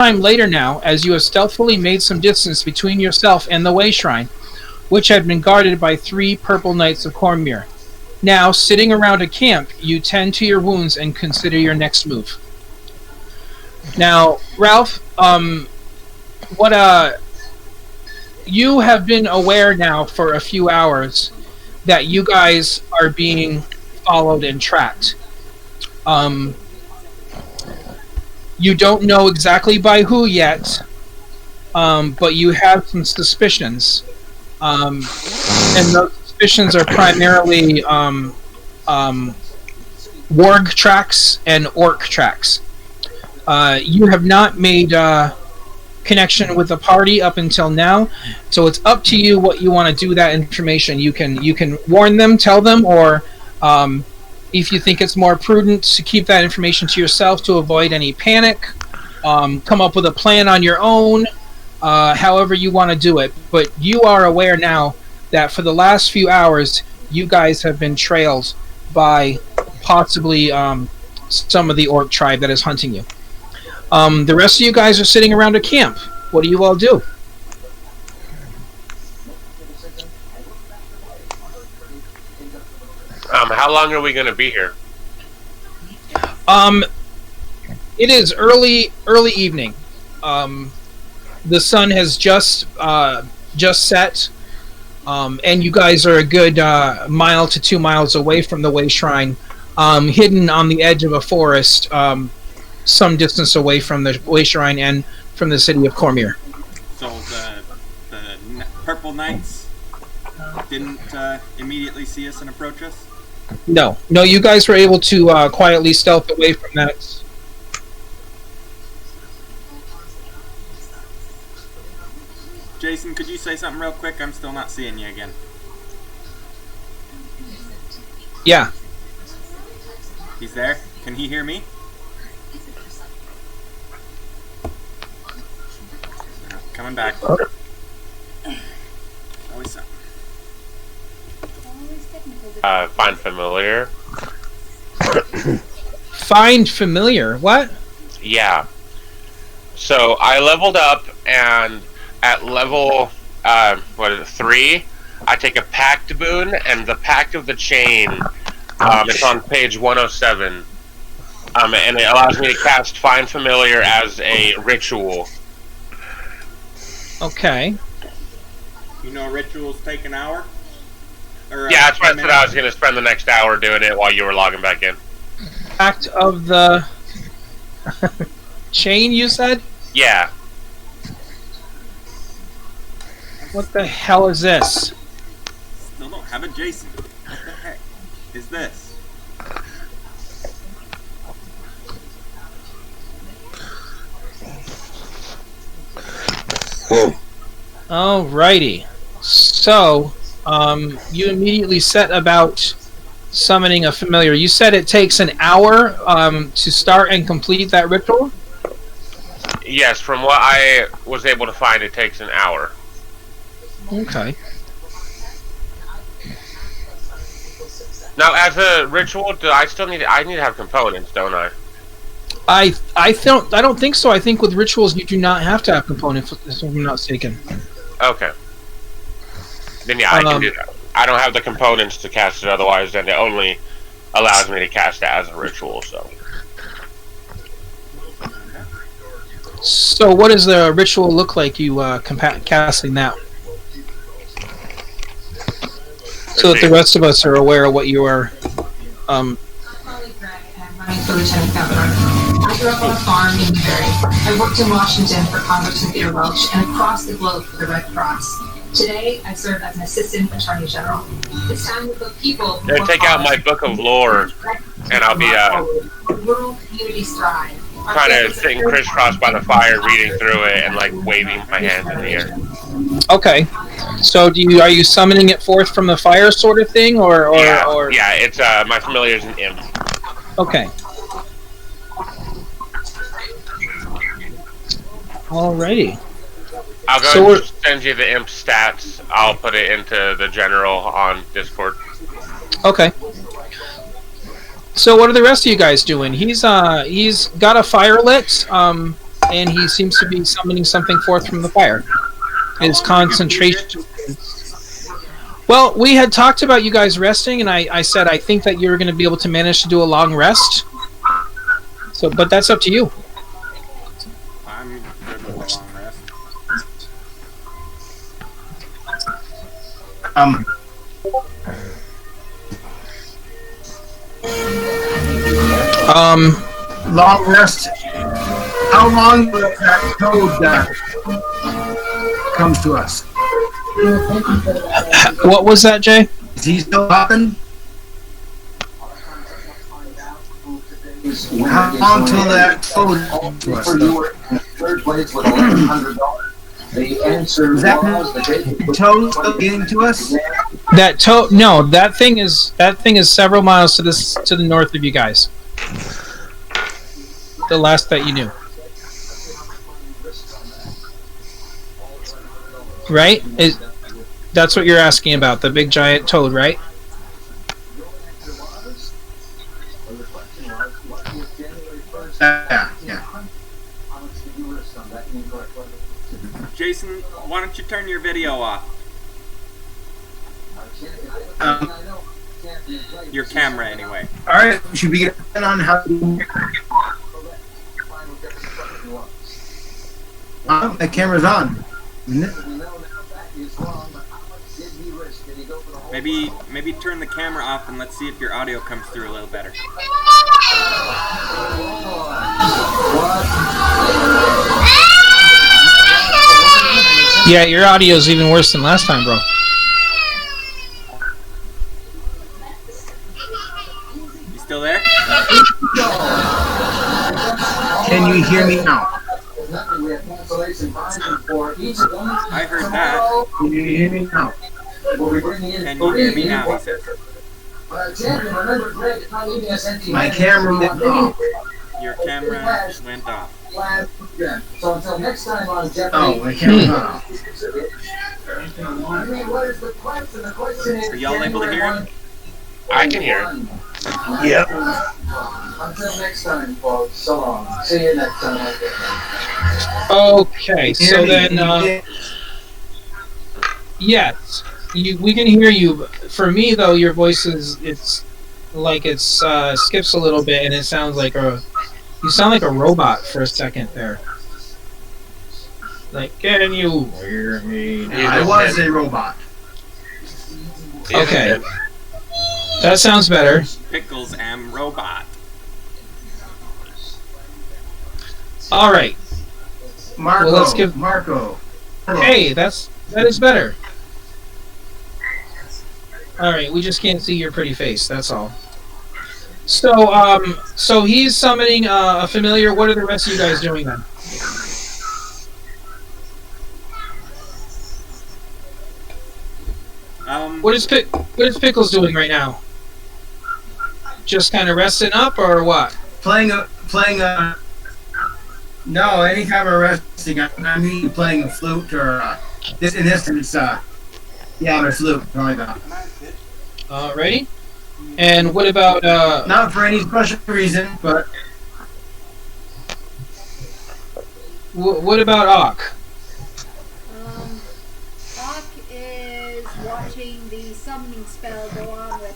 Time later now, as you have stealthily made some distance between yourself and the way shrine, which had been guarded by 3 purple knights of Cormyr. Now, sitting around a camp, you tend to your wounds and consider your next move. Now, Ralph, you have been aware now for a few hours that you guys are being followed and tracked. You don't know exactly by who yet, but you have some suspicions. And those suspicions are primarily Warg tracks and Orc tracks. You have not made connection with the party up until now, so it's up to you what you want to do with that information. You can warn them, tell them, or if you think it's more prudent to keep that information to yourself to avoid any panic, come up with a plan on your own, however you want to do it. But you are aware now that for the last few hours, you guys have been trailed by possibly some of the Orc tribe that is hunting you. The rest of you guys are sitting around a camp. What do you all do? How long are we going to be here? It is early evening. The sun has just set, and you guys are a good mile to 2 miles away from the Way Shrine, hidden on the edge of a forest, some distance away from the Way Shrine and from the city of Cormyr. So the Purple Knights didn't immediately see us and approach us? No, you guys were able to quietly stealth away from that. Jason, could you say something real quick? I'm still not seeing you again. Yeah. He's there? Can he hear me? Coming back. Always something. Find familiar. Find familiar? What? Yeah. So I leveled up, and at level 3, I take a Pact boon, and the Pact of the Chain. It's on page 107, and it allows me to cast Find Familiar as a ritual. Okay. You know, rituals take an hour? Or, yeah, that's what I said. I was going to spend the next hour doing it while you were logging back in. Act of the chain, you said? Yeah. What the hell is this? Still don't have a Jason. What the heck is this? Alrighty. So, you immediately set about summoning a familiar. You said it takes an hour to start and complete that ritual? Yes, from what I was able to find, it takes an hour. Okay. Now, as a ritual, do I still need? I need to have components, don't I? I don't think so. I think with rituals you do not have to have components, if I'm not mistaken. Okay. Then yeah, I can do that. I don't have the components to cast it, otherwise then it only allows me to cast it as a ritual, so. So what does the ritual look like, you casting that? So that the rest of us are aware of what you are... running for Lieutenant Governor. I grew up on a farm in Missouri. I worked in Washington for Congressman Theodore Welch and across the globe for the Red Cross. Today, I serve as an Assistant Attorney General. It's time to put people... Then take out my book of lore, and I'll be rural communities thrive. kind of sitting crisscross by the fire, reading through it, and like waving my hands in the air. Okay. So are you summoning it forth from the fire sort of thing, or yeah, it's my familiar is an imp. Okay. Alrighty. I'll go and send you the imp stats. I'll put it into the general on Discord. Okay. So what are the rest of you guys doing? He's got a fire lit. and he seems to be summoning something forth from the fire. His concentration. Well, we had talked about you guys resting, and I said I think that you're going to be able to manage to do a long rest. So, but that's up to you. I'm good with a long rest. Long rest. How long will that code comes to us? What was that, Jay? Is he still hopping? How long till that code comes to us? Is that toad still getting to us? That toad? No, that thing is several miles to the north of you guys. The last that you knew. Right? That's what you're asking about, the big giant toad, right? Yeah. Jason, why don't you turn your video off? Your camera, anyway. Alright, should we get on how the camera's on, isn't it? Maybe turn the camera off and let's see if your audio comes through a little better. Yeah, your audio is even worse than last time, bro. You still there? Can you hear me now? I heard that. Can you hear me now? Can you hear me now, he says. My camera went off. Your camera went off. Oh, my camera's not off. Are y'all able to hear him? I can hear it. Yep. Until next time, folks. So long. See you next time. Okay, so then, yes, we can hear you. For me, though, your voice skips a little bit, and it sounds like you sound like a robot for a second there. Like, can you hear me? I was a robot. Okay, that sounds better. Pickles am robot. All right. Marco. Well, let's give Marco. Hello. Hey, that is better. All right, we just can't see your pretty face. That's all. So he's summoning a familiar. What are the rest of you guys doing then? What is Pickles doing right now? Just kind of resting up, or what? Playing a. No, anytime I'm resting, I'm usually playing a flute or in this instance, a flute, something like that. Ready? And what about Not for any special reason, but what about Ock? Ock is watching the summoning spell go on with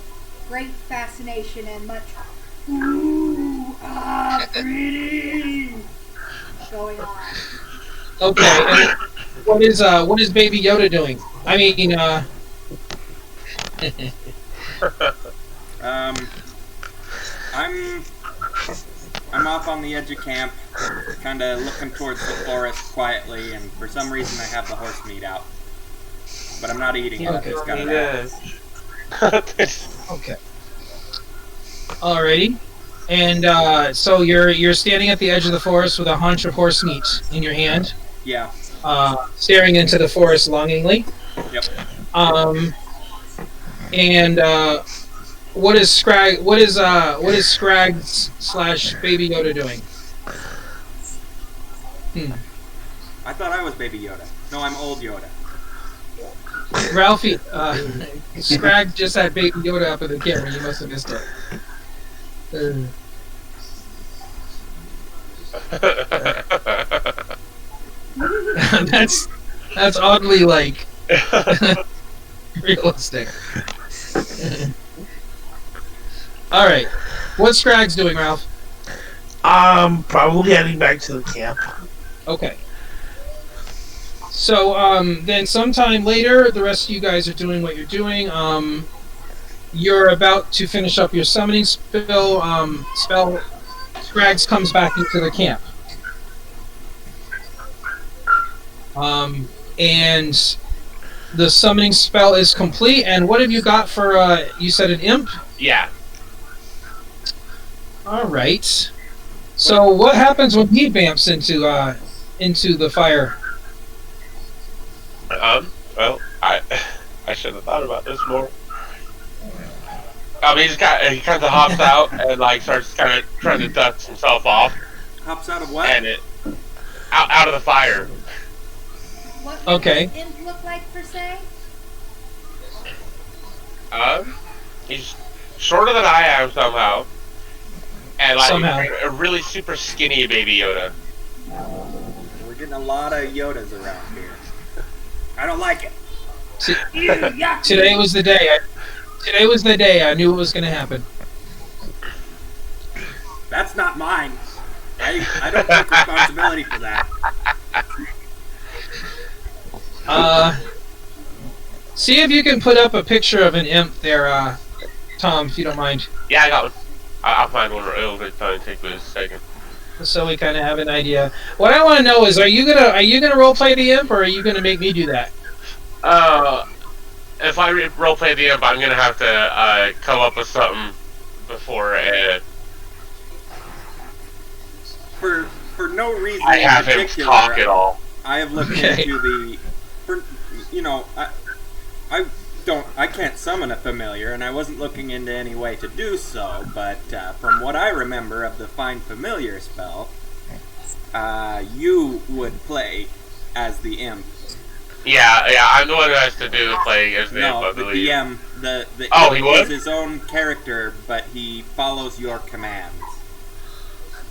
great fascination and much pretty going on. Okay, and what is Baby Yoda doing? I mean, I'm off on the edge of camp, kind of looking towards the forest quietly, and for some reason I have the horse meat out. But I'm not eating it. Okay. It's got it out. Okay. Alrighty. And so you're standing at the edge of the forest with a hunch of horse meat in your hand. Yeah. Staring into the forest longingly. Yep. And what is Scrag / Baby Yoda doing? I thought I was Baby Yoda. No, I'm old Yoda. Ralphie, Scrag just had Baby Yoda up in the camera. You must have missed it. that's oddly like realistic. All right, what's Scrags doing, Ralph? Probably heading back to the camp. Okay. So then sometime later, the rest of you guys are doing what you're doing. You're about to finish up your summoning spell. Scrags comes back into the camp. And the summoning spell is complete. And what have you got for, you said an imp? Yeah. Alright. So what happens when he vamps into the fire? Well, I should have thought about this more. He kind of hops out and like starts kind of trying to dust himself off. Hops out of what? And out of the fire. What Okay. does imp look like per se? He's shorter than I am somehow, and like Somehow. a really super skinny baby Yoda. We're getting a lot of Yodas around here. I don't like it. Today was the day. Today was the day I knew it was going to happen. That's not mine. I don't take responsibility for that. See if you can put up a picture of an imp there, Tom, if you don't mind, Yeah, I got one. I'll find one. It'll probably take me a second. so we kind of have an idea. What I want to know is, are you gonna roleplay the imp, or are you gonna make me do that? If I roleplay the imp, I'm gonna have to come up with something before For no reason I in have him particular, talk at all. I have looked Okay. into the. I can't summon a familiar, and I wasn't looking into any way to do so. But from what I remember of the Find Familiar spell, you would play as the imp. Yeah, I'm the one who has to do the playing as the imp, No, I the believe. DM. The Oh, imp he would? is his own character, but he follows your commands.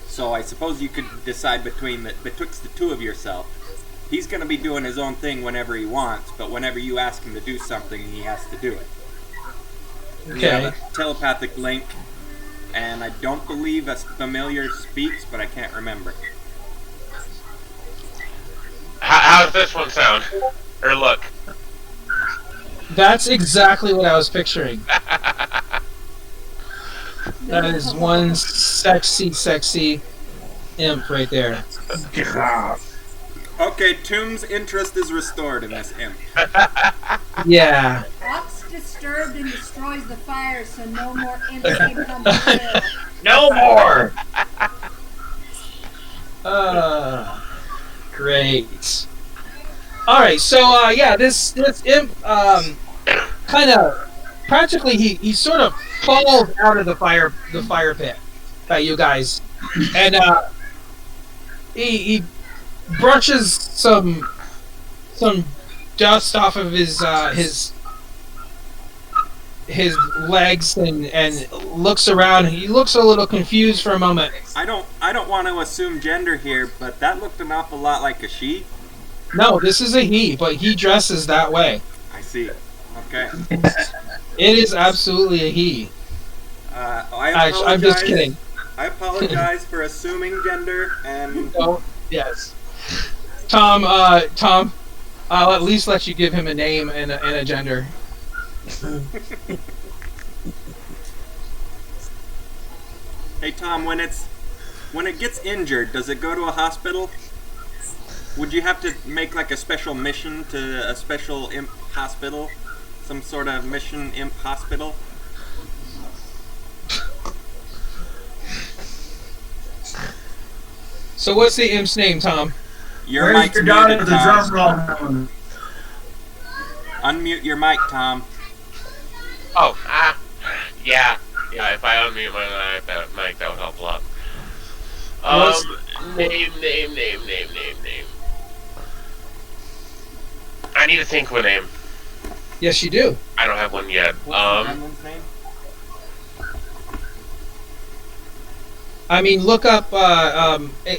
So I suppose you could decide betwixt the two of yourself. He's going to be doing his own thing whenever he wants, but whenever you ask him to do something, he has to do it. You have Okay. a telepathic link, and I don't believe a familiar speaks, but I can't remember. How does this one sound? Or look? That's exactly what I was picturing. That is one sexy imp right there. Okay, Tomb's interest is restored in this imp. Yeah. Ox disturbed and destroys the fire, so no more imps can come to live. No more. Great. All right, so yeah, this imp kind of practically he sort of falls out of the fire pit by you guys, and he brushes some dust off of his legs and looks around. He looks a little confused for a moment. I don't want to assume gender here, but that looked an awful lot like a she. No, this is a he, but he dresses that way. I see. Okay. It is absolutely a he. I'm just kidding. I apologize for assuming gender, and Oh, yes. Tom, I'll at least let you give him a name and a gender. hey Tom, when it gets injured, does it go to a hospital? Would you have to make like a special mission to a special imp hospital? Some sort of mission imp hospital? So what's the imp's name, Tom? Your Where's mic's your daughter muted, with the Tom. drum roll? Unmute your mic, Tom. Oh, yeah. If I unmute my mic, that would help a lot. What's- Name. I need to think of a name. Yes, you do. I don't have one yet. What's the gremlin's name? I mean, look up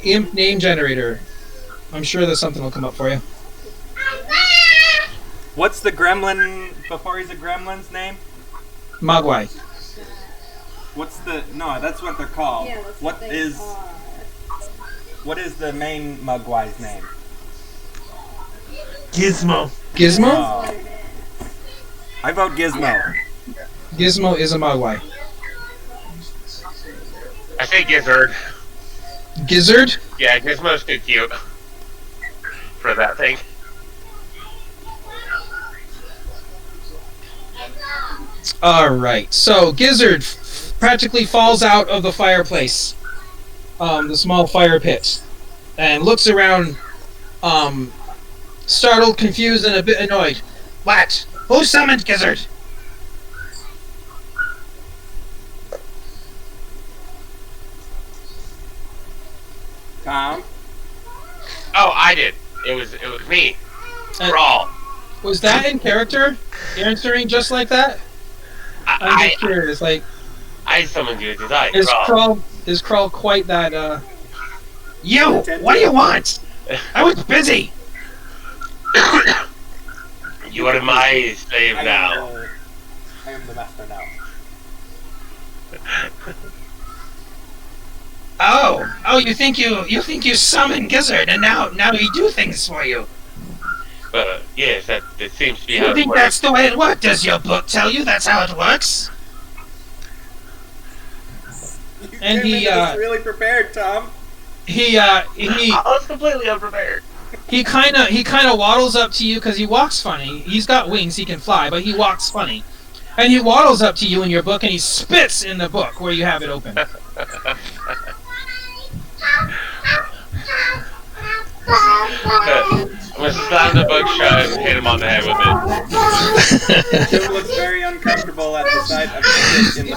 imp name generator. I'm sure that something will come up for you. What's the gremlin before he's a gremlin's name? Mogwai. What's the... No, that's what they're called. Yeah, that's What what they is... are. What is the main Mugwai's name? Gizmo. Gizmo? Oh. I vote Gizmo. Gizmo is a Mogwai. I say Gizzard. Gizzard? Yeah, Gizmo's too cute for that thing. Alright, so Gizzard practically falls out of the fireplace, the small fire pit, and looks around, startled, confused, and a bit annoyed. What? Who summoned Gizzard? Tom? Oh, I did. It was me. Brawl. Was that in character? Answering just like that? I'm just curious, like... I summoned you to die. Is Krull quite that, You! What do you want? I was busy! You are my slave now. I am the master now. Oh, you think you summon Gizzard, and now he do things for you. Yes, that seems to be You how it think works. that's the way it works? Does your book tell you that's how it works? And he really prepared, Tom. I was completely unprepared. he kind of waddles up to you because he walks funny. He's got wings, he can fly, but he walks funny. And he waddles up to you in your book, and he spits in the book where you have it open. I'm gonna slam the book shut and hit him on the head with it. Jim looks very uncomfortable at the sight of the shit in the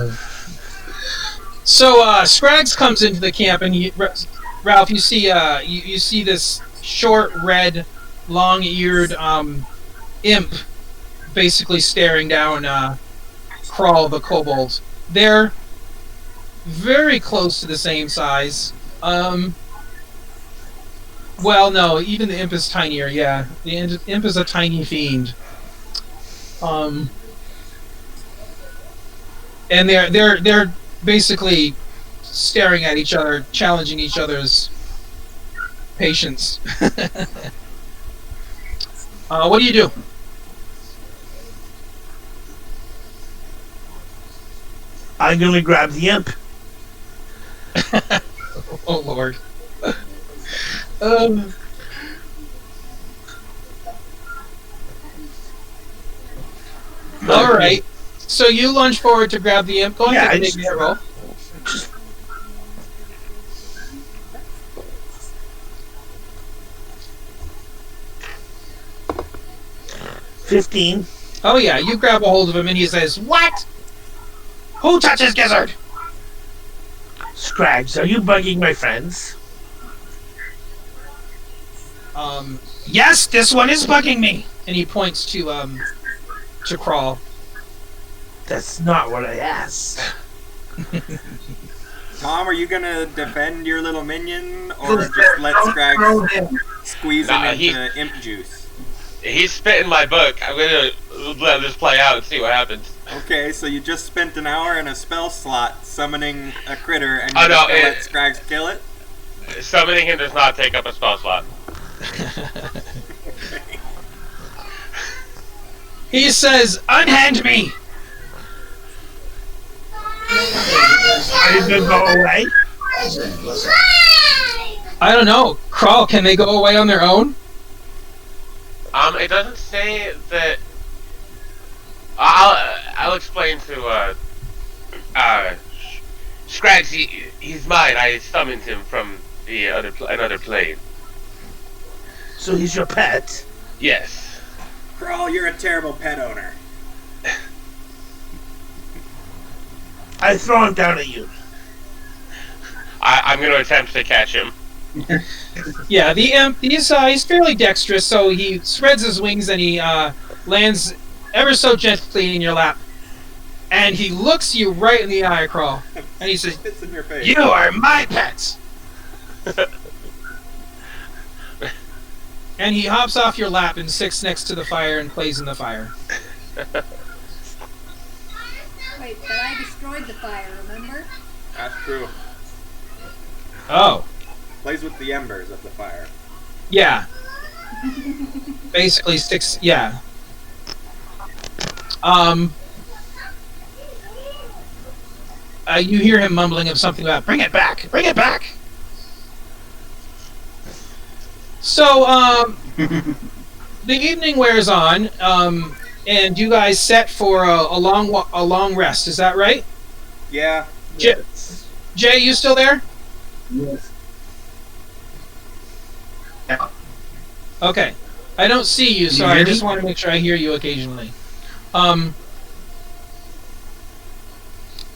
book. So Scraggs comes into the camp, and Ralph, you see you see this short, red, long-eared imp basically staring down Krull the kobold. They're very close to the same size. Well, no, even the imp is tinier. Yeah, the imp is a tiny fiend. And they're basically staring at each other, challenging each other's patience. What do you do? I'm gonna grab the imp. Oh Lord. All right. So you lunge forward to grab the imp. Go ahead and make me a roll. 15. Oh yeah, you grab a hold of him and he says, "What? Who touches Gizzard?" Scraggs, are you bugging my friends? Yes, this one is bugging me. And he points to Krull. That's not what I asked. Tom, are you gonna defend your little minion, or just let Scraggs squeeze him into imp juice? He's spitting my book. I'm gonna let this play out and see what happens. Okay, so you just spent an hour in a spell slot summoning a critter, and Oh, you're no, just gonna let Scraggs kill it? Summoning him does not take up a spell slot. He says, "Unhand me!" Are you gonna go away? I don't know. Krull, can they go away on their own? It doesn't say that. I'll explain to Scraggs. He's mine. I summoned him from the another plane. So he's your pet? Yes. Krull, you're a terrible pet owner. I throw him down at you. I'm going to attempt to catch him. Yeah, the imp, he's fairly dexterous, so he spreads his wings and he lands ever so gently in your lap. And he looks you right in the eye, Krull. And he says, Spits in your face. "You are my pet!" And he hops off your lap and sits next to the fire and plays in the fire. Wait, but I destroyed the fire, remember? That's true. Oh. Plays with the embers of the fire. Yeah. Basically sticks. Yeah. You hear him mumbling of something about bring it back, bring it back. So the evening wears on, and you guys set for a long rest. Is that right? Yeah. Jay, you still there? Yes. Yeah. Okay. I don't see you, so Can you hear I just me? want to make sure I hear you occasionally.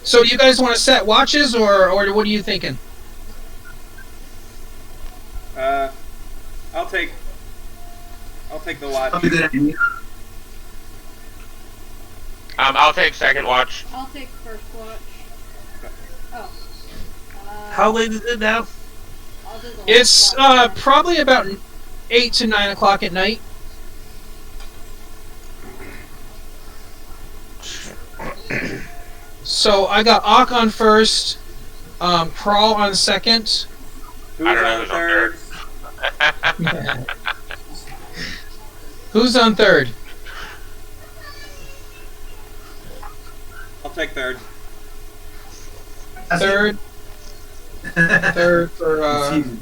So you guys want to set watches, or what are you thinking? I'll take the watch. That'll be a good idea. I'll take second watch. I'll take first watch. Oh. How late is it now? I'll do the It's last watch. probably about 8 to 9 o'clock at night. So I got Ock on first, Crawl on second. Who's I don't know on who's on third? Who's on third? I'll take third. That's Third. Third for Excuse me.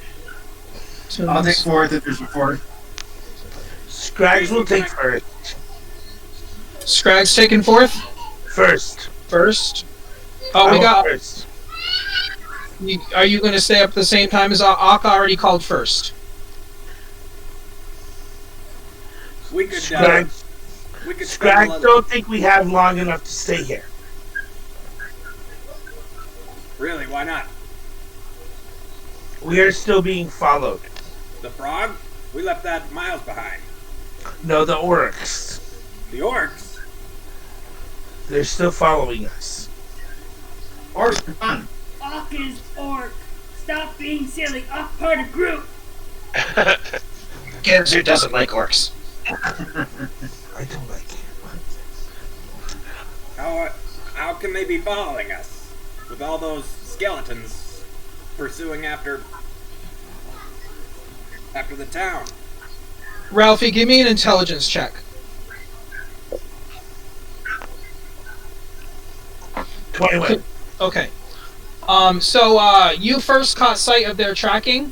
Tunes. I'll take fourth if there's a fourth. Scrags will take first. Scrag's taking fourth. First. First. Oh, I we will got. first. Are you going to stay up at the same time as Ock already called first? We could. Scrags. We could spend a Scrags little- don't think we have long enough to stay here. Really? Why not? We are still being followed. The frog? We left that miles behind. No, the orcs. The orcs? They're still following us. Orcs are fun. Ock is orc. Stop being silly. Ock part of group. Genzu doesn't like orcs. I don't like it. How can they be following us? With all those skeletons pursuing after the town. Ralphie, give me an intelligence check. 21. Okay. You first caught sight of their tracking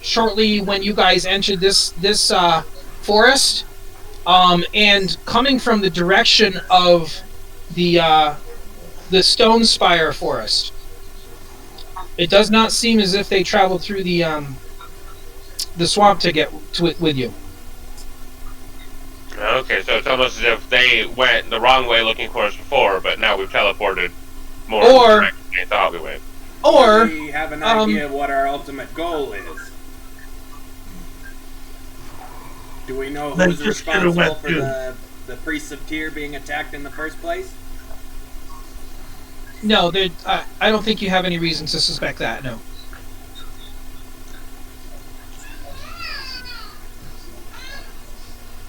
shortly when you guys entered this forest, and coming from the direction of the Stone Spire forest. It does not seem as if they traveled through the swamp to get to it with you. Okay, so it's almost as if they went the wrong way looking for us before, but now we've teleported more Or- in the direction they thought we went. Or we have an idea of what our ultimate goal is. Do we know Then who's just shoulda responsible went for through. the priests of Tyr being attacked in the first place? no, I don't think you have any reason to suspect that. No.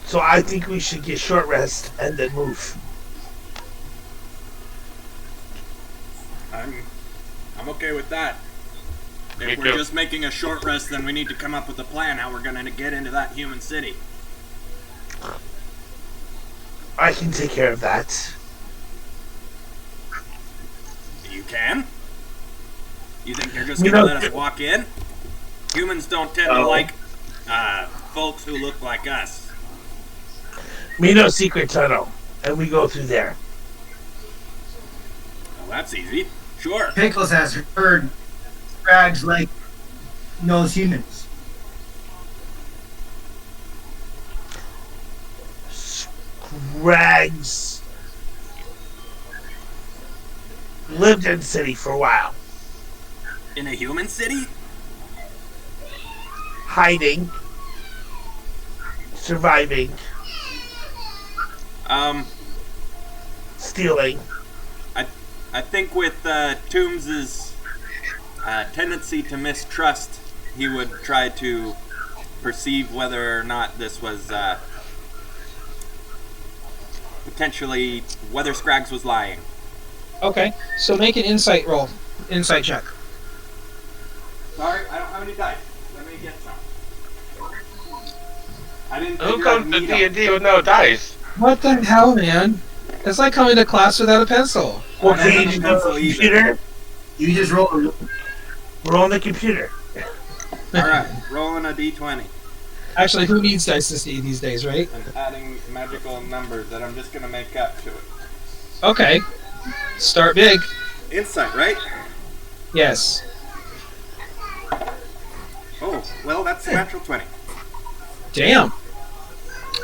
So I think we should get short rest and then move. I'm okay with that. Me If we're too. just making a short rest, then we need to come up with a plan how we're gonna get into that human city. I can take care of that. You can? You think they're just We gonna don't- let us walk in? Humans don't tend to No. like folks who look like us. Mino secret tunnel, and we go through there. Well, that's easy. Sure. Pickles has heard Scrags like knows humans. Rags lived in city for a while, In a human city? hiding, surviving, stealing. I think with Toombs's tendency to mistrust, he would try to perceive whether or not this was potentially whether Scraggs was lying. Okay, so make an insight roll. Insight check. Sorry, I don't have any dice. Let me get some. I didn't. Who figure comes I'd to need 'em. D&D with no dice? What the hell, man? It's like coming to class without a pencil. Well, I can don't you have just a go on pencil the either. computer? You just roll. Roll on the computer. All right, rolling a d20 Actually, who needs dice these days, right? and adding magical numbers that I'm just gonna make up to it. Okay. Start big. Insight, right? Yes. Oh, well, that's a natural 20. Damn.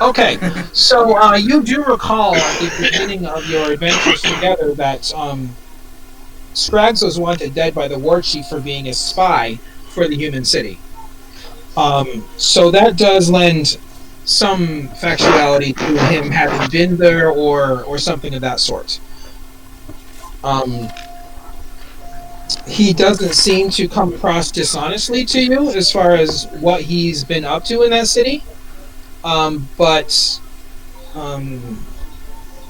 Okay, so you do recall at the beginning of your adventures together that Scraggs was wanted dead by the war chief for being a spy for the human city. So that does lend some factuality to him having been there or something of that sort. He doesn't seem to come across dishonestly to you as far as what he's been up to in that city. But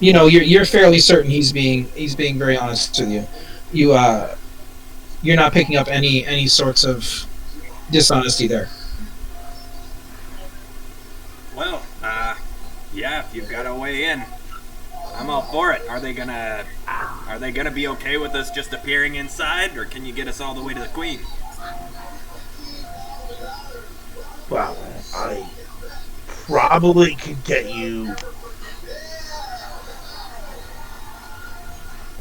you know, you're fairly certain he's being very honest with you. You're not picking up any sorts of dishonesty there. Well, yeah, if you've got a way in, I'm all for it. Are they gonna be okay with us just appearing inside, or can you get us all the way to the Queen? Well, I probably could get you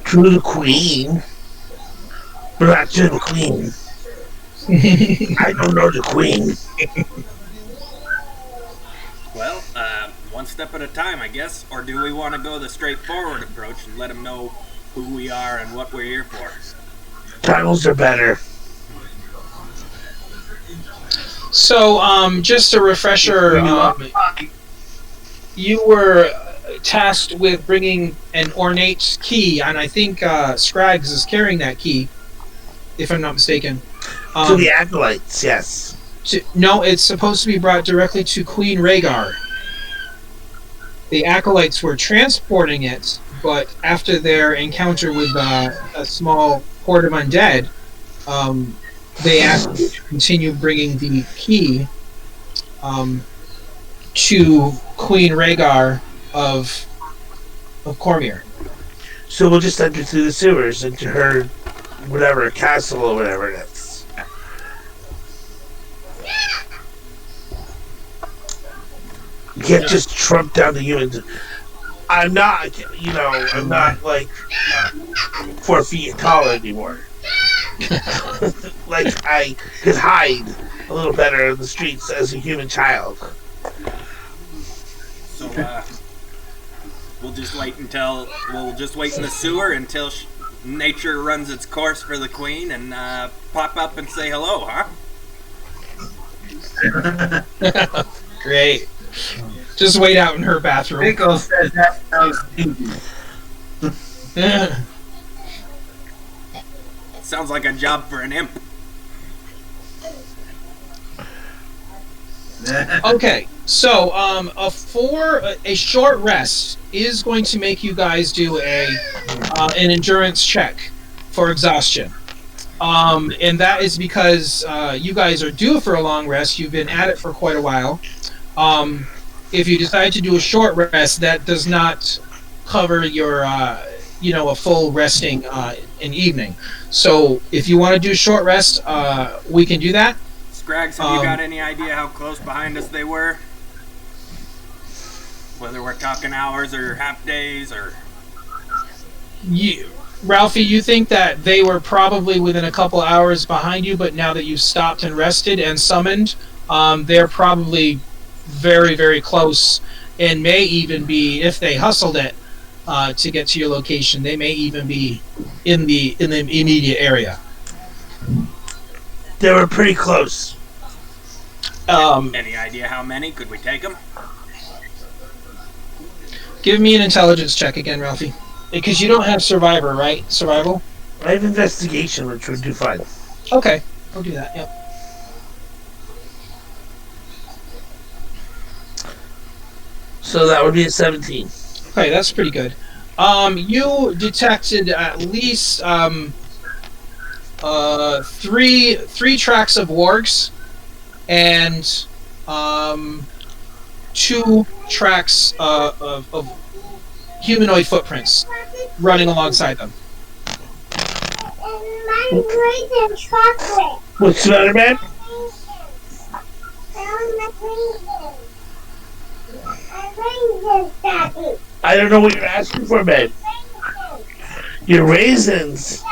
to the Queen, but not to the Queen. I don't know the Queen. Well, one step at a time, I guess. Or do we want to go the straightforward approach and let them know who we are and what we're here for? Tunnels are better. So, just a refresher, you were tasked with bringing an ornate key, and I think Scraggs is carrying that key, if I'm not mistaken. To the acolytes, yes. No, it's supposed to be brought directly to Queen Rhaegar. The acolytes were transporting it, but after their encounter with a small horde of undead, they asked you to continue bringing the key to Queen Rhaegar of Cormyr. So we'll just enter through the sewers into her, whatever, castle or whatever it is. You can't just trump down the humans. I'm not like 4 feet tall anymore. Like I could hide a little better in the streets as a human child. So, we'll just wait in the sewer until nature runs its course for the Queen and pop up and say hello, huh? Great. Just wait out in her bathroom. Pickle says that sounds stupid. Sounds like a job for an imp. Okay, so a short rest is going to make you guys do an endurance check for exhaustion, and that is because you guys are due for a long rest. You've been at it for quite a while. If you decide to do a short rest, that does not cover your a full resting in evening. So if you want to do a short rest, we can do that. Scraggs, have you got any idea how close behind us they were? Whether we're talking hours or half days or... Ralphie, you think that they were probably within a couple hours behind you, but now that you've stopped and rested and summoned, they're probably very, very close, and may even be, if they hustled it to get to your location, they may even be in the immediate area. They were pretty close. Any idea how many? Could we take them? Give me an intelligence check again, Ralphie. Because you don't have survivor, right? Survival? I have investigation, which would do fine. Okay, I'll do that, yep. So that would be a 17. Okay, that's pretty good. You detected at least three tracks of wargs and 2 tracks of humanoid footprints running alongside them. What's the matter, man? I don't know what you're asking for, man. Your raisins.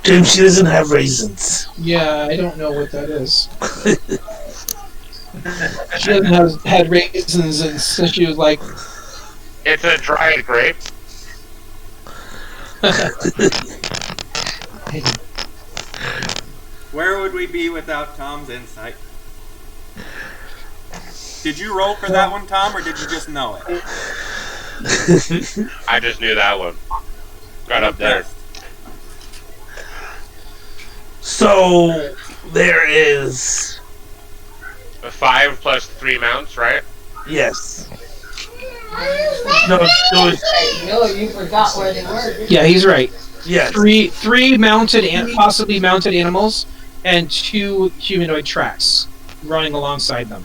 James, she doesn't have raisins. Yeah, I don't know what that is. She hasn't had raisins since she was like. It's a dried grape. Where would we be without Tom's insight? Did you roll for that one, Tom, or did you just know it? I just knew that one. Right up there. So there is 5 plus 3 mounts, right? yes. No, You forgot where they were. Yeah, he's right. yes. Three mounted and possibly mounted animals, and 2 humanoid tracks running alongside them.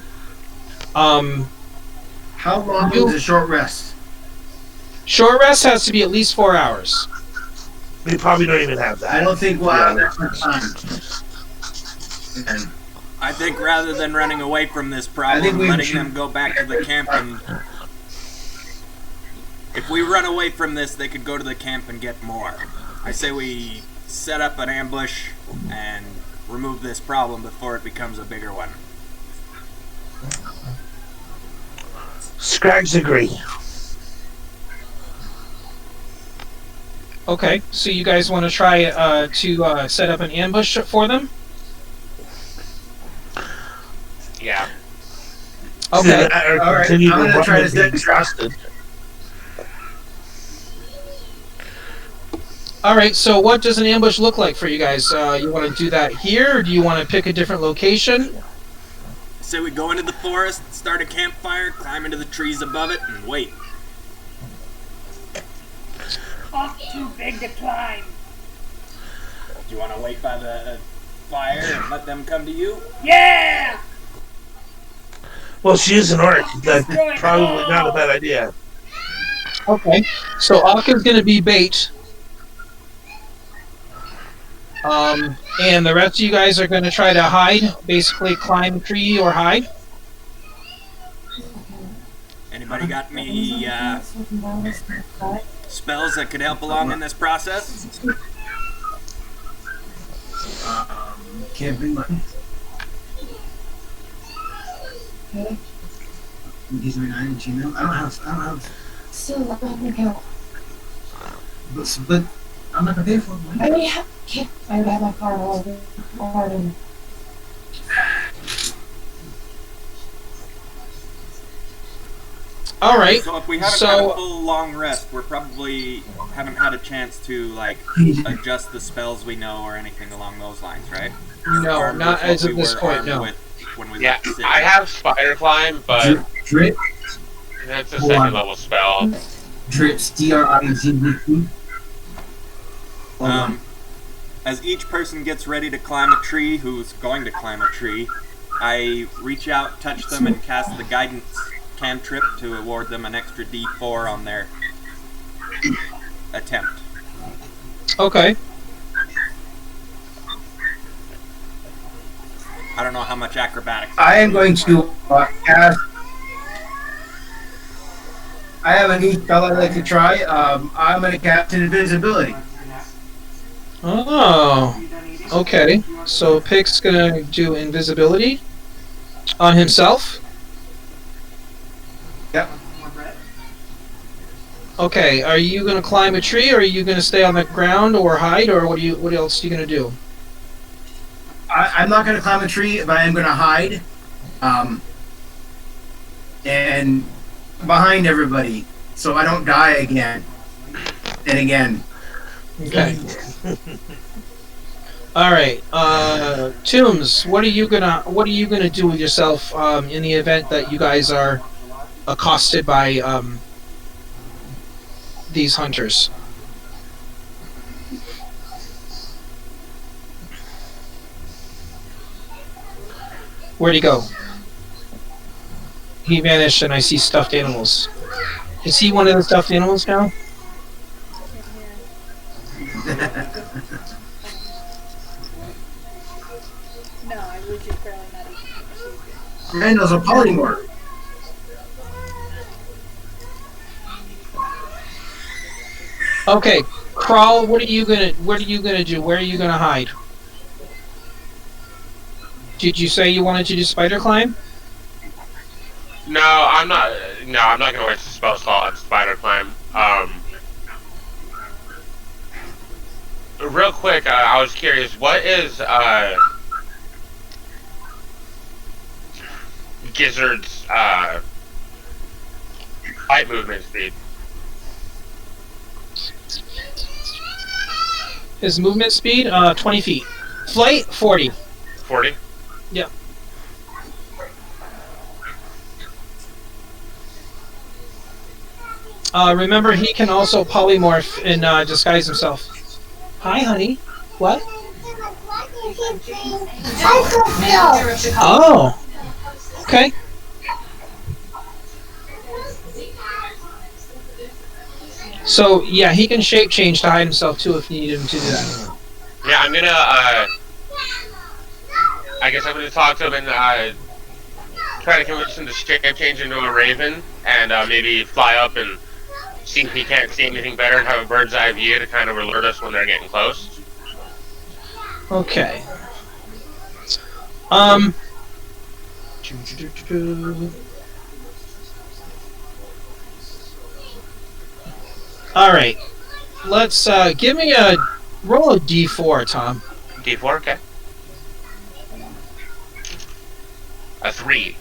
How long is a short rest? Short rest has to be at least 4 hours. We probably don't even have that. I don't think we'll have that much time. And I think rather than running away from this problem, letting them go back to the camp and... If we run away from this, they could go to the camp and get more. I say we set up an ambush and remove this problem before it becomes a bigger one. Scrags agree. Okay, so you guys want to try to set up an ambush for them? Yeah. Okay. all right, I'm gonna try to set trusted. All right. So, what does an ambush look like for you guys? You want to do that here, or do you want to pick a different location? So we go into the forest, start a campfire, climb into the trees above it, and wait. Off too big to climb. Do you want to wait by the fire and let them come to you? Yeah! Well, she is an orc. That's probably not a bad idea. Okay. So, Akka's going to be bait. And the rest of you guys are going to try to hide, basically climb a tree or hide. Anybody got any spells that could help along in this process? can't bring mine. These are 9 and Gmail. I don't have. Still, let me go. But I'm not gonna pay for it. I mean, can't. I have my car all over. All right. So if we haven't had a full long rest, we're probably haven't had a chance to like adjust the spells we know or anything along those lines, right? No, Armed not with as what of we this were point. armed No. with when we Yeah, left the city. I have Spider Climb, but Drip. that's a second level spell. Drips. DRIZVP. As each person gets ready to climb a tree, who's going to climb a tree, I reach out, touch them, and cast the guidance cantrip to award them an extra D4 on their attempt. Okay. I don't know how much acrobatics. I am going to cast. I have a new spell I'd like to try. I'm going to cast invisibility. Oh. Okay. So Pick's gonna do invisibility on himself. Yep. Okay. Are you gonna climb a tree, or are you gonna stay on the ground, or hide, or what else are you gonna do? I'm not going to climb a tree, but I am going to hide. And behind everybody, so I don't die again and again. Okay. All right. Tombs, what are you gonna do with yourself in the event that you guys are accosted by these hunters? Where'd he go? He vanished, and I see stuffed animals. Is he one of the stuffed animals now? No, I was just barely not even. Randall's a polymorph. Okay, Crawl. What are you gonna do? Where are you gonna hide? Did you say you wanted to do spider climb? No, I'm not. No, I'm not gonna waste a spell slot on spider climb. Real quick, I was curious. What is Gizzard's flight movement speed? His movement speed, 20 feet. Flight, 40. 40. Yep. Remember, he can also polymorph and disguise himself. Hi, honey. What? Oh. Okay. So, yeah, he can shape change to hide himself, too, if you need him to do that. Yeah, I'm gonna, I guess I'm gonna talk to him and, try to convince him to shape change into a raven, and, maybe fly up and see if he can't see anything better and have a bird's eye view to kind of alert us when they're getting close. Okay. Alright. Let's, give me a... Roll a d4, Tom. D4, okay. A 3.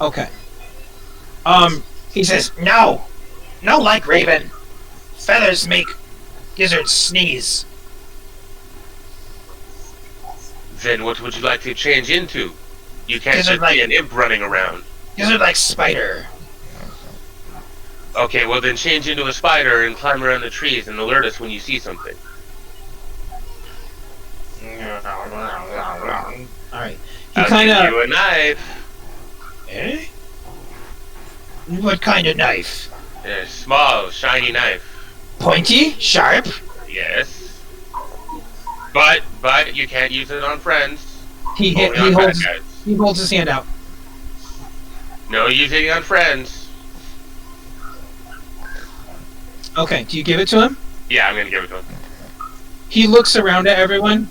Okay. He says, no! No like Raven. Feathers make gizzards sneeze. Then what would you like to change into? You can't Gizzard just like- be an imp running around. Gizzard like spider. Okay, well then change into a spider and climb around the trees and alert us when you see something. Alright. He I'll kind give of... you a knife. Eh? What kind of knife? A small, shiny knife. Pointy? Sharp? Yes. But you can't use it on friends. He Only on bad holds guys. he holds his hand out. No using it on friends. Okay, do you give it to him? Yeah, I'm gonna give it to him. He looks around at everyone,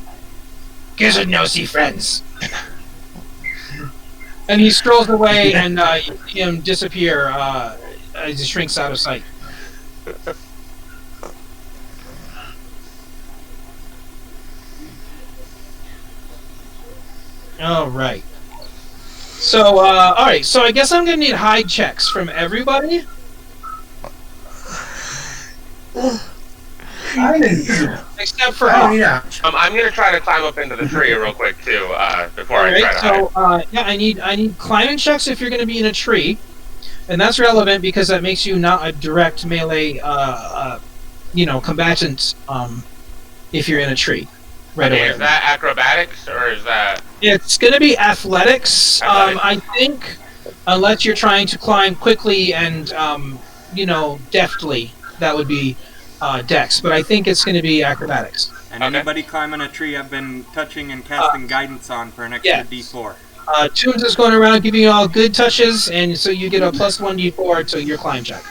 Gizzard no see friends. and he strolls away, and you see him disappear as he shrinks out of sight. All right. So, all right. So I guess I'm gonna need hide checks from everybody. Except for Oh, yeah. I'm gonna try to climb up into the tree real quick too, before I Alright, try to hide. so yeah, I need climbing checks if you're going to be in a tree, and that's relevant because that makes you not a direct melee, combatant. If you're in a tree, right Okay, away. is that acrobatics or is that? It's going to be athletics. Athletics. I think, unless you're trying to climb quickly and deftly, that would be dex. But I think it's going to be acrobatics. And Okay. anybody climbing a tree I've been touching and casting guidance on for an extra yeah. D4. Toons is going around giving you all good touches, and so you get a plus 1d4 to your climb check.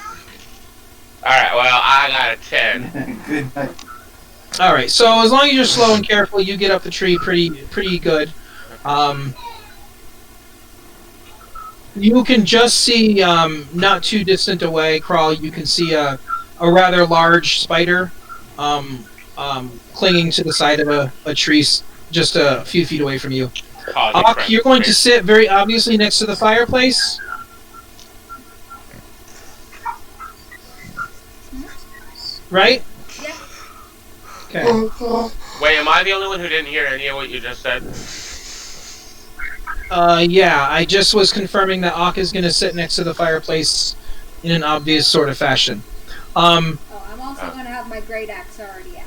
Alright, well, I got a 10. Good night. All right, so as long as you're slow and careful, you get up the tree pretty good. You can just see, not too distant away, Crawl. You can see a rather large spider clinging to the side of a tree, just a few feet away from you. Hawk, you're going to sit very obviously next to the fireplace. right? Yeah. Okay. Wait, am I the only one who didn't hear any of what you just said? Yeah, I just was confirming that Ak is going to sit next to the fireplace in an obvious sort of fashion. Oh, I'm also going to have my great axe already out.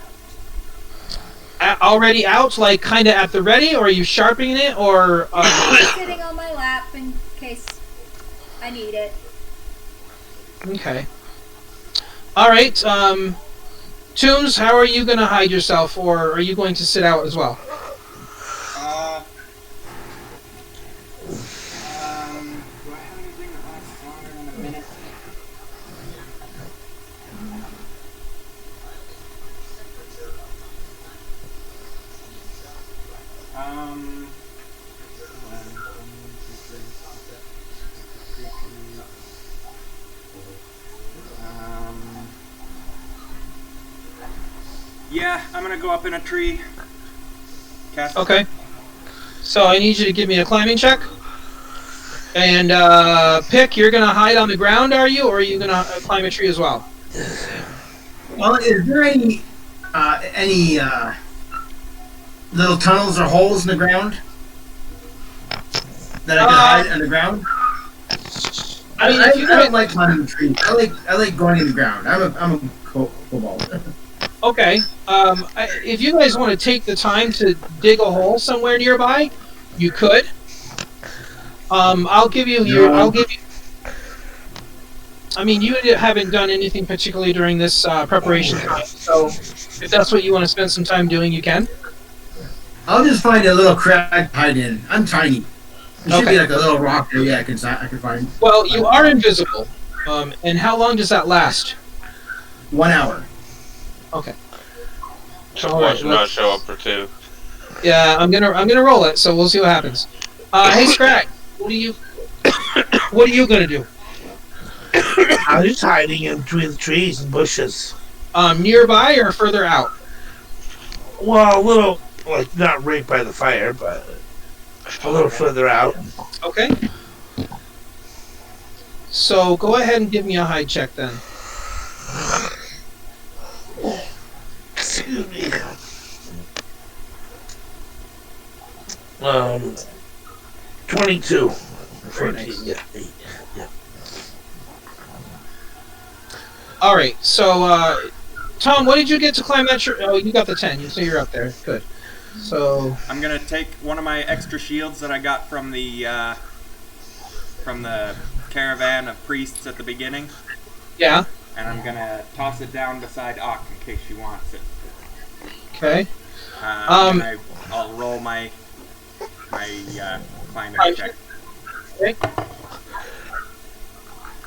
Already out, like kind of at the ready, or are you sharpening it, or? It's sitting on my lap in case I need it. Okay. All right. Tombs, how are you going to hide yourself, or are you going to sit out as well? Do I have anything that lasts longer than a minute? Yeah, I'm gonna go up in a tree. Cast it. Okay. So I need you to give me a climbing check. And Pick, you're going to hide on the ground, are you, or are you going to climb a tree as well? Well, is there any little tunnels or holes in the ground that I can hide on the ground? I mean, I if you don't like climbing trees. I like going in the ground. I'm a kobold. Okay. If you guys want to take the time to dig a hole somewhere nearby, you could. I'll give you your. I'll give you. I mean, you haven't done anything particularly during this preparation time, so if that's what you want to spend some time doing, you can. I'll just find a little crack to hide in. I'm tiny. There should Okay. be like a little rock there. Yeah, I can find. Well, you are invisible. And how long does that last? 1 hour. Okay. So All why right, should not let's- show up for 2? Yeah, I'm gonna roll it, so we'll see what happens. Hey, Scrag, what are you gonna do? I'm just hiding in between the trees and bushes. Nearby or further out? Well, a little, like, not right by the fire, but a little further out. Okay. So go ahead and give me a hide check then. Excuse me. 22. Very nice. Yeah. All right. So, Tom, what did you get to climb that tree? Oh, you got the 10. So you're up there. Good. So I'm gonna take one of my extra shields that I got from the caravan of priests at the beginning, yeah. and I'm gonna toss it down beside Ak in case she wants it. Okay. And I'll roll my climbing check. Okay.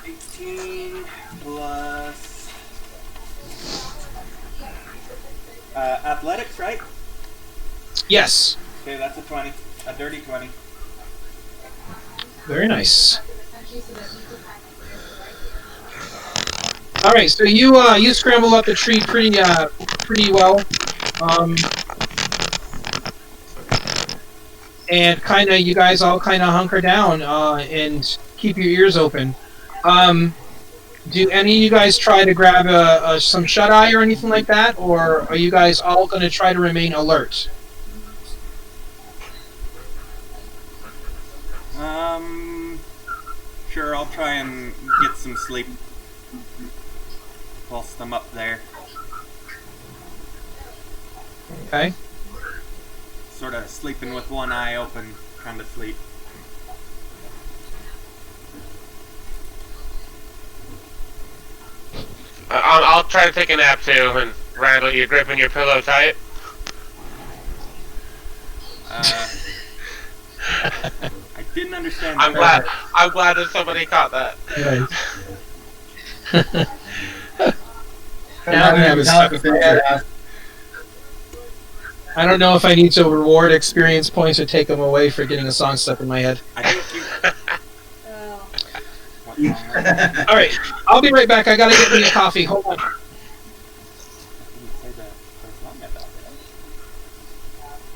18 plus athletics, right? Yes. Okay, that's a 20, a dirty 20. Very nice. All right. So you scramble up the tree pretty well. And you guys all kind of hunker down and keep your ears open. Do any of you guys try to grab some shut-eye or anything like that, or are you guys all going to try to remain alert? Sure, I'll try and get some sleep whilst I'm up there. Okay. Sort of sleeping with one eye open, kind of sleep. I'll try to take a nap too. And Randall, you gripping your pillow tight? I didn't understand. I'm glad that somebody caught that. Now I have a second. I don't know if I need to reward experience points or take them away for getting a song stuck in my head. I think you. All right, I'll be right back. I gotta get me a coffee. Hold on.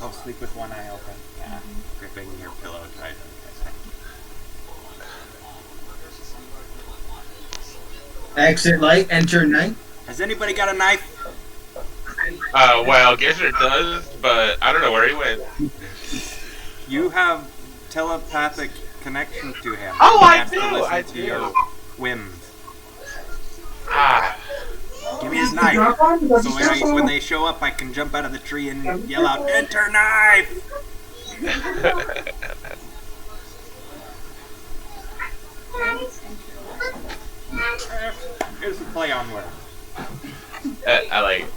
Oh, sleep with one eye open. Yeah, gripping your pillow tight. Exit light, enter night. Has anybody got a knife? Well, Gizzard does, but I don't know where he went. You have telepathic connection to him. Oh, He I has to do, listen I to do. your whims. Ah. Give me his knife. So when they show up, I can jump out of the tree and yell out, "Enter knife!" Here's a play on word. I like it.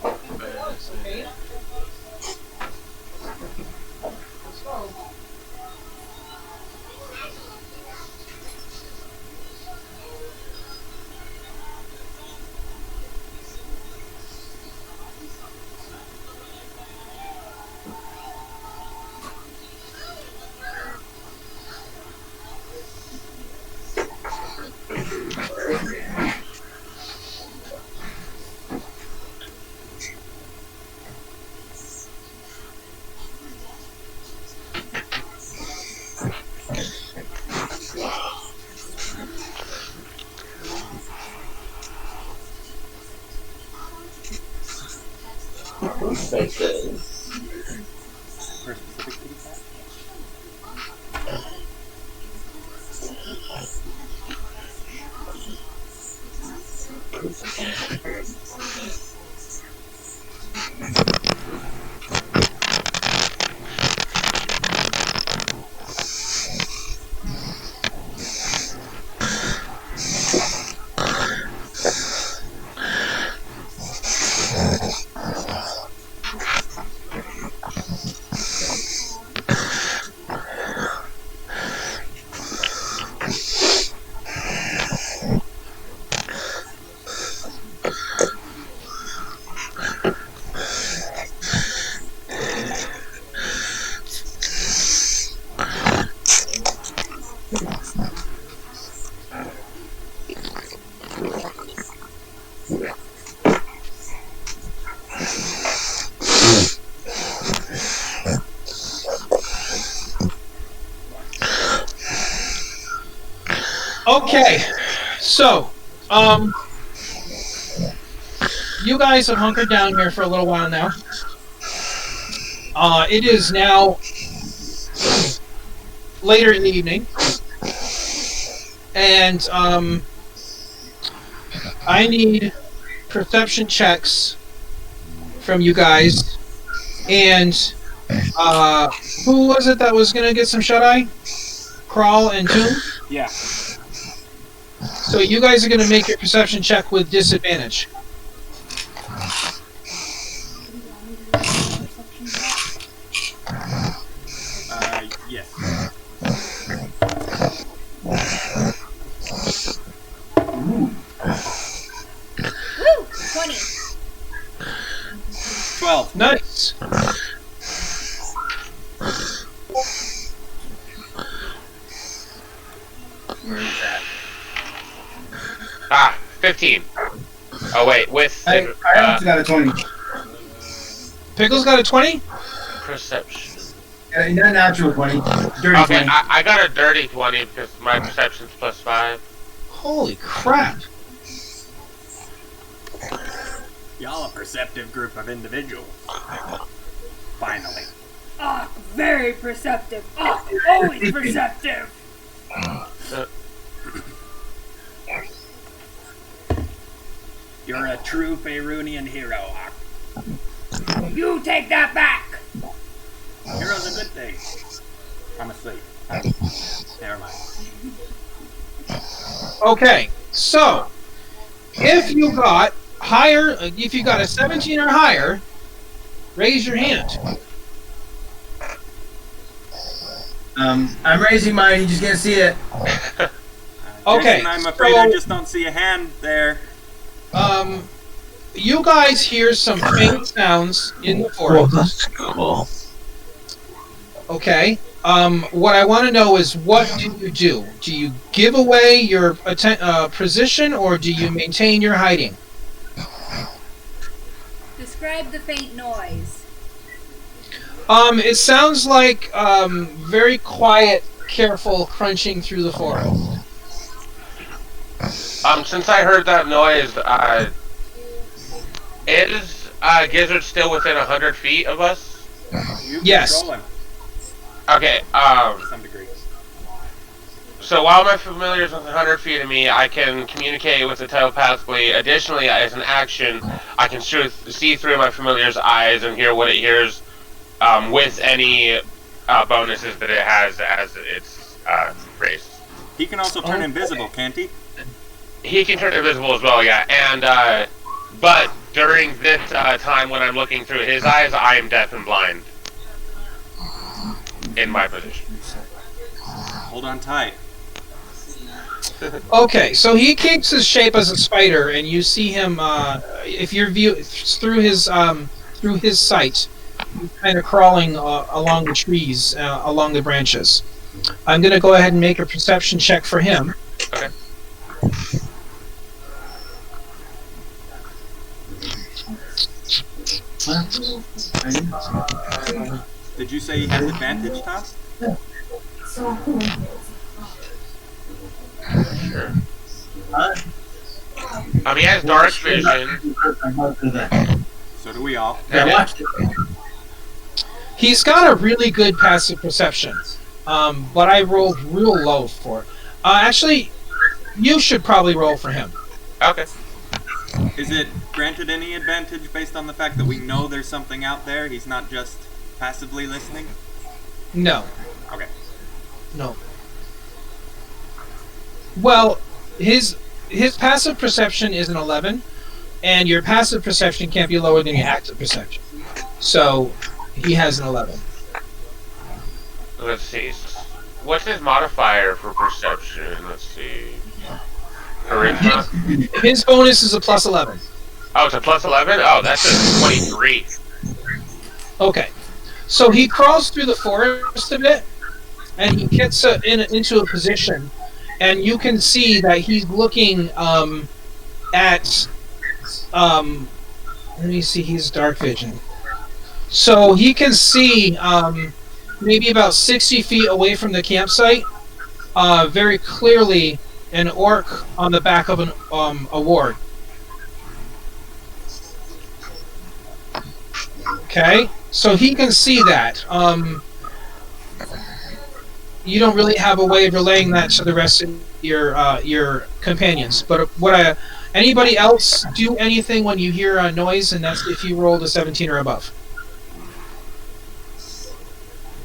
For a specific kitty cat? Okay, so, you guys have hunkered down here for a little while now. It is now later in the evening, and I need perception checks from you guys. And who was it that was gonna get some shut-eye? Crawl and Tomb? Yeah. So you guys are going to make your perception check with disadvantage. Yes. Woo! 20. 12. Nice. Where is that? 15. Oh wait, with I also got a 20. Pickles got a 20? perception. Not natural 20. Dirty Okay, 20. I got a dirty 20 because my perception's +5. Holy crap. Y'all a perceptive group of individuals. Finally. Ah, very perceptive. Ah, always perceptive. You're a true Faerunian hero, Hawk. You take that back. Hero's a good thing. I'm asleep. Never mind. Okay, so if you got if you got a 17 or higher, raise your hand. I'm raising mine. You just can't see it. Okay, Jason, I'm afraid so- I just don't see a hand there. You guys hear some faint sounds in the forest. that's cool. Okay. What I want to know is, what do you do? Do you give away your position, or do you maintain your hiding? Describe the faint noise. It sounds like very quiet, careful crunching through the forest. Since I heard that noise, Is Gizzard still within 100 feet of us? You Yes. control him Okay. to some degree. So while my familiar is within 100 feet of me, I can communicate with it telepathically. Additionally, as an action, I can see through my familiar's eyes and hear what it hears, with any bonuses that it has as its race. He can also turn invisible, can't he? He can turn invisible as well, yeah. And but during this time when I'm looking through his eyes, I am deaf and blind in my position. Hold on tight. Okay, so he keeps his shape as a spider, and you see him. If your view through his sight, he's kind of crawling along the trees, along the branches. I'm going to go ahead and make a perception check for him. Okay. Did you say he has advantage, Tom? Sure. He has dark vision. So do we all. He's got a really good passive perception, but I rolled real low for it. Actually, you should probably roll for him. Okay. Is it granted any advantage based on the fact that we know there's something out there? He's not just passively listening? No. Okay. No. Well, his passive perception is an 11, and your passive perception can't be lower than your active perception. So, he has an 11. Let's see. What's his modifier for perception? Let's see. Charisma? His bonus is a plus 11. Oh, it's a plus 11? Oh, that's a 23. Okay. So he crawls through the forest a bit, and he gets into a position, and you can see that he's looking at... let me see, he's dark vision. So he can see maybe about 60 feet away from the campsite, very clearly, an orc on the back of a warg. Okay, so he can see that. You don't really have a way of relaying that to the rest of your companions. But anybody else do anything when you hear a noise, and that's if you rolled a 17 or above.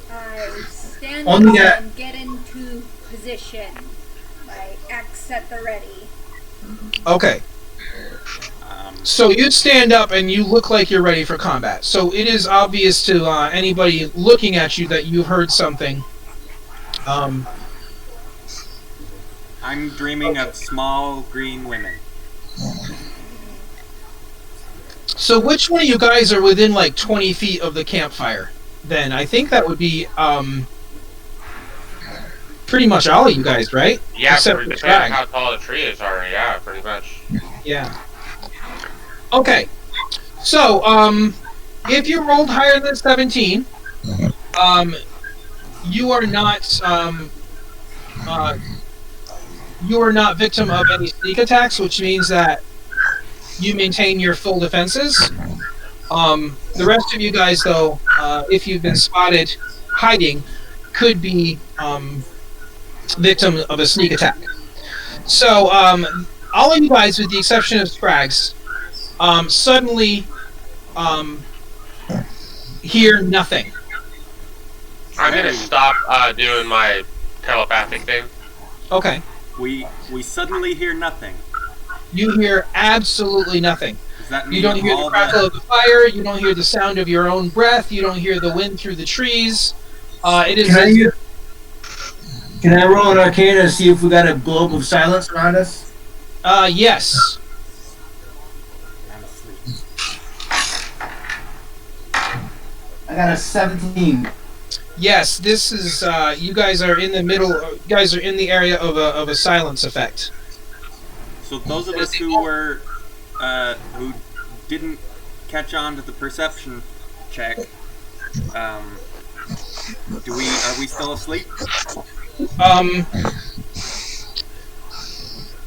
I stand Only up that- and get into position. My axe at the ready. Okay. So you stand up and you look like you're ready for combat. So it is obvious to anybody looking at you that you heard something. I'm dreaming of small green women. So which one of you guys are within like 20 feet of the campfire? Then I think that would be pretty much all of you guys, right? Yeah, Except for depending on Drag. how tall the trees are, yeah, pretty much. Yeah. Okay. So, if you rolled higher than 17, you are not victim of any sneak attacks, which means that you maintain your full defenses. The rest of you guys, though, if you've been spotted hiding, could be victim of a sneak attack. So, all of you guys, with the exception of Scrags, suddenly hear nothing. I'm gonna stop doing my telepathic thing. Okay. We suddenly hear nothing. You hear absolutely nothing. Does that mean You don't hear the all crackle of the fire, you don't hear the sound of your own breath, you don't hear the wind through the trees. It is... Can I roll an arcana to see if we got a globe of silence around us? Yes. I'm asleep. I got a 17. Yes, this is, you guys are in the middle, you guys are in the area of a silence effect. So those of us who were who didn't catch on to the perception check, are we still asleep?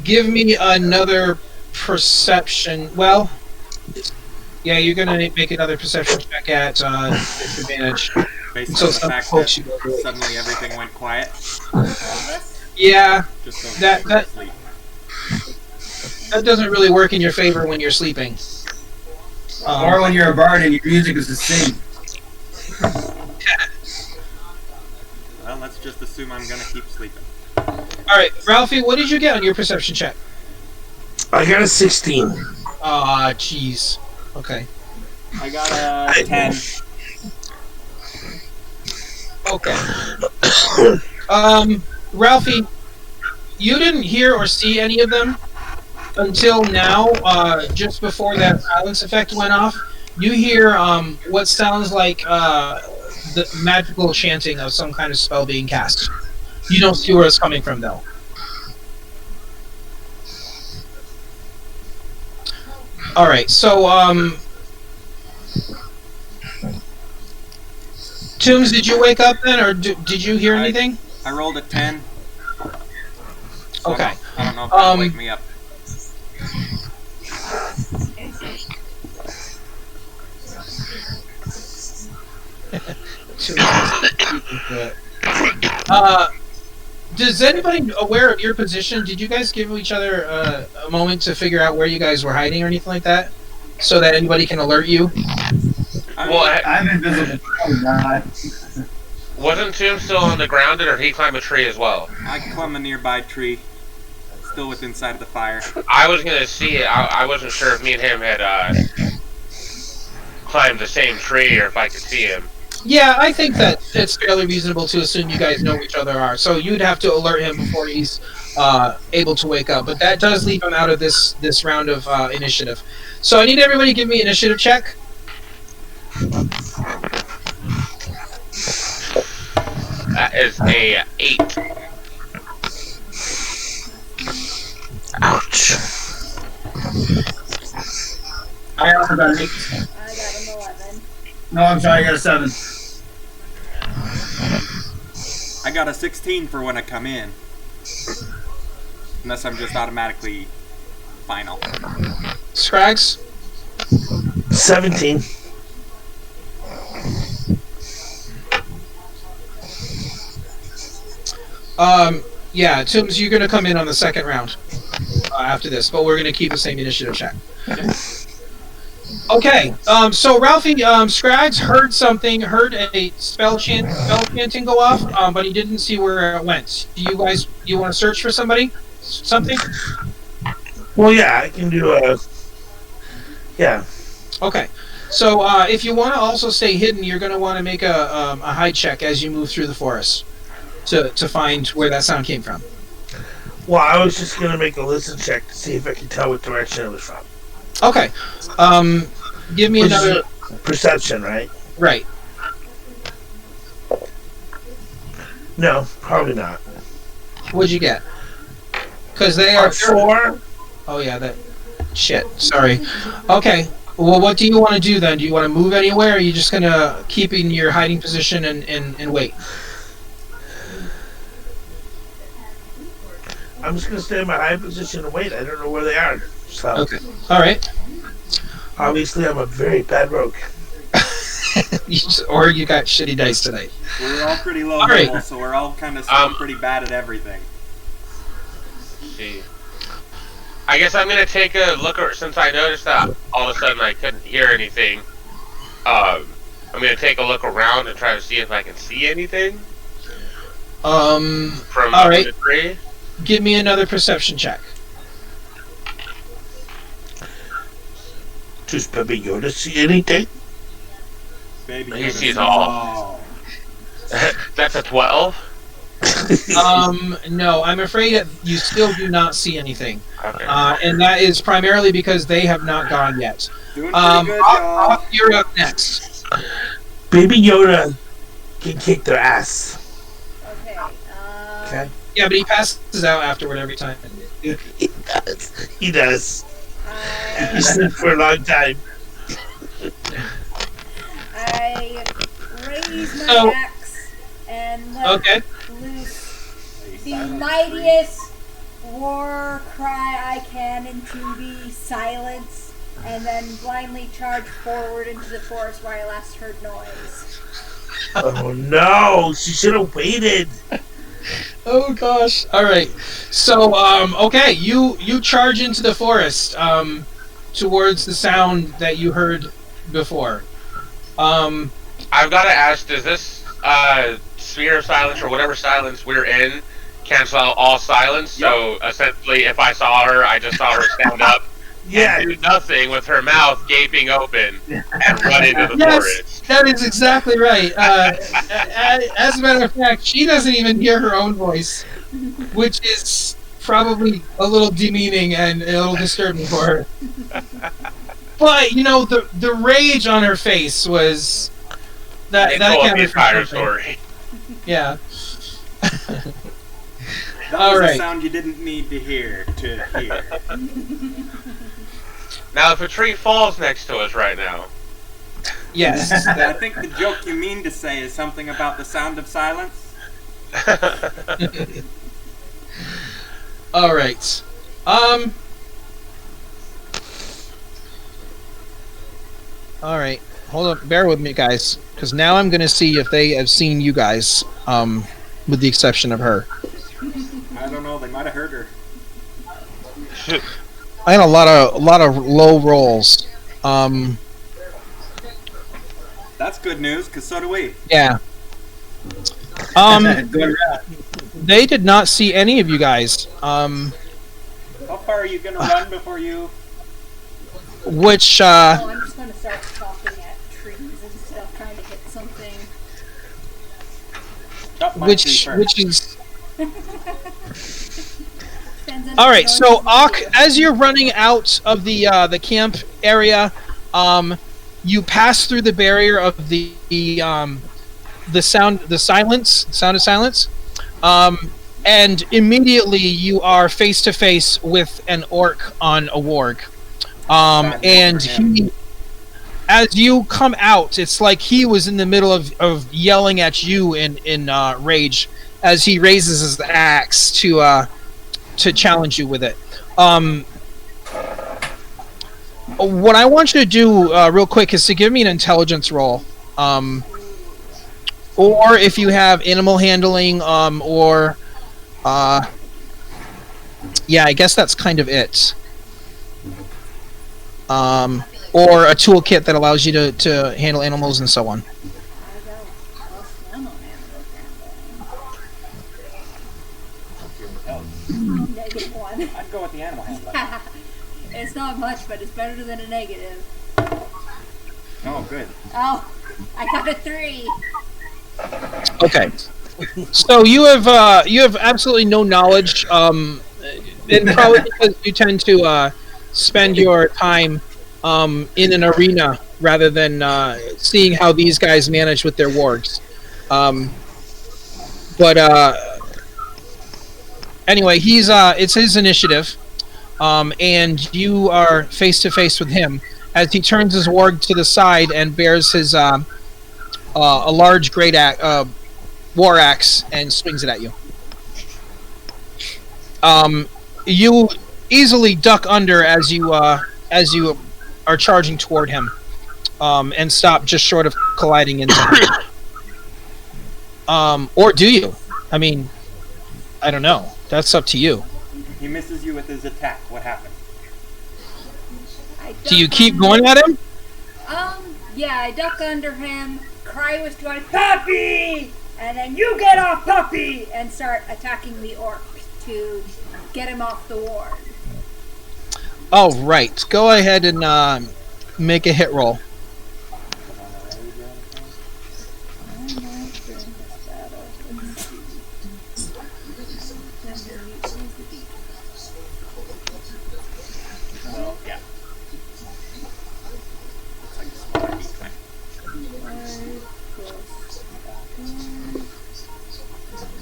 Give me another perception. Well, Yeah, you're gonna make another perception check at disadvantage. Based So on the some fact folks that you overrate. suddenly everything went quiet. Yeah, Just don't That- go that- to sleep. that doesn't really work in your favor when you're sleeping. Or when you're a bard and your music is to sing. Well, let's just assume I'm gonna keep sleeping. All right, Ralphie, what did you get on your perception check? I got a 16. Ah, jeez. Okay. I got a 10. Okay. Ralphie, you didn't hear or see any of them until now. Just before that silence effect went off, you hear what sounds like the magical chanting of some kind of spell being cast. You don't see where it's coming from, though. All right, so Tombs, did you wake up then, or did you hear anything? I rolled a 10. So Okay. I don't know if that'll wake me up. Does anybody aware of your position? Did you guys give each other a moment to figure out where you guys were hiding or anything like that, so that anybody can alert you? I'm invisible. Oh, God. Wasn't Tomb still on the ground, or did he climb a tree as well? I climbed a nearby tree, still within sight of the fire. I was gonna see it. I wasn't sure if me and him had climbed the same tree, or if I could see him. Yeah, I think that it's fairly reasonable to assume you guys know who each other are. So you'd have to alert him before he's able to wake up. But that does leave him out of this round of initiative. So I need everybody to give me an initiative check. That is a 8. Ouch. I also got an 8. I got an 11. No, I'm sorry, I got a 7. I got a 16 for when I come in. Unless I'm just automatically final. Scrags? 17. Yeah, Tombs, you're going to come in on the second round after this, but we're going to keep the same initiative check. Okay, so Ralphie, Scrags heard something, heard a spell chanting go off, but he didn't see where it went. Do you guys, you want to search for something? Well, yeah, I can do a... Yeah. Okay, so if you want to also stay hidden, you're going to want to make a hide check as you move through the forest to find where that sound came from. Well, I was just going to make a listen check to see if I can tell what direction it was from. Okay, give me another... Perception, right? Right. No, probably not. What'd you get? Because they are... 4. Oh yeah, that... Shit, sorry. Okay, well what do you want to do then? Do you want to move anywhere, or are you just going to keep in your hiding position and wait? I'm just going to stay in my high position and wait. I don't know where they are. So, Okay, alright. obviously, I'm a very bad rogue. Or you got shitty dice tonight. We're all pretty low All right. level, so we're all kind of still pretty bad at everything. See. I guess I'm gonna take a look, since I noticed that all of a sudden I couldn't hear anything. I'm gonna take a look around and try to see if I can see anything from all right. the tree. Give me another perception check. Does Baby Yoda see anything? Baby, He you're sees the- all. That's a 12. No, I'm afraid that you still do not see anything. Okay. And that is primarily because they have not gone yet. Doing pretty good, y'all. Off, you're up next. Baby Yoda can kick their ass. Okay. Okay? Yeah, but he passes out afterward every time. He does. He does. I, He slept for a long time. I raise my Oh. axe and let Okay. loose the mightiest war cry I can into the silence and then blindly charge forward into the forest where I last heard noise. Oh no! She should have waited. Oh gosh. All right. So okay, you charge into the forest towards the sound that you heard before. I've got to ask: does this sphere of silence or whatever silence we're in cancel out all silence? So essentially, if I saw her, I just saw her stand up. Yeah. And do nothing with her mouth gaping open and run into the forest. That is exactly right. As a matter of fact, she doesn't even hear her own voice, which is probably a little demeaning and a little disturbing for her. But you know, the rage on her face was that the entire story. Yeah. That All was right. a sound you didn't need to hear. Now, if a tree falls next to us right now, Yes. I think the joke you mean to say is something about the sound of silence. All right. All right. Hold up. Bear with me, guys, because now I'm going to see if they have seen you guys, with the exception of her. I don't know. They might have heard her. I had a lot of low rolls. That's good news, because so do we. Yeah. They did not see any of you guys. How far are you going to run before you... Which, Oh, I'm just going to start chopping at trees and stuff, trying to hit something. which is... Depends on All if right, the so noise is Ak, loud. as you're running out of the camp area, you pass through the barrier of the sound of silence, and immediately you are face to face with an orc on a warg, and he, as you come out, it's like he was in the middle of yelling at you in rage as he raises his axe to challenge you with it. What I want you to do real quick is to give me an intelligence roll, or if you have animal handling, or yeah, I guess that's kind of it. Or a toolkit that allows you to handle animals and so on. I got plus one on animal handling. -1. I'd go with the animal handler. It's not much, but it's better than a negative. Oh, good. Oh, I got a 3. Okay. So you have absolutely no knowledge, and probably because you tend to spend your time in an arena rather than seeing how these guys manage with their wargs. But anyway, it's his initiative, and you are face to face with him as he turns his warg to the side and bears his a large war axe and swings it at you. You easily duck under as you are charging toward him, and stop just short of colliding into him. Or do you? I mean, I don't know. That's up to you. He misses you with his attack. What happened? Do you keep going at him? Yeah, I duck under him, cry with joy, Puppy! And then you get off, Puppy! And start attacking the orc to get him off the ward. Oh, right. Go ahead and make a hit roll. Well, yeah.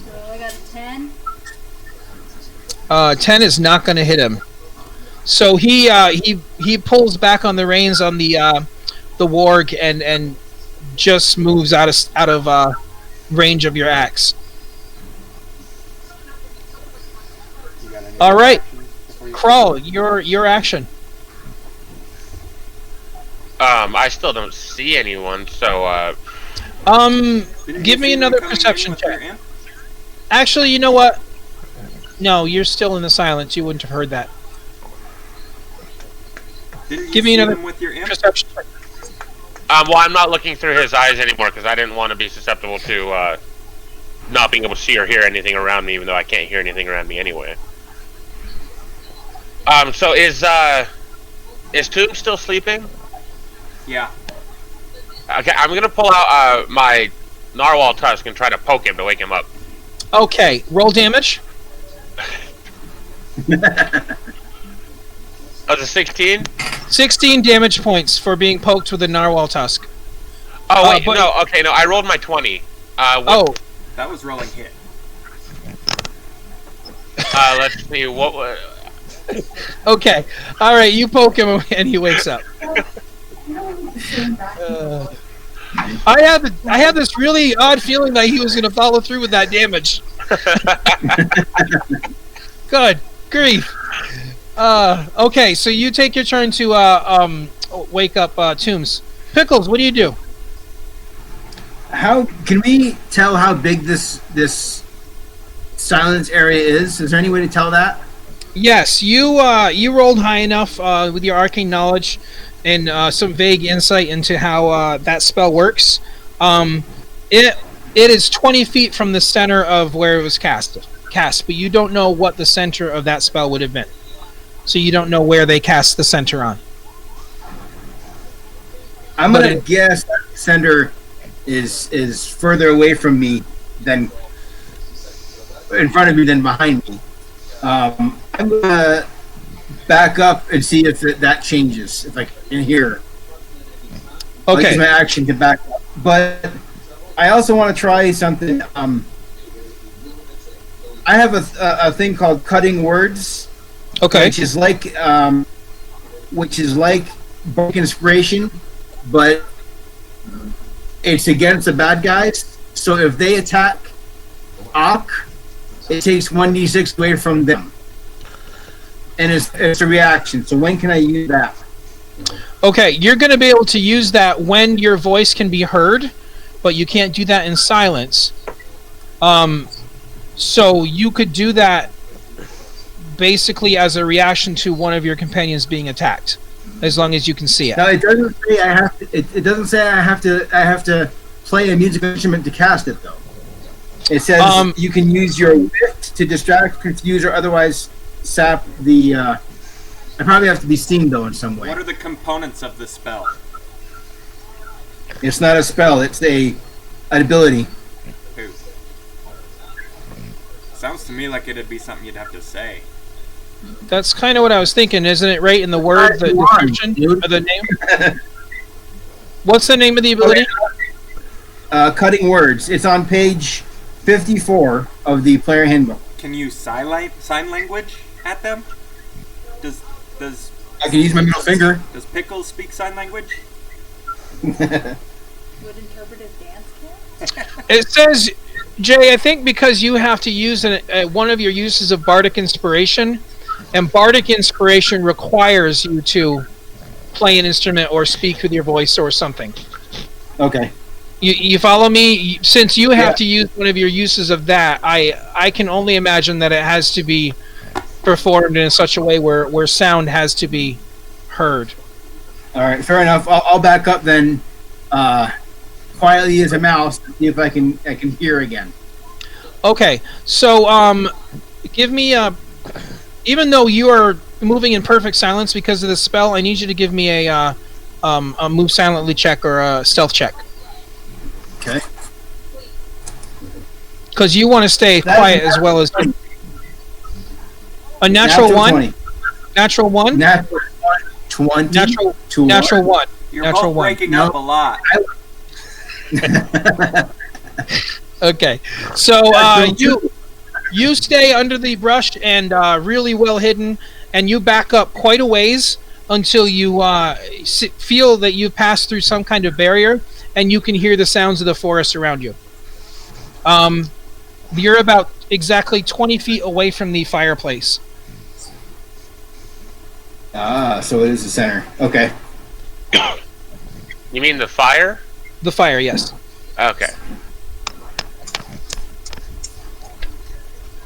So I got a 10. 10 is not going to hit him. So he pulls back on the reins on the warg and just moves out of range of your axe. All right, Crawl, your action. I still don't see anyone. So Give me another perception check. Actually, you know what? No, you're still in the silence. You wouldn't have heard that. Give me another with your imp? perception check. well, I'm not looking through his eyes anymore because I didn't want to be susceptible to not being able to see or hear anything around me, even though I can't hear anything around me anyway. So is Tomb still sleeping? Yeah. Okay, I'm gonna pull out my narwhal tusk and try to poke him to wake him up. Okay, roll damage. Oh, the 16? 16 damage points for being poked with a narwhal tusk. Oh wait, no. Okay, no. I rolled my 20. That was rolling hit. Let's see. What? Okay, all right. You poke him and he wakes up. I had this really odd feeling that he was going to follow through with that damage. Good grief. Okay, so you take your turn to wake up Tombs. Pickles, what do you do? How can we tell how big this silence area is? Is there any way to tell that? Yes, you rolled high enough with your arcane knowledge and some vague insight into how that spell works. It is 20 feet from the center of where it was cast, but you don't know what the center of that spell would have been. So you don't know where they cast the center on. I'm gonna guess that the center is further away from me than in front of me than behind me. I'm gonna back up and see if that changes. If I can hear. Okay. I'll use my action to back up, but I also want to try something. I have a thing called cutting words. Okay. Which is like Bardic Inspiration, but it's against the bad guys. So if they attack Ock, it takes 1d6 away from them. And it's a reaction. So when can I use that? Okay, you're going to be able to use that when your voice can be heard, but you can't do that in silence. So you could do that basically as a reaction to one of your companions being attacked, as long as you can see it. No, it doesn't say I have to. It doesn't say I have to play a musical instrument to cast it, though. It says you can use your wit to distract, confuse, or otherwise sap the. I probably have to be seen though in some way. What are the components of the spell? It's not a spell. It's an ability. Ooh. Sounds to me like it'd be something you'd have to say. That's kind of what I was thinking, isn't it? Right in the word, the description of the name. What's the name of the ability? Cutting words. It's on page 54 of the player handbook. Can you sign language at them? Does I can use my middle finger. Does Pickles speak sign language? Would interpretive dance count? It says, Jay, I think because you have to use one of your uses of Bardic Inspiration, and Bardic Inspiration requires you to play an instrument or speak with your voice or something. Okay. You follow me? Since you have to use one of your uses of that, I can only imagine that it has to be performed in such a way where sound has to be heard. All right, fair enough. I'll back up then, quietly as a mouse, to see if I can hear again. Okay, so give me even though you are moving in perfect silence because of the spell, I need you to give me a move silently check or a stealth check. Okay. Because you want to stay quiet as well as a natural 1. 20. Natural 1. Natural 20. Natural 1. You're natural both 1. breaking up a lot. Okay, so you stay under the brush and really well hidden, and you back up quite a ways until you feel that you've passed through some kind of barrier, and you can hear the sounds of the forest around you. You're about exactly 20 feet away from the fireplace. So it is the center. Okay. You mean the fire? The fire, yes. Okay.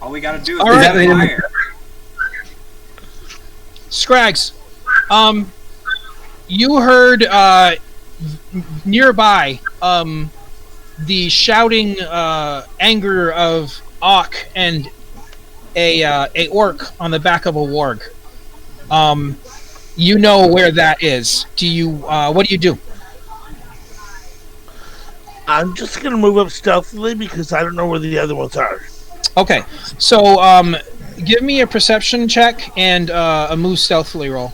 All we gotta do is All get right. the fire. Scrags, you heard nearby the shouting anger of Auk and a orc on the back of a warg. You know where that is. Do you? What do you do? I'm just gonna move up stealthily because I don't know where the other ones are. Okay, so give me a perception check and a move stealthily roll.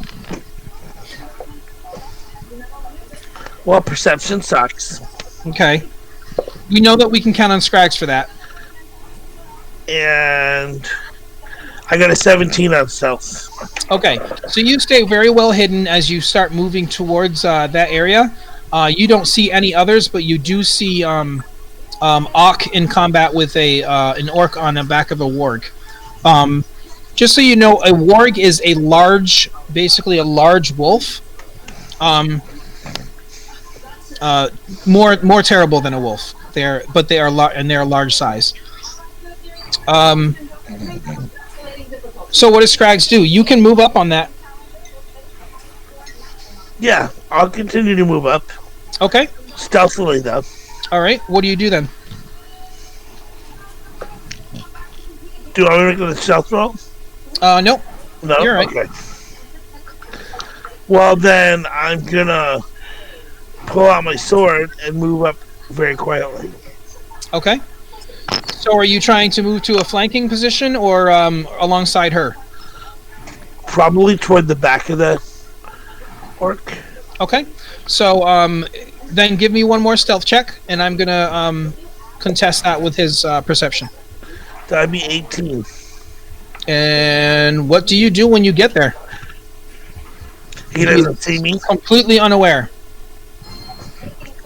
Well, perception sucks. Okay. We know that we can count on Scrags for that. And I got a 17 on stealth. Okay, so you stay very well hidden as you start moving towards that area. You don't see any others, but you do see Auk in combat with an orc on the back of a warg. Just so you know, a warg is basically a large wolf. More terrible than a wolf. They are a large size. So what does Scrags do? You can move up on that. Yeah, I'll continue to move up. Okay. Stealthily, though. All right. What do you do then? Do I want to make a stealth roll? Nope. No? You're right. Okay. Well, then I'm going to pull out my sword and move up very quietly. Okay. So are you trying to move to a flanking position or alongside her? Probably toward the back of the orc. Okay. So then give me one more stealth check, and I'm going to contest that with his perception. That'd be 18. And what do you do when you get there? He doesn't see me. Completely unaware.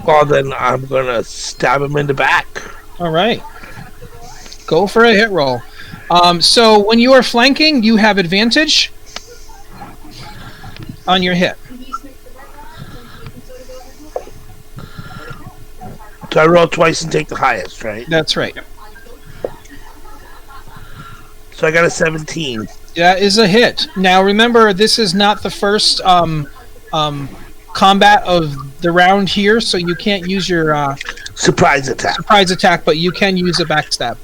Well, then I'm going to stab him in the back. All right. Go for a hit roll. So when you are flanking, you have advantage on your hit. So I roll twice and take the highest, right? That's right. So I got a 17. That is a hit. Now remember, this is not the first combat of the round here, so you can't use your surprise attack. But you can use a backstab.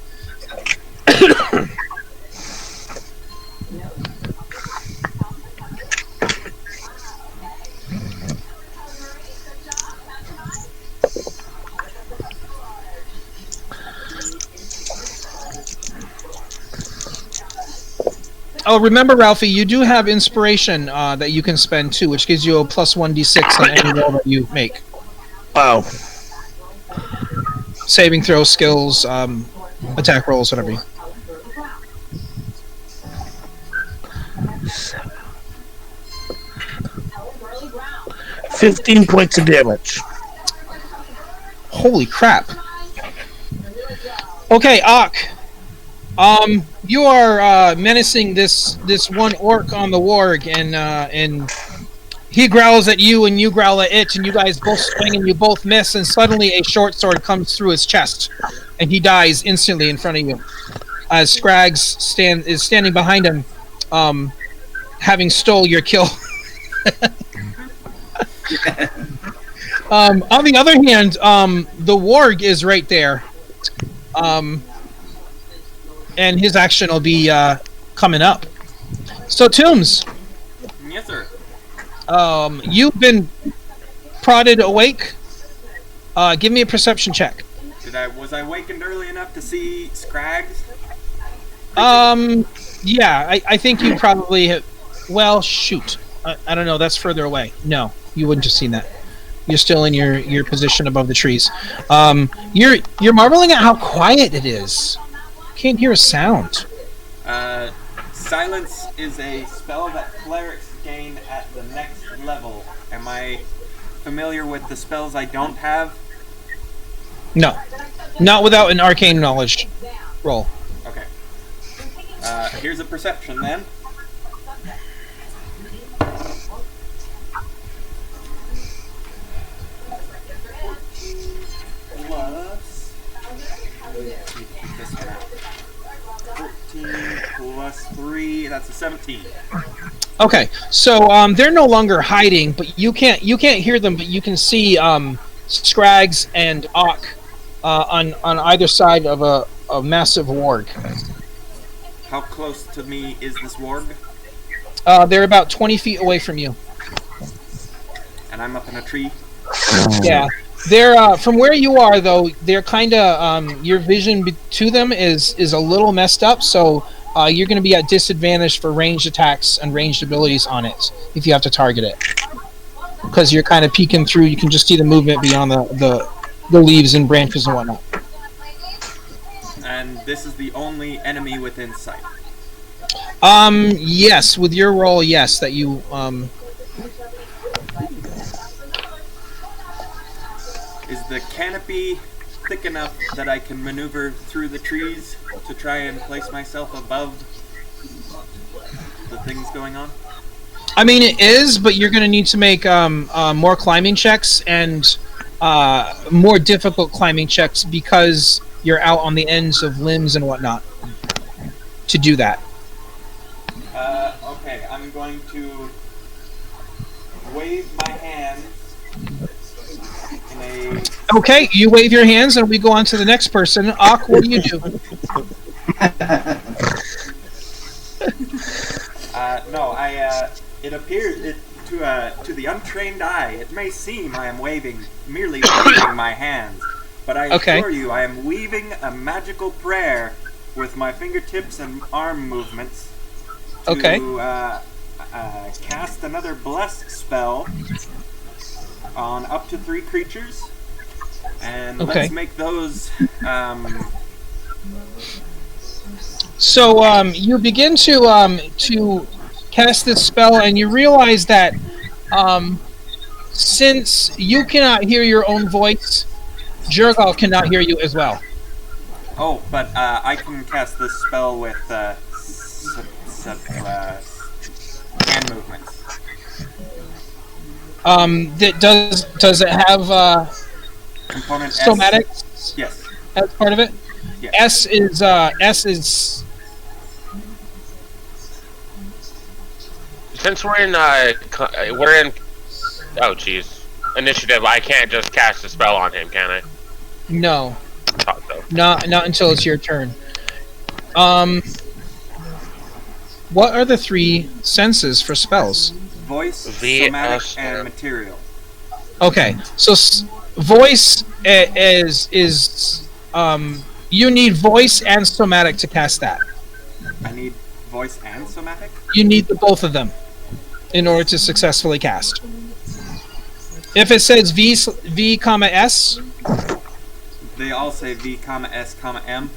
Oh, remember, Ralphie, you do have inspiration that you can spend too, which gives you a plus 1d6 on any roll that you make. Wow. Saving throws, skills, attack rolls, whatever. 15 points of damage. Holy crap. Okay, Auk. You are menacing this one orc on the warg, and he growls at you, and you growl at it, and you guys both swing, and you both miss, and suddenly a short sword comes through his chest, and he dies instantly in front of you. As Scrags is standing behind him, having stole your kill. On the other hand, the warg is right there. And his action will be coming up. So, Toombs. Yes, sir. You've been prodded awake. Give me a perception check. Was I awakened early enough to see Scrags? Yeah, I think you probably have. Well, shoot. I don't know. That's further away. No, you wouldn't have seen that. You're still in your position above the trees. You're marveling at how quiet it is. Can't hear a sound. Silence is a spell that clerics gain at the next level. Am I familiar with the spells I don't have? No. Not without an arcane knowledge roll. Okay. Here's a perception then. that's a 17. Okay, so they're no longer hiding, but you can't hear them, but you can see Scrags and Ock on either side of a massive warg. How close to me is this warg? They're about 20 feet away from you. And I'm up in a tree. Yeah, they're from where you are though. They're kind of your vision to them is a little messed up, so you're going to be at disadvantage for ranged attacks and ranged abilities on it if you have to target it, because you're kind of peeking through. You can just see the movement beyond the leaves and branches and whatnot. And this is the only enemy within sight. Yes, with your roll, yes, that you Is the canopy thick enough that I can maneuver through the trees to try and place myself above the things going on? I mean, it is, but you're going to need to make more climbing checks and more difficult climbing checks because you're out on the ends of limbs and whatnot to do that. Okay, I'm going to wave my hands in a... Okay, you wave your hands and we go on to the next person. Ock, what do you do? It appears to the untrained eye, it may seem I am merely waving my hands, but I assure you, I am weaving a magical prayer with my fingertips and arm movements to cast another bless spell on up to 3 creatures, and let's make those. So you begin to cast this spell, and you realize that since you cannot hear your own voice, Jurgal cannot hear you as well. Oh, but I can cast this spell with hand movements. Does it have component somatics? S? Yes. As part of it? Yes. S is Since we're in initiative, I can't just cast a spell on him, can I? no. I thought so. Not until it's your turn. What are the 3 senses for spells? Voice, somatic, and material. Okay, so voice is you need voice and somatic to cast that. I need voice and somatic? You need both of them in order to successfully cast. If it says V, comma S, they all say V, comma S, comma M.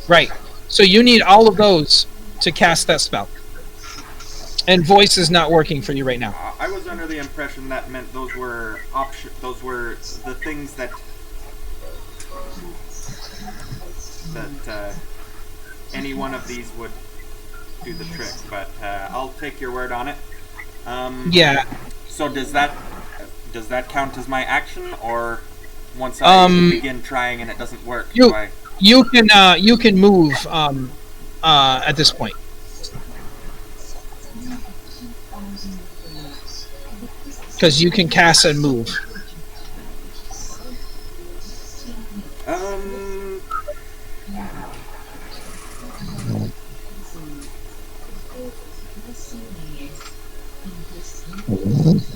Right. So you need all of those to cast that spell. And voice is not working for you right now. I was under the impression that meant those were those were the things that any one of these would do the trick, but I'll take your word on it. Yeah. So does that count as my action, or once I begin trying and it doesn't work, you can move at this point. Because you can cast and move.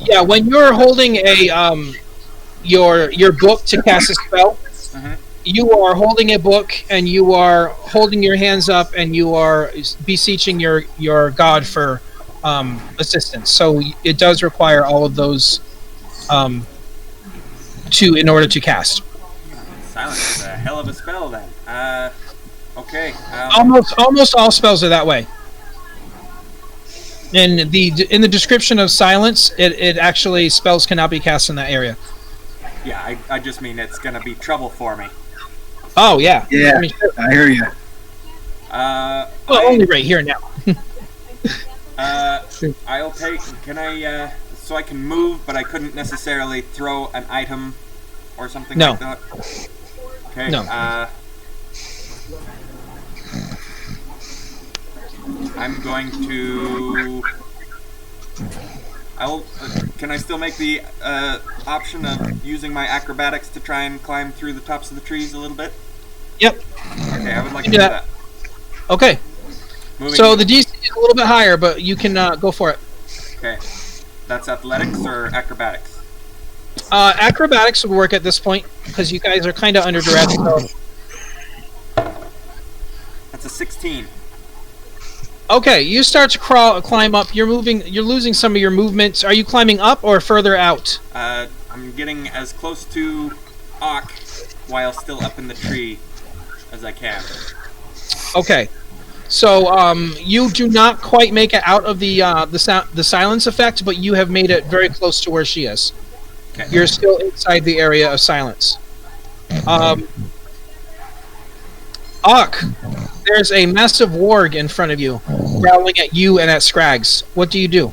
Yeah, when you're holding a your book to cast a spell, you are holding a book and you are holding your hands up and you are beseeching your god for assistance. So it does require all of those in order to cast. Silence is a hell of a spell then. Okay. Almost all spells are that way. In the description of silence, it actually spells cannot be cast in that area. Yeah, I just mean it's gonna be trouble for me. Oh yeah. Yeah, I hear you. Only right here now. I'll take. Can I? So I can move, but I couldn't necessarily throw an item or something like that. Okay. No. I'm going to. Can I still make the option of using my acrobatics to try and climb through the tops of the trees a little bit? Yep. Okay, I would like to do that. Okay. Moving. So the DC is a little bit higher, but you can go for it. Okay. That's athletics or acrobatics? Acrobatics would work at this point because you guys are kind of under duress. So. That's a 16. Okay, you start to climb up. You're losing some of your movements. Are you climbing up or further out? I'm getting as close to Ock while still up in the tree as I can. Okay. So you do not quite make it out of the silence effect, but you have made it very close to where she is. Okay. You're still inside the area of silence. Ock, there's a massive warg in front of you, growling at you and at Scrags. What do you do?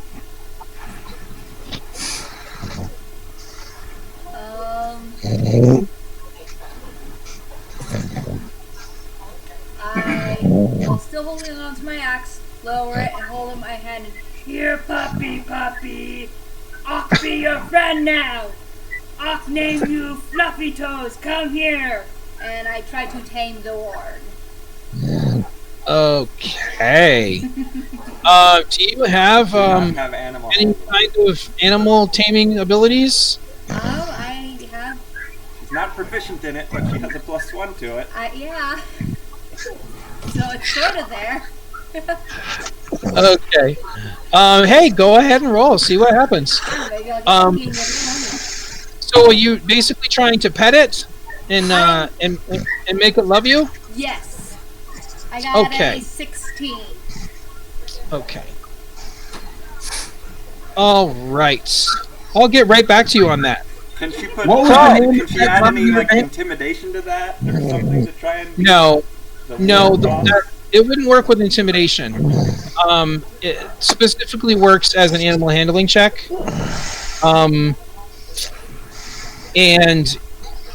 While still holding on to my axe, lower it and hold it in my hand and, "Here, puppy, Ock be your friend now! Ock name you Fluffy Toes, come here!" And I try to tame the warg. Okay. Do you have have animal any kind of animal taming abilities? I have. She's not proficient in it, but she has a +1 to it. Yeah. So it's sort of there. Okay. Hey, go ahead and roll. See what happens. So are you basically trying to pet it and make it love you? Yes. I got Okay. a 16. Okay. All right. I'll get right back to you on that. Can she put? What was the name Can of she that add button any you like had? intimidation to that or something to try and? No. No, boss? it wouldn't work with intimidation. It specifically works as an animal handling check. And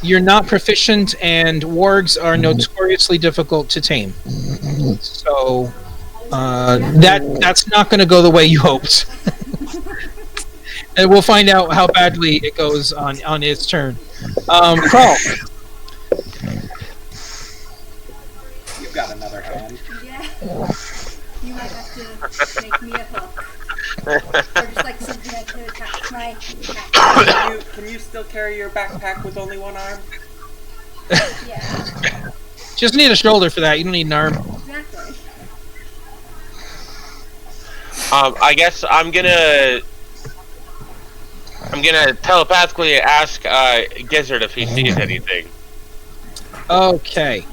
you're not proficient, and wargs are notoriously difficult to tame. So that's not going to go the way you hoped. And we'll find out how badly it goes on its turn. Crawl. You've got another hand. Yeah. You might have to make me a hook. Or just like something I could attach my backpack. Can you still carry your backpack with only one arm? Yeah. Just need a shoulder for that. You don't need an arm. Exactly. I guess I'm gonna telepathically ask Gizzard if he sees anything. Okay.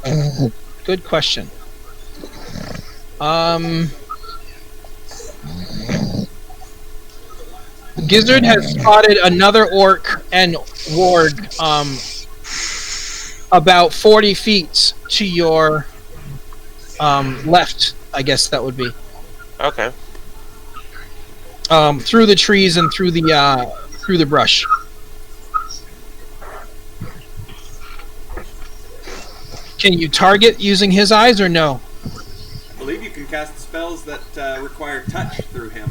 Good question. Gizzard has spotted another orc and warg about 40 feet to your left, I guess that would be. Okay. Through the trees and through the brush. Can you target using his eyes or no? I believe you can cast spells that require touch through him.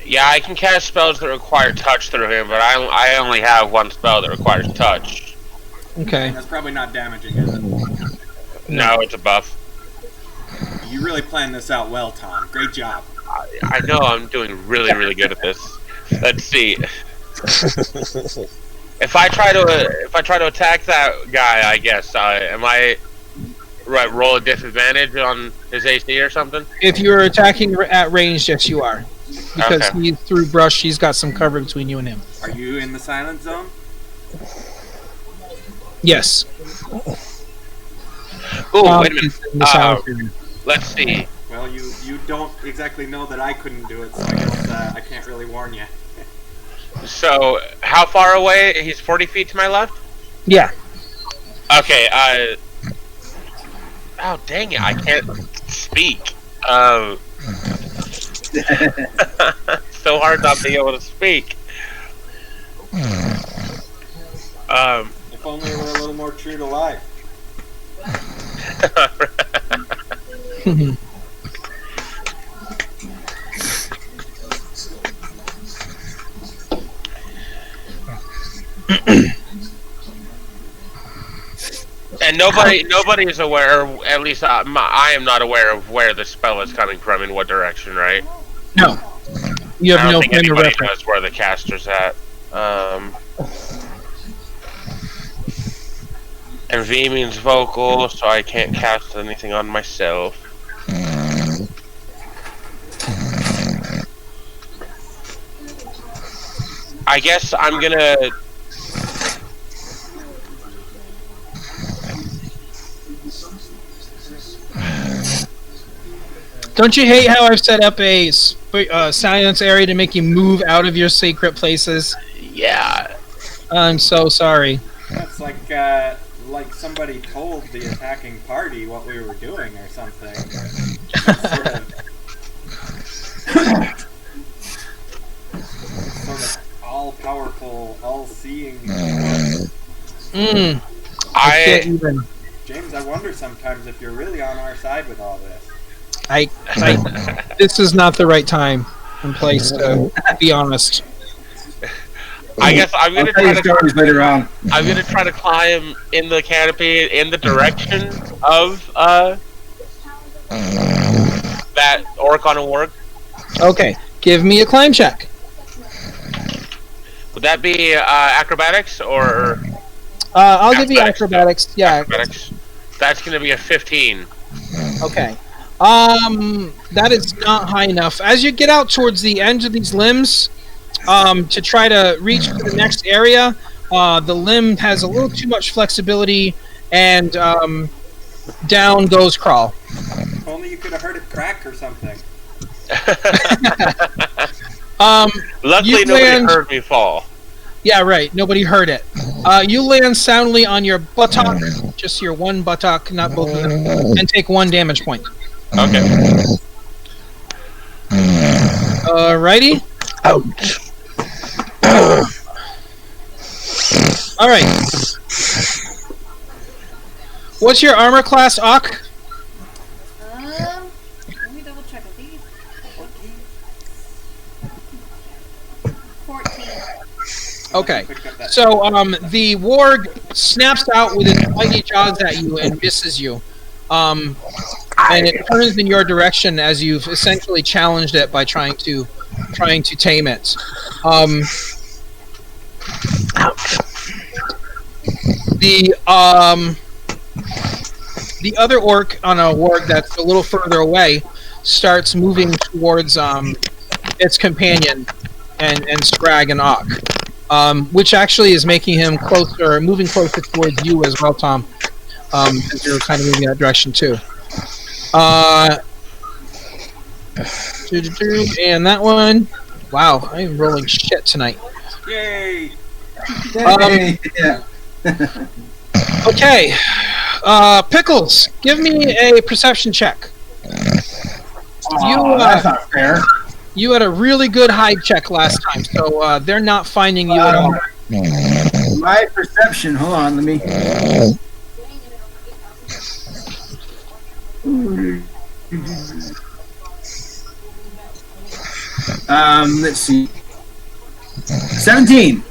Yeah, I can cast spells that require touch through him, but I only have one spell that requires touch. Okay. That's probably not damaging, is it? No, it's a buff. You really planned this out well, Tom. Great job. I know I'm doing really, really good at this. Let's see. If I try to attack that guy, I guess am I roll a disadvantage on his AC or something? If you're attacking at range, yes, you are. Because Okay. he's through brush, he's got some cover between you and him. Are you in the silent zone? Yes. Oh, wait a minute. he's in the silent area. Let's see. Well, you don't exactly know that I couldn't do it, so I guess I can't really warn you. So, how far away? He's 40 feet to my left? Yeah. Okay, oh, dang it, I can't speak. So hard not being able to speak. If only we were a little more true to life. And nobody is aware. At least I am not aware of where the spell is coming from in what direction. Right? No, you I have don't no think frame of anybody reference. knows where the caster's at. And V means vocal, so I can't cast anything on myself. I guess I'm gonna. Don't you hate how I've set up a silence area to make you move out of your sacred places? Yeah. I'm so sorry. That's like somebody told the attacking party what we were doing or something. sort of all-powerful, all-seeing. I can't even. James, I wonder sometimes if you're really on our side with all this. This is not the right time and place to be honest. I guess I'm gonna tell you stories later on. I'm gonna try to climb in the canopy in the direction of that orc on a warg. Okay, give me a climb check. Would that be acrobatics or? I'll give you acrobatics. Yeah. Acrobatics. That's gonna be a 15. Okay. That is not high enough. As you get out towards the end of these limbs, to try to reach the next area, the limb has a little too much flexibility, and down goes Crawl. If only you could have heard it crack or something. Luckily, nobody heard me fall. Yeah, right. Nobody heard it. You land soundly on your buttock, just your one buttock, not both of them, and take 1 damage point. Okay. Alrighty. Ouch. Alright. What's your armor class, Ak? Let me double check. I think it's 14. Okay. So, the warg snaps out with its mighty jaws at you and misses you. And it turns in your direction as you've essentially challenged it by trying to tame it. The other orc on a warg that's a little further away starts moving towards its companion and Scrag and Ock, which actually is making him moving closer towards you as well, Tom. Because you're kind of moving that direction too. And that one. Wow, I'm rolling shit tonight. Yay! Yeah. Okay. Pickles, give me a perception check. That's not fair. You had a really good hide check last time, so they're not finding you at all. My perception. Hold on, let me. Let's see. 17.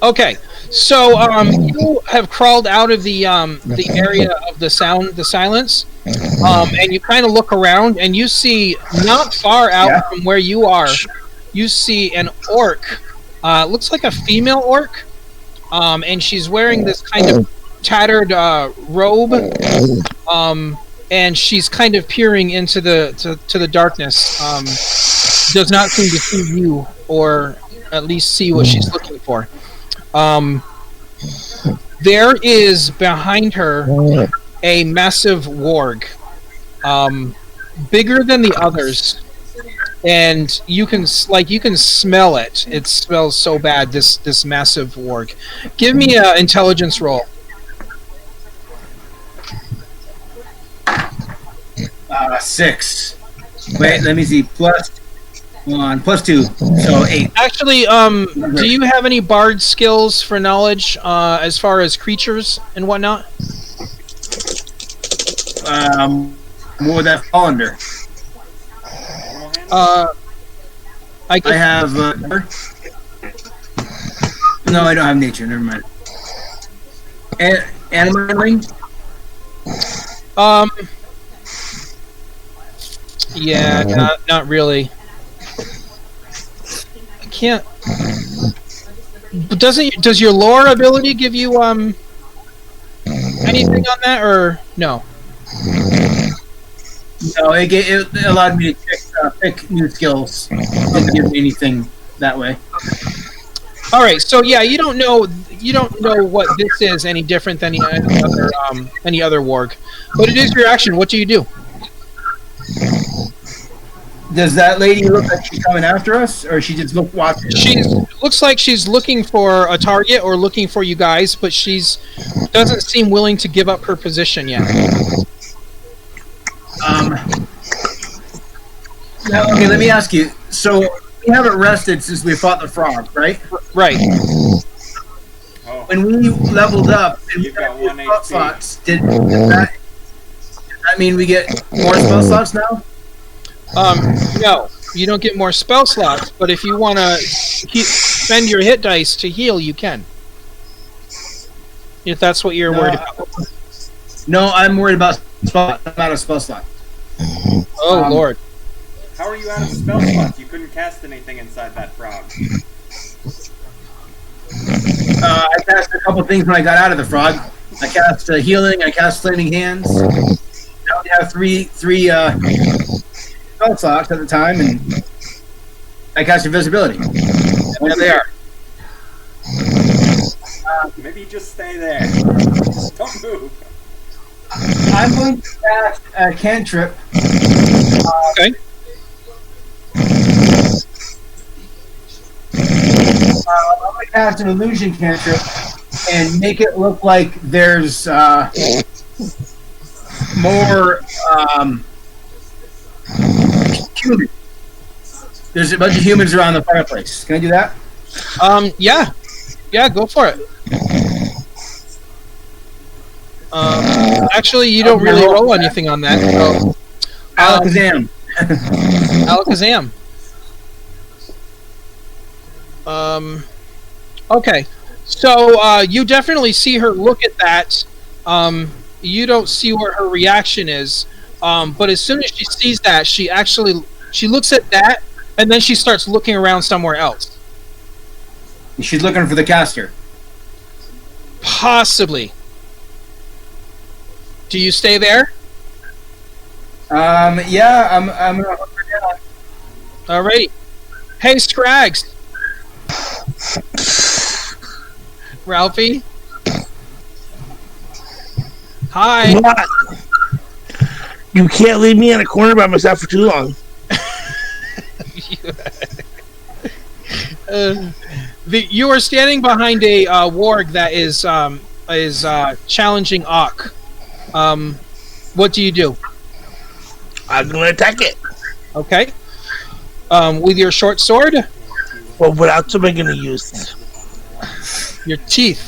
Okay, so you have crawled out of the area of the silence, and you kind of look around, and you see not far out from where you are, you see an orc. Looks like a female orc, and she's wearing this kind of tattered robe, and she's kind of peering into the darkness. Does not seem to see you, or at least see what she's looking for. There is behind her a massive warg, bigger than the others, and you can smell it. It smells so bad. This massive warg. Give me an intelligence roll. 6. Wait, let me see. +2, so 8. Actually, do you have any bard skills for knowledge as far as creatures and whatnot? What would that fall under? I have No, I don't have nature. Never mind. Animal handling? Yeah, not really. I can't. But does your lore ability give you anything on that, or no? No, it allowed me to pick new skills. It didn't give me anything that way. All right, so yeah, you don't know what this is any different than any other warg, but it is your action. What do you do? Does that lady look like she's coming after us, or she just watching? She looks like she's looking for a target or looking for you guys, but doesn't seem willing to give up her position yet. Now, okay, let me ask you. So we haven't rested since we fought the frog, right? Right. Oh, When we leveled up and we you've got got 1 spell HP. slots, did that mean we get more spell slots now? No, you don't get more spell slots, but if you want to spend your hit dice to heal, you can. If that's what you're worried about. No, I'm worried about spell. I'm out of spell slot. Oh, Lord. How are you out of spell slots? You couldn't cast anything inside that frog. I cast a couple things when I got out of the frog. I cast healing. I cast flaming hands. Now we have three spell slots at the time, and I cast invisibility. And there they are. Maybe just stay there. Don't move. I'm going to cast a cantrip. Okay. I'm going to cast an illusion cantrip and make it look like there's more humans. There's a bunch of humans around the fireplace. Can I do that? Yeah, go for it. Actually, you don't really roll anything on that. So, Alakazam. Alakazam. Okay. So you definitely see her look at that. You don't see what her reaction is. But as soon as she sees that, she looks at that, and then she starts looking around somewhere else. She's looking for the caster. Possibly. Do you stay there? Yeah, I'm gonna look her down. Alright. Hey, Scrags. Ralphie. Hi. What? You can't leave me in a corner by myself for too long. You are standing behind a warg that is challenging Ock. What do you do? I'm gonna attack it. Okay. With your short sword? Well, what else am I gonna use? Your teeth.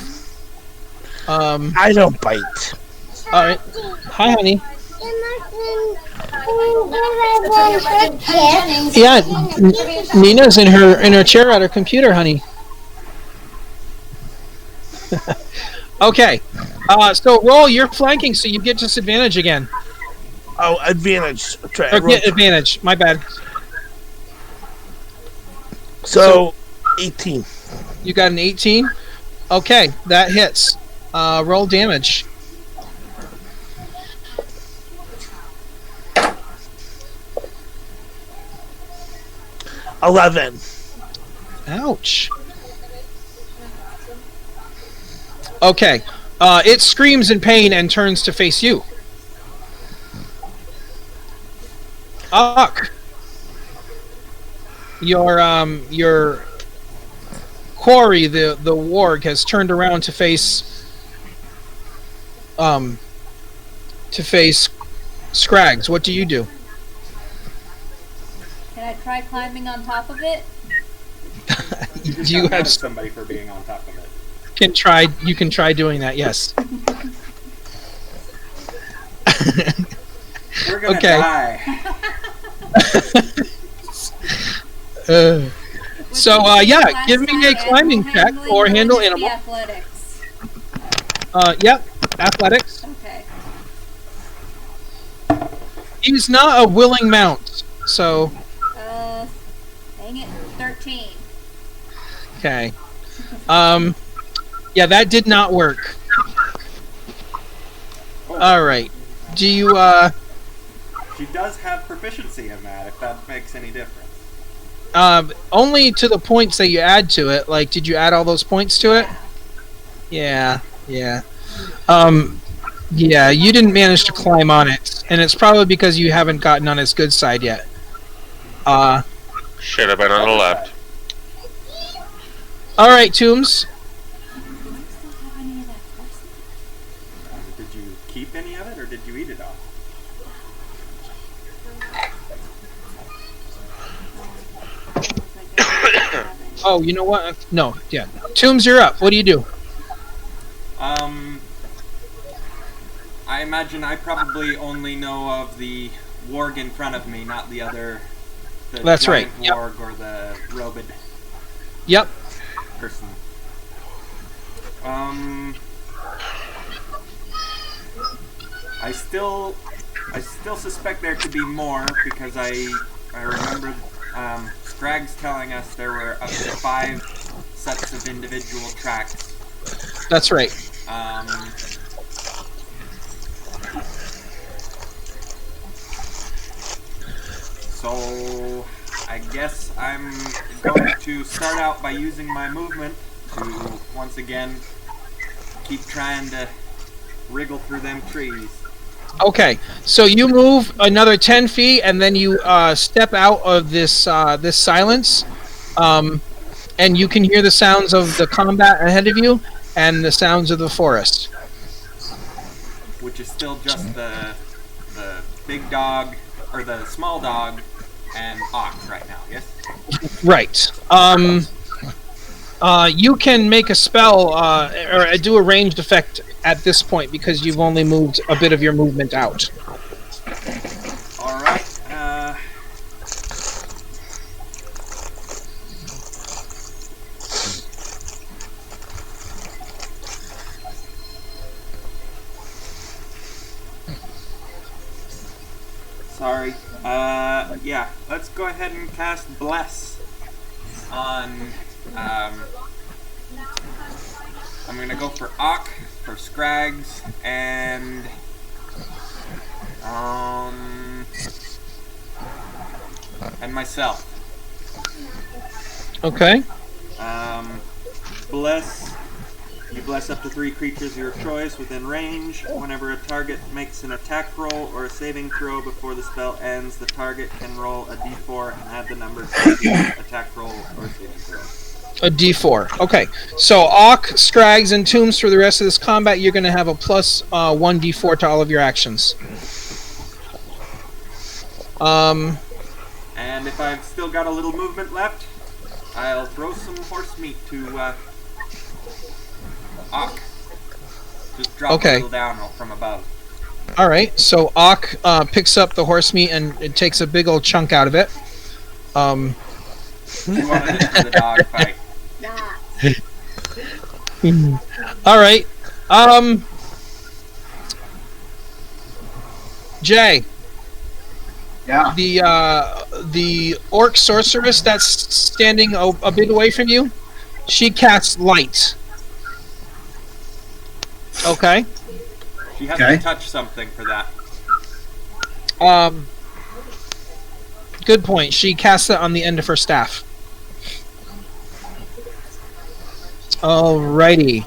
I don't bite. Alright. Hi, honey. Yeah, Nina's in her chair at her computer, honey. Okay. So roll, you're flanking, so you get disadvantage again. Oh, advantage. Try. Or get advantage. My bad. So 18. You got an 18? Okay, that hits. Roll damage. $11. Ouch. Okay. It screams in pain and turns to face you. Uck. Your quarry, the warg, has turned around to face Scrags. What do you do? Can I try climbing on top of it? You have somebody for being on top of it. You can try doing that, yes. We're gonna Okay. die. So, yeah, give me a climbing check or handle animal. Athletics. Yep, athletics. Okay. He's not a willing mount, so... Dang it, 13. Okay. Yeah, that did not work. Alright. Do you, She does have proficiency in that, if that makes any difference. only to the points that you add to it. Like, did you add all those points to it? Yeah, yeah. Yeah, you didn't manage to climb on it, and it's probably because you haven't gotten on its good side yet. Should have been on the left. Alright, Tombs. Did you keep any of it, or did you eat it all? Oh, you know what? No, yeah. Tombs, you're up. What do you do? I imagine I probably only know of the warg in front of me, not the other. The That's right. giant Yep. warg or the robed Yep. person. I still suspect there to be more because I remember Scragg's telling us there were up to 5 sets of individual tracks. That's right. So I guess I'm going to start out by using my movement to once again keep trying to wriggle through them trees. Okay, so you move another 10 feet, and then you step out of this this silence, and you can hear the sounds of the combat ahead of you and the sounds of the forest. Which is still just the big dog, or the small dog, and Ox right now, yes? Right. You can make a spell or do a ranged effect at this point because you've only moved a bit of your movement out. Alright, sorry. Yeah, let's go ahead and cast Bless on, I'm gonna go for Ock, for Scrags, and, and myself. Okay. Bless. You bless up to 3 creatures of your choice within range. Whenever a target makes an attack roll or a saving throw before the spell ends, the target can roll a d4 and add the number to the attack roll or saving throw. A d4. Okay. So Auk, Scrags, and Tombs for the rest of this combat, you're going to have a plus 1 d4 to all of your actions. And if I've still got a little movement left, I'll throw some horse meat to Ock. Just drop a little down from above. Alright, so Auk picks up the horse meat and it takes a big old chunk out of it. You wanted it for the dog fight. Alright. Jay. Yeah. The orc sorceress that's standing a bit away from you, she casts light. Okay. She has to touch something for that. Good point. She casts it on the end of her staff. Alrighty.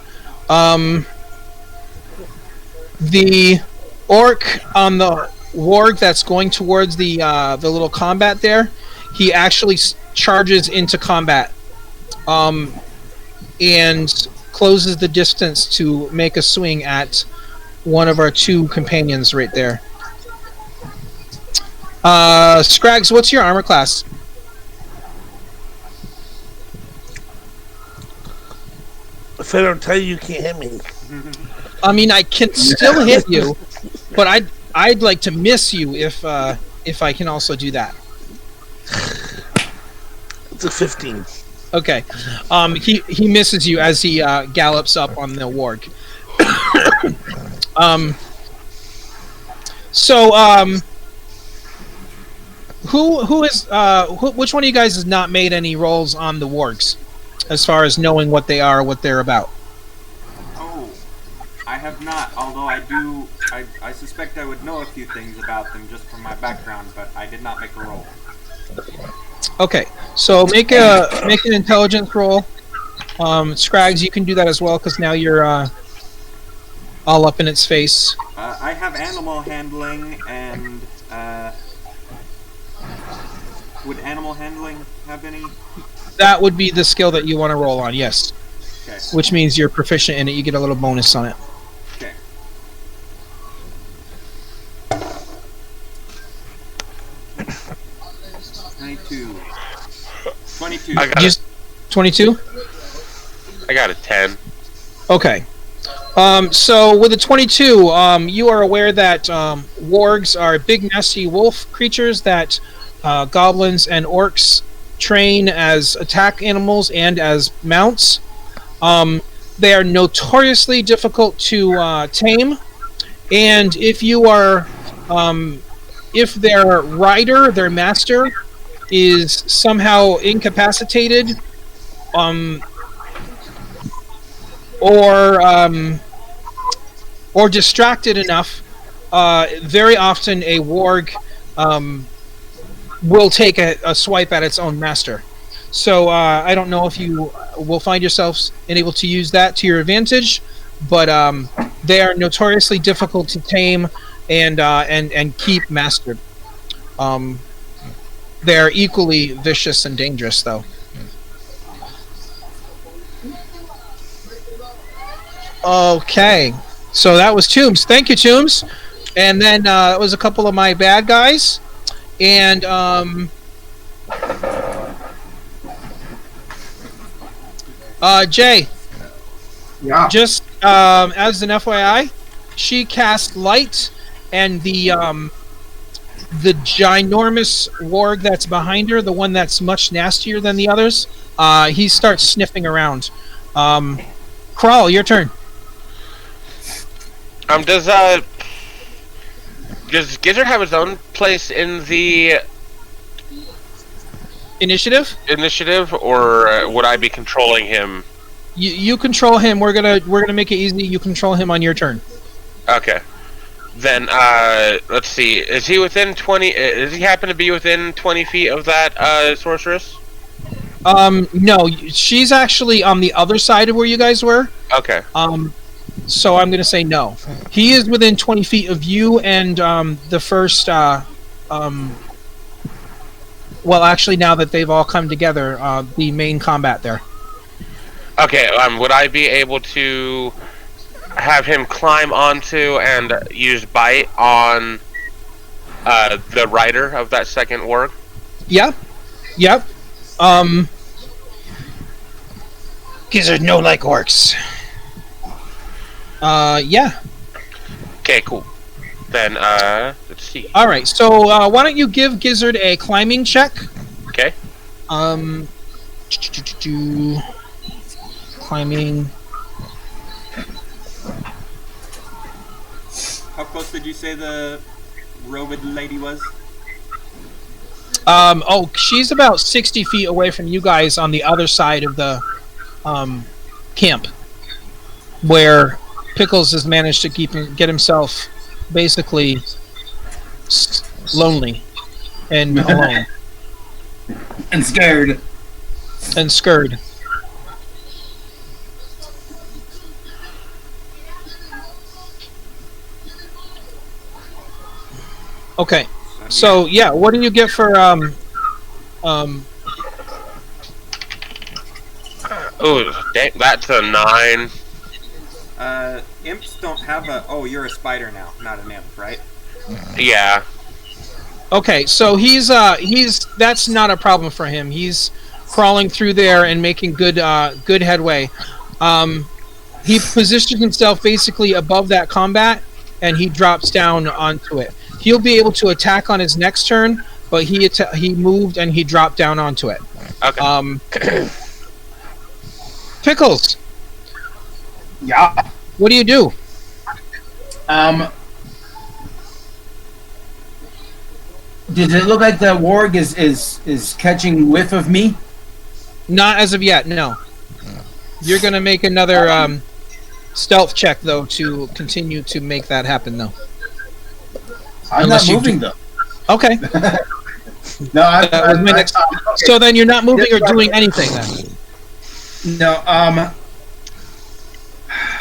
The orc on the warg that's going towards the little combat there, he actually charges into combat, and closes the distance to make a swing at one of our 2 companions right there. Scrags, what's your armor class? If I don't tell you, you can't hit me. I mean, I can still hit you, but I'd like to miss you if I can also do that. It's a 15. Okay. He misses you as he gallops up on the warg. So which one of you guys has not made any rolls on the wargs, as far as knowing what they are, what they're about? Oh, I have not. Although I do, I suspect I would know a few things about them just from my background, but I did not make a roll. Okay, so make an intelligence roll. Scrags, you can do that as well because now you're all up in its face. I have animal handling, and would animal handling have any? That would be the skill that you want to roll on, yes. Okay. Which means you're proficient in it. You get a little bonus on it. Okay. Twenty-two. I got 22? I got a 10. Okay. So with a 22, you are aware that wargs are big, nasty wolf creatures that goblins and orcs train as attack animals and as mounts. They are notoriously difficult to tame, and if you are, if their rider, their master, is somehow incapacitated, or distracted enough, very often a warg will take a swipe at its own master. So I don't know if you will find yourselves able to use that to your advantage, but they are notoriously difficult to tame and keep mastered. They're equally vicious and dangerous, though. Okay, so that was Tombs. Thank you, Tombs. And then it was a couple of my bad guys, and Jay. Yeah. Just as an FYI, she cast light, and the ginormous warg that's behind her, the one that's much nastier than the others, he starts sniffing around. Crawl, your turn. Does Gizzard have his own place in the initiative, or would I be controlling him? You control him. We're gonna make it easy. You control him on your turn. Okay. Then let's see. Is he within 20? Does he happen to be within 20 feet of that sorceress? No, she's actually on the other side of where you guys were. Okay. So I'm gonna say no. He is within 20 feet of you and the first. Well, actually, now that they've all come together, the main combat there. Okay. Would I be able to have him climb onto and use bite on the rider of that second warg? Yeah. Yep. Gizzard no like orcs. Yeah. Okay, cool. Then, let's see. All right. So, why don't you give Gizzard a climbing check? Okay. Climbing. How close did you say the robed lady was? Oh, she's about 60 feet away from you guys on the other side of the camp, where Pickles has managed to get himself basically lonely and alone And scared. and scared. Okay, so yeah, what do you get for Oh, that's a 9. Imps don't have a. Oh, you're a spider now, not an imp, right? Yeah. Okay, so he's that's not a problem for him. He's crawling through there and making good headway. He positions himself basically above that combat, and he drops down onto it. He'll be able to attack on his next turn, but he moved and he dropped down onto it. Okay. Pickles, Yeah. what do you do? Does it look like the warg is catching whiff of me? Not as of yet, no. You're going to make another stealth check, though, to continue to make that happen, though. I'm Unless not you moving, do- though. Okay. No, That was my next- okay. So then you're not moving or doing anything, then? No,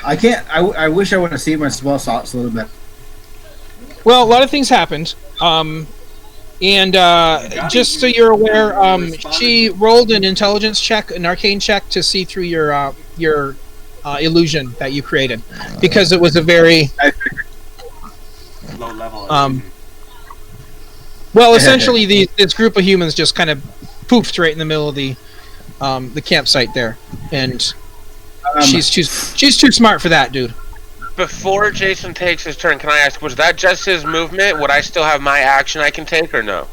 I can't. I wish I would have saved my spell slots a little bit. Well, a lot of things happened. And just so you're aware, she rolled an intelligence check, an arcane check, to see through your illusion that you created, because it was a very Low level. well, essentially, this group of humans just kind of poofed right in the middle of the campsite there, and she's too smart for that, dude. Before Jason takes his turn, can I ask, was that just his movement? Would I still have my action I can take, or no?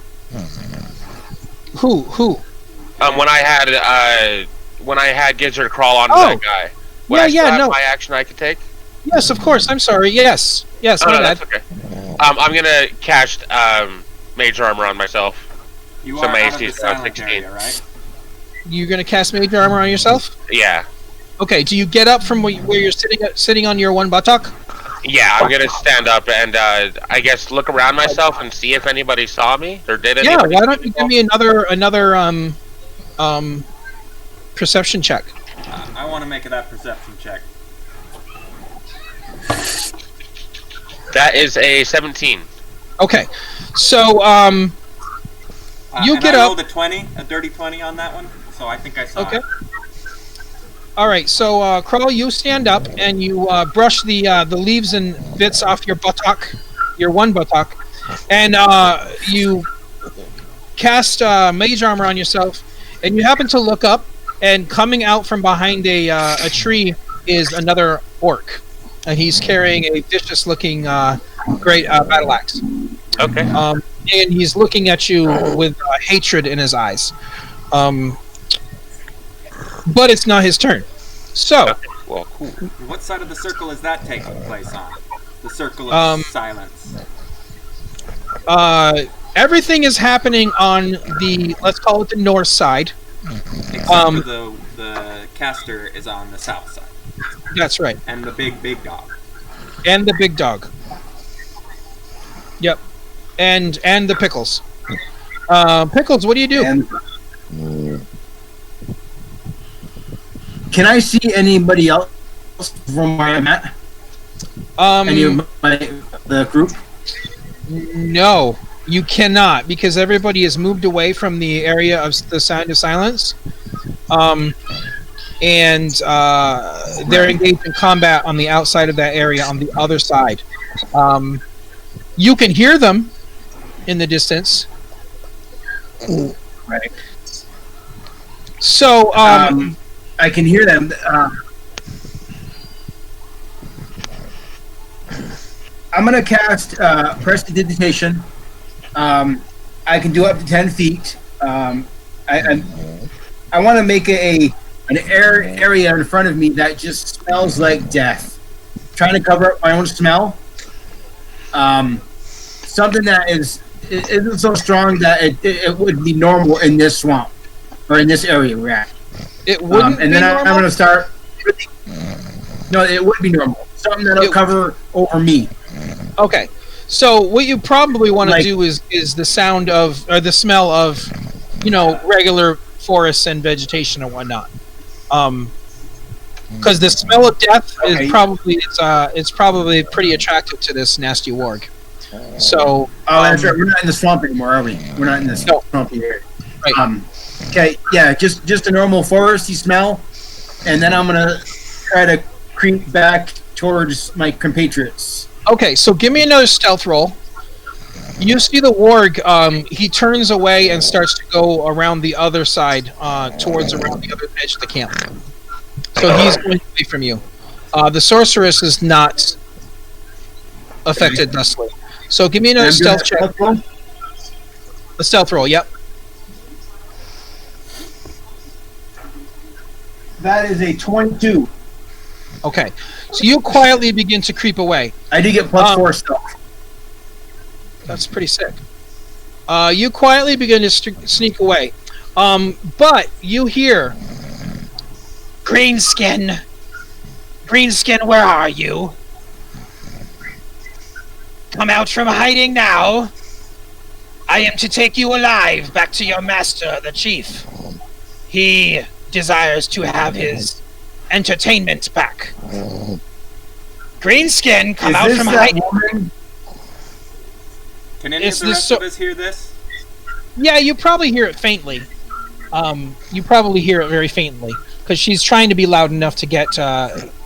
Who? When I had Gizzard crawl onto that guy, would I still have my action I could take? Yes, of course. I'm sorry. Yes. Oh, my no, bad. that's okay. I'm gonna cast Mage Armor on myself. You So are my out of AC the is now silent 16. area, right? You're gonna cast Mage Armor on yourself? Yeah. Okay. Do you get up from where you're sitting on your one buttock? Yeah, I'm gonna stand up and I guess look around myself and see if anybody saw me or did anybody. Yeah. Why don't you give me another perception check? I want to make that perception check. That is a 17. Okay. So you and get I up. rolled a dirty 20 on that one, so I think I saw Okay. it. All right, so Krull, you stand up and you brush the leaves and bits off your buttock, your one buttock, and you cast Mage Armor on yourself, and you happen to look up, and coming out from behind a tree is another orc, and he's carrying a vicious-looking great battle axe. Okay. And he's looking at you with hatred in his eyes. But it's not his turn. So, Okay. Well, cool. What side of the circle is that taking place on? The circle of silence. everything is happening on the, let's call it the north side. Except for the caster is on the south side. That's right. And the big dog. And the big dog. Yep. And the Pickles. Pickles, what do you do? Can I see anybody else from where I'm at? Any of the group? No, you cannot, because everybody has moved away from the area of the Sound of Silence. And they're engaged in combat on the outside of that area, on the other side. You can hear them in the distance. Right. So, I can hear them. I'm going to cast Prestidigitation. I can do up to 10 feet. I want to make an area in front of me that just smells like death. Trying to cover up my own smell. Something that isn't so strong that it would be normal in this swamp or in this area we're at. It wouldn't and then be I'm normal? going to start. No, it would be normal. Something that'll cover over me. Okay, so what you probably want to Like- do is the sound of, or the smell of, regular forests and vegetation and whatnot. Because the smell of death is probably it's probably pretty attractive to this nasty warg. So, that's right. We're not in the swamp anymore, are we? We're not in the swampy area. Right. Okay, yeah, just a normal foresty smell, and then I'm gonna try to creep back towards my compatriots. Okay, so give me another stealth roll. You see the warg, he turns away and starts to go around the other side, towards around the other edge of the camp. So he's going away from you. The sorceress is not affected thusly. So give me another stealth check. A stealth roll, yep. That is a 22. Okay. So you quietly begin to creep away. I do get +4 stuff. That's pretty sick. You quietly begin to sneak away. But you hear, Greenskin, where are you? Come out from hiding now. I am to take you alive back to your master, the chief. He desires to have his entertainment back. Greenskin, come out from hiding. Woman? Can any of the rest of us hear this? Yeah, you probably hear it faintly. You probably hear it very faintly because she's trying to be loud enough to get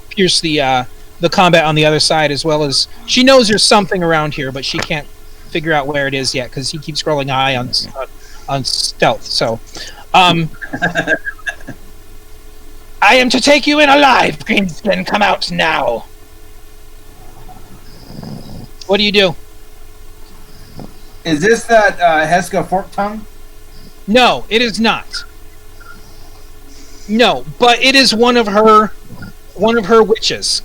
pierce the combat on the other side, as well as she knows there's something around here, but she can't figure out where it is yet because he keeps scrolling high on stealth. So, I am to take you in alive, Greenskin. Come out now. What do you do? Is this that Heska fork tongue? No, it is not. No, but it is one of her witches.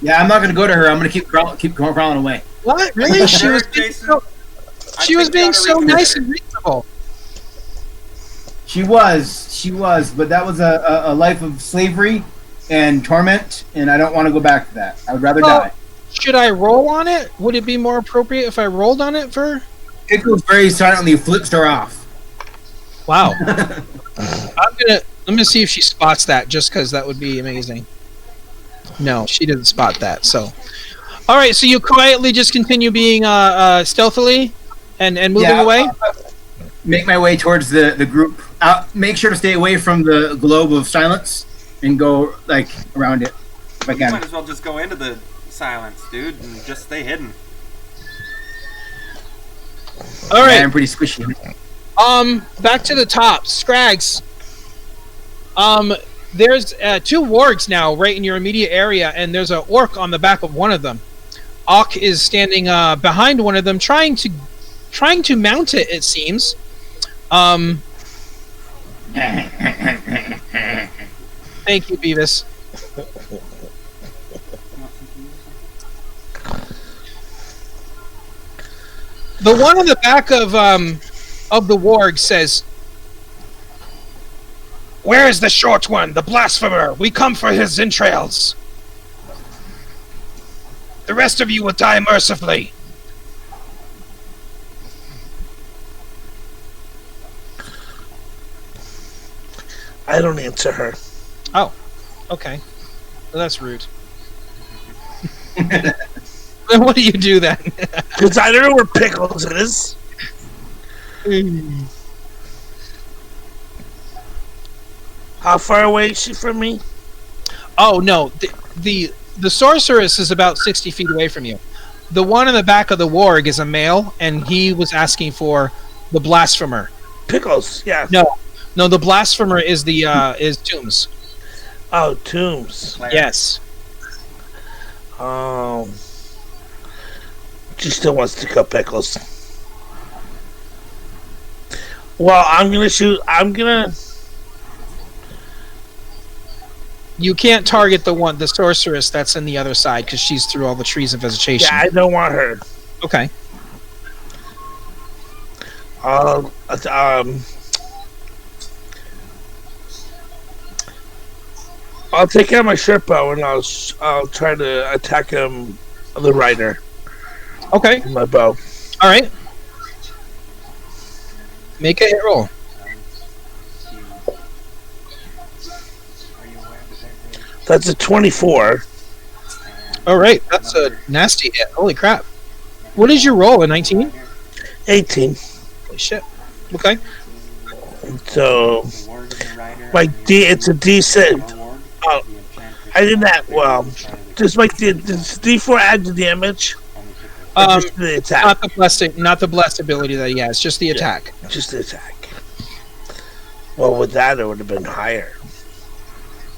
Yeah, I'm not going to go to her. I'm going to keep crawling away. What? Really? She was being so nice and reasonable. She was, but that was a life of slavery and torment, and I don't want to go back to that. I would rather die. Should I roll on it? Would it be more appropriate if I rolled on it for? Pickles very silently flips her off. Wow. Let me see if she spots that, just because that would be amazing. No, she didn't spot that. So, all right. So you quietly just continue being stealthily and moving away. Make my way towards the group. Make sure to stay away from the globe of silence and go like around it. If I You can. might as well just go into the silence, dude, and just stay hidden. All right. Yeah, I'm pretty squishy. Back to the top, Scrags. There's 2 wargs now right in your immediate area, and there's an orc on the back of one of them. Ock is standing behind one of them, trying to mount it. It seems. Thank you, Beavis. The one on the back of the warg says, "Where is the short one, the blasphemer? We come for his entrails. The rest of you will die mercifully." I don't answer her. Oh, okay. Well, that's rude. Then what do you do then? Because I don't know where Pickles is. How far away is she from me? Oh no, the sorceress is about 60 feet away from you. The one in the back of the warg is a male, and he was asking for the blasphemer. Pickles, yeah. No, the blasphemer is the is Tombs. Oh, Tombs. Yes. She still wants to cut Pickles. Well, I'm gonna shoot. You can't target the sorceress that's in the other side because she's through all the trees of vegetation. Yeah, I don't want her. Okay. I'll take out my short bow and I'll try to attack him, the rider. Okay. With my bow. All right. Make a hit roll. That's a 24. All right, that's a nasty hit. Holy crap! What is your roll? A 19? 18. Holy shit. Okay. So my D, it's a D6. Oh, I did that well. Just like the D4 add the damage. Just the attack. Not the blessed ability that he has. Just the attack. Just the attack. Well, with that, it would have been higher.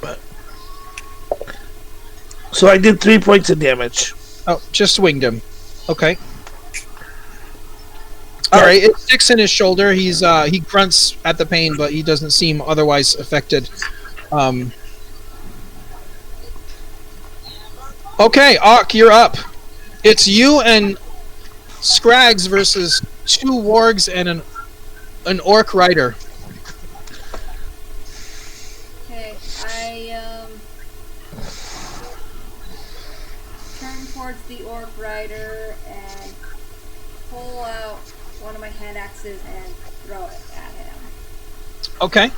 But so I did 3 points of damage. Oh, just winged him. Okay. All right, it sticks in his shoulder. He grunts at the pain, but he doesn't seem otherwise affected. Okay, Auk, you're up. It's you and Scrags versus 2 wargs and an orc rider. Okay, I turn towards the orc rider and pull out one of my hand axes and throw it at him. Okay.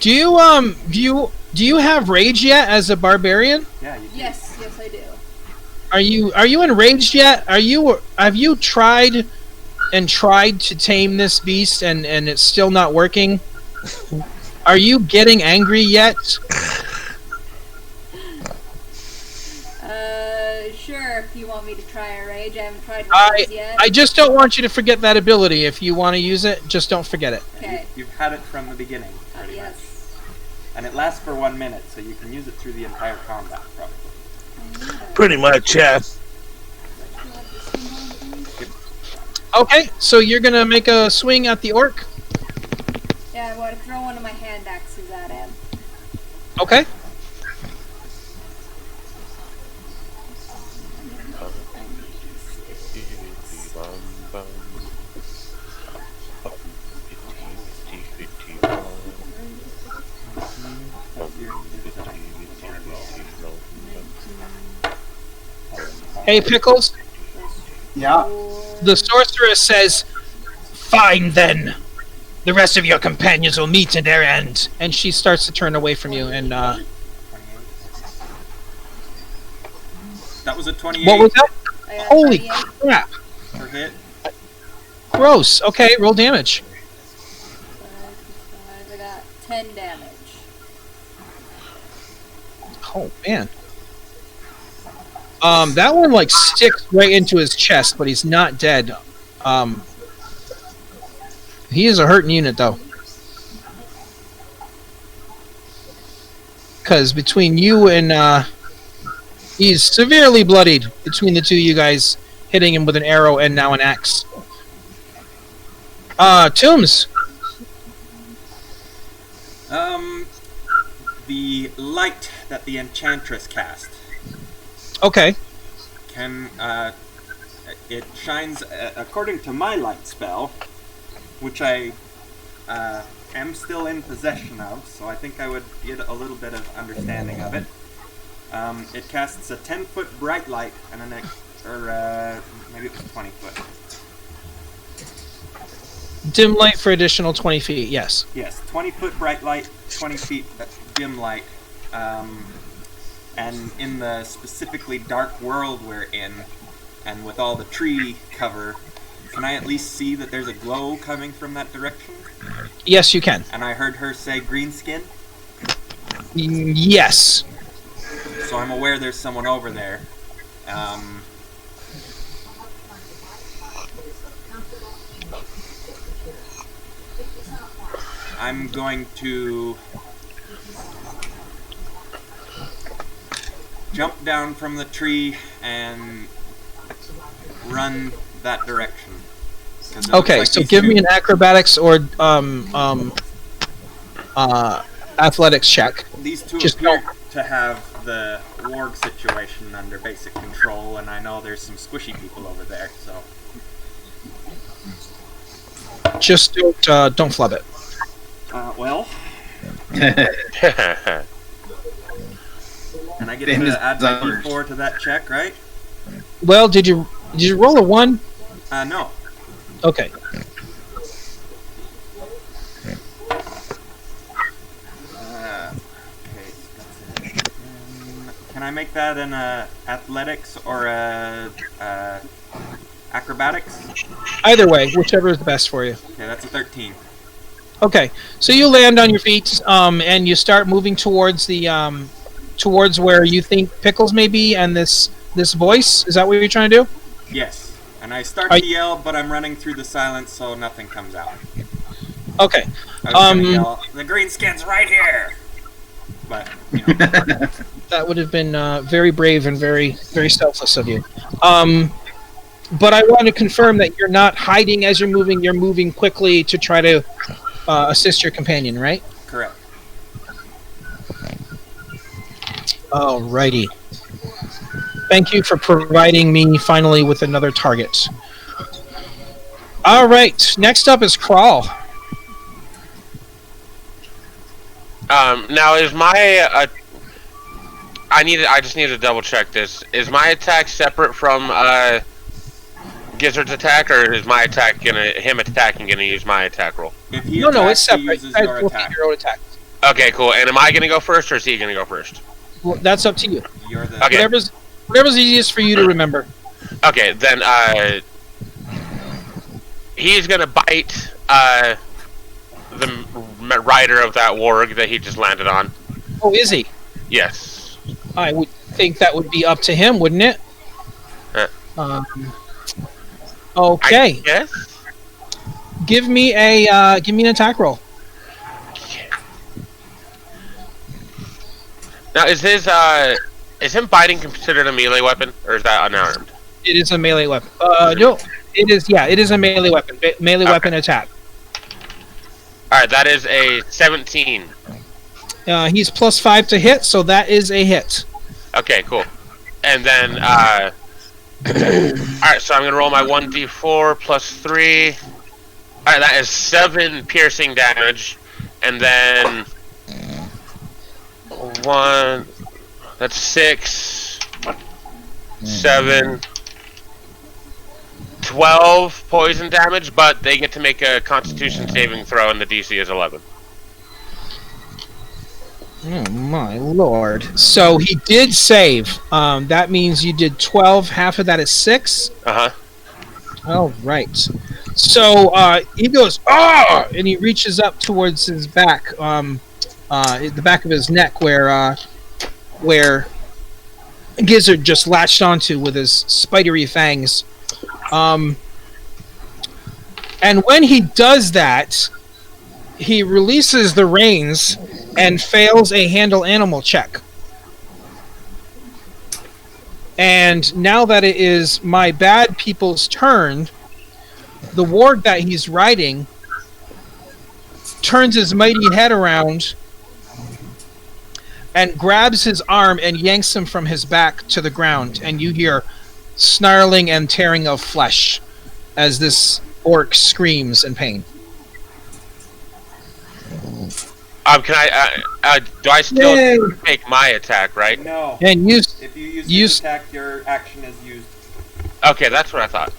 Do you have rage yet as a barbarian? Yeah, you do. Yes, I do. Are you enraged yet? Have you tried to tame this beast and it's still not working? Are you getting angry yet? Sure, if you want me to try a rage. I haven't tried rage yet. I just don't want you to forget that ability. If you want to use it, just don't forget it. Okay. You've had it from the beginning, pretty much. Yes. And it lasts for 1 minute, so you can use it through the entire combat, probably. Pretty much, yeah. Okay, so you're gonna make a swing at the orc. Yeah, I want to throw one of my hand axes at him. Okay. Hey, Pickles. Yeah. The sorceress says, "Fine then. The rest of your companions will meet in their end." And she starts to turn away from you. And That was a 28. what was that? I got Holy 28 crap! per hit. Gross. Okay, roll damage. 5, I got 10 damage. Oh man. That one like sticks right into his chest, but he's not dead. He is a hurting unit though. Because between you and he's severely bloodied between the two of you guys, hitting him with an arrow and now an axe. Tombs. The light that the enchantress cast Okay. can it shines according to my light spell, which I am still in possession of, so I think I would get a little bit of understanding of it. It casts a 10-foot bright light and maybe it was 20 foot. Dim light for additional 20 feet. Yes. Yes, 20-foot bright light, 20 feet dim light. And in the specifically dark world we're in, and with all the tree cover, can I at least see that there's a glow coming from that direction? Yes, you can. And I heard her say green skin, Yes. so I'm aware there's someone over there. I'm going to jump down from the tree and run that direction. 'Cause it looks Okay, like so these give two- me an acrobatics or athletics check. These two just appear to have the warg situation under basic control, and I know there's some squishy people over there, so... Just don't flub it. Well... And I get Famous to add my Zarge. D4 to that check, right? Well, did you roll a 1? No. Okay. Okay, that's it. Can I make that an athletics or acrobatics? Either way, whichever is the best for you. Okay, that's a 13. Okay, so you land on your feet, and you start moving towards the towards where you think Pickles may be, and this voice. Is that what you're trying to do? Yes. And I start to yell, but I'm running through the silence, so nothing comes out. Okay. I was gonna yell, the green skin's right here! But, you know. That would have been very brave and very, very selfless of you. But I want to confirm that you're not hiding as you're moving. You're moving quickly to try to assist your companion, right? Correct. Alrighty. Thank you for providing me finally with another target. All right. Next up is Crawl. Now is my I just need to double check this. Is my attack separate from Gizzard's attack, or is my attack him attacking gonna use my attack roll? If he No, it's attacks, he separate. uses You your guys will attack. take your own attack. Okay, cool. And am I gonna go first, or is he gonna go first? Well, that's up to you. You're the Okay. Whatever's easiest for you to remember. Okay, then he's gonna bite the rider of that warg that he just landed on. Oh, is he? Yes. I would think that would be up to him, wouldn't it? Okay. Yes. Give me an attack roll. Now is him biting considered a melee weapon, or is that unarmed? It is a melee weapon. No, it is. Yeah, it is a melee weapon. Melee weapon attack. All right, that is a 17. He's +5 to hit, so that is a hit. Okay, cool. And then, alright, so I'm gonna roll my 1d4 +3. Alright, that is 7 piercing damage. And then, 1, that's 6, 7, 12 poison damage, but they get to make a constitution saving throw, and the DC is 11. Oh my lord! So he did save. That means you did 12. Half of that is 6. All right. So he goes and he reaches up towards his back, the back of his neck, where Gizzard just latched onto with his spidery fangs. And when he does that, he releases the reins and fails a handle animal check. And now that it is my bad people's turn, the warg that he's riding turns his mighty head around and grabs his arm and yanks him from his back to the ground. And you hear snarling and tearing of flesh as this orc screams in pain. Can I, do I still make my attack, right? No. And if you use his attack, your action is used. Okay, that's what I thought.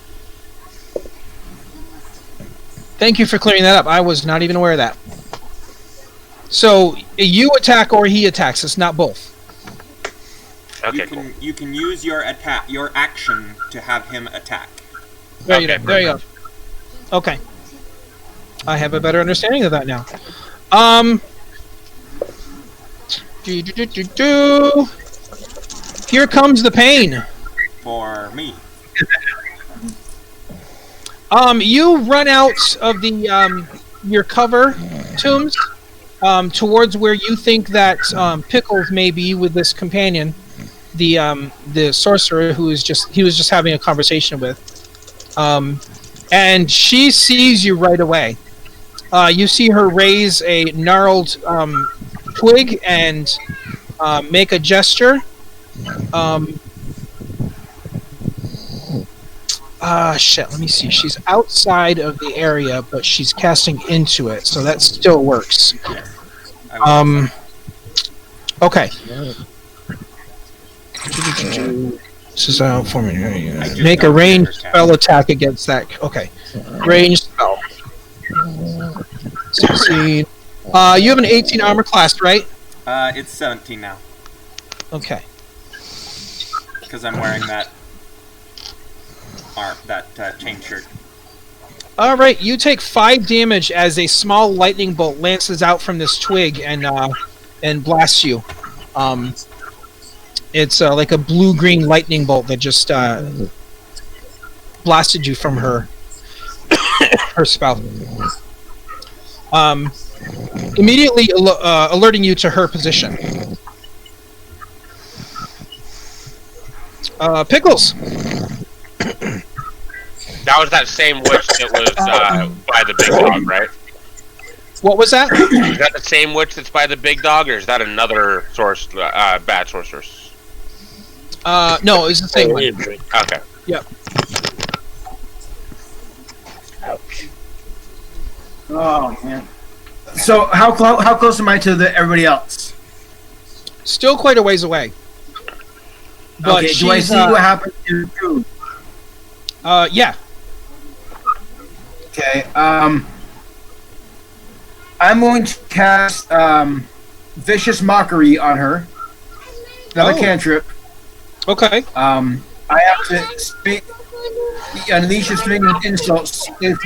Thank you for clearing that up. I was not even aware of that. So, you attack or he attacks. It's not both. Okay, You can use your action to have him attack. There you go. Okay. I have a better understanding of that now. Here comes the pain. For me. You run out of the your cover tombs towards where you think that Pickles may be with this companion, the sorcerer who was just having a conversation with, and she sees you right away. You see her raise a gnarled twig and make a gesture. Shit, let me see. She's outside of the area, but she's casting into it, so that still works. Okay. This is how for me. Make a ranged spell attack against that. Okay. Ranged spell. 16. You have an 18 armor class, right? It's 17 now. Okay. Because I'm wearing that chain shirt. All right, you take 5 damage as a small lightning bolt lances out from this twig and blasts you. It's like a blue-green lightning bolt that just blasted you from her spell. Immediately alerting you to her position. Pickles. That was that same witch that was by the big dog, right? What was that? Is that the same witch that's by the big dog, or is that another source, bad sorceress? No, it's the same one. Okay. Yep. Oh man. So how close am I to everybody else? Still quite a ways away. But Okay. Do I see what happened to Drew? Yeah. Okay. I'm going to cast Vicious Mockery on her. Another cantrip. Okay. I have to unleash a string of insults with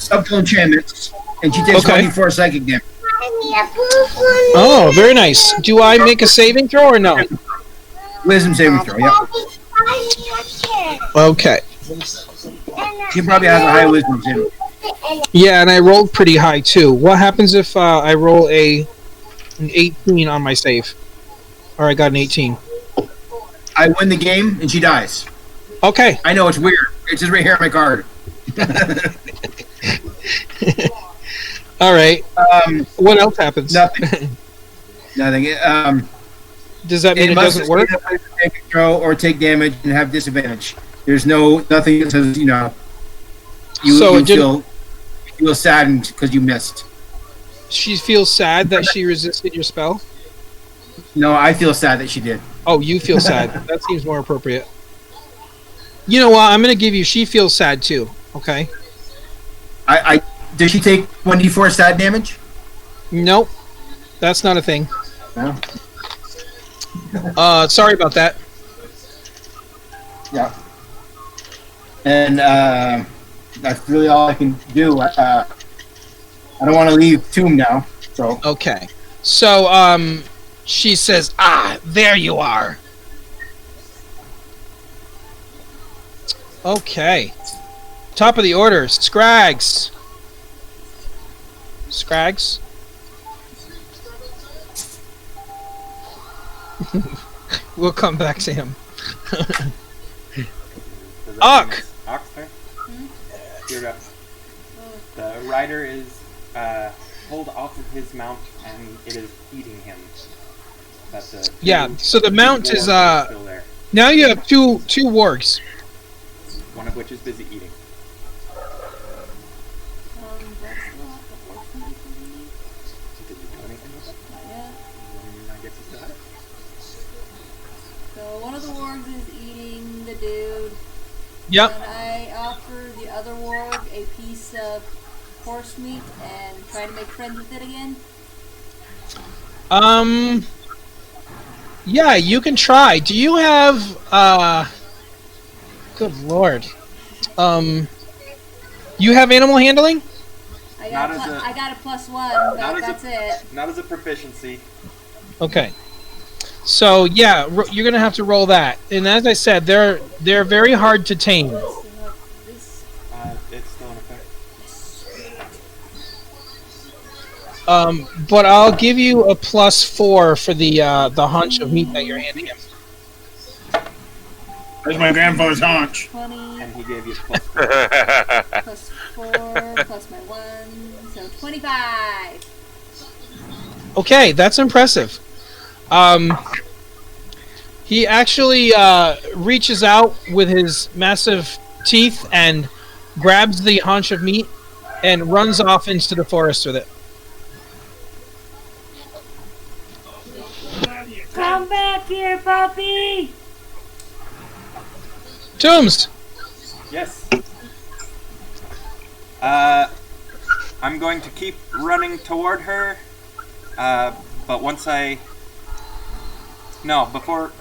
subtle enchantments, and she takes 24 psychic damage. Oh, very nice. Do I make a saving throw or no? Wisdom saving throw. Yeah. Okay. She probably has a high wisdom saving. Yeah, and I rolled pretty high too. What happens if I roll an 18 on my save? Or I got an 18. I win the game and she dies. Okay. I know it's weird. It's just right here on my card. All right. What else happens? Nothing. Nothing. Does that mean it doesn't work? Take a throw or take damage and have disadvantage. There's nothing that says you feel saddened because you missed. She feels sad that she resisted your spell? No, I feel sad that she did. Oh, you feel sad. That seems more appropriate. You know what? I'm going to give you. She feels sad too. Okay. Does she take 1d4 sad damage? Nope. That's not a thing. No. Sorry about that. Yeah. And that's really all I can do. I don't want to leave Tomb now. So. Okay. So she says, there you are. Okay. Top of the order, Scrags. Scrags? We'll come back to him. Ock! Ock's turn? You're up. The rider is pulled off of his mount and it is eating him. But so the mount is still there. now you have two wargs. One of which is busy eating. Did you do anything with it? Yeah. I guess you still have it. So one of the wargs is eating the dude. Yep. And I offer the other warg a piece of horse meat and try to make friends with it again. Yeah, you can try. Do you have good lord. You have animal handling? I got a +1, but that's it. Not as a proficiency. Okay. So yeah, you're gonna have to roll that. And as I said, they're very hard to tame. It's still in effect. But I'll give you a +4 for the haunch of meat that you're handing him. That's my grandfather's haunch. 20. And he gave you +4. +4 plus my 1, so 25. Okay, that's impressive. He actually reaches out with his massive teeth and grabs the haunch of meat and runs off into the forest with it. Come back here, puppy! Tombs! Yes. I'm going to keep running toward her, but once before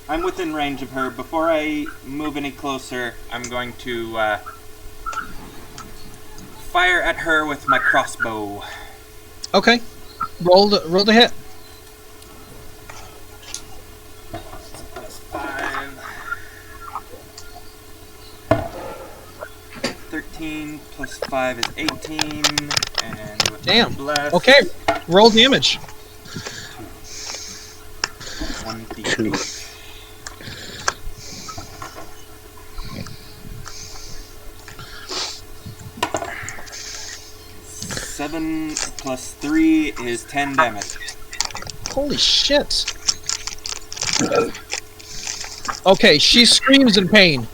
I'm within range of her, before I move any closer, I'm going to fire at her with my crossbow. Okay. Roll the hit. That's 5. 13 plus 5 is 18, and with Damn. bless, Okay. Roll damage. 1d8. 7 plus 3 is 10 damage. Holy shit. Okay, she screams in pain.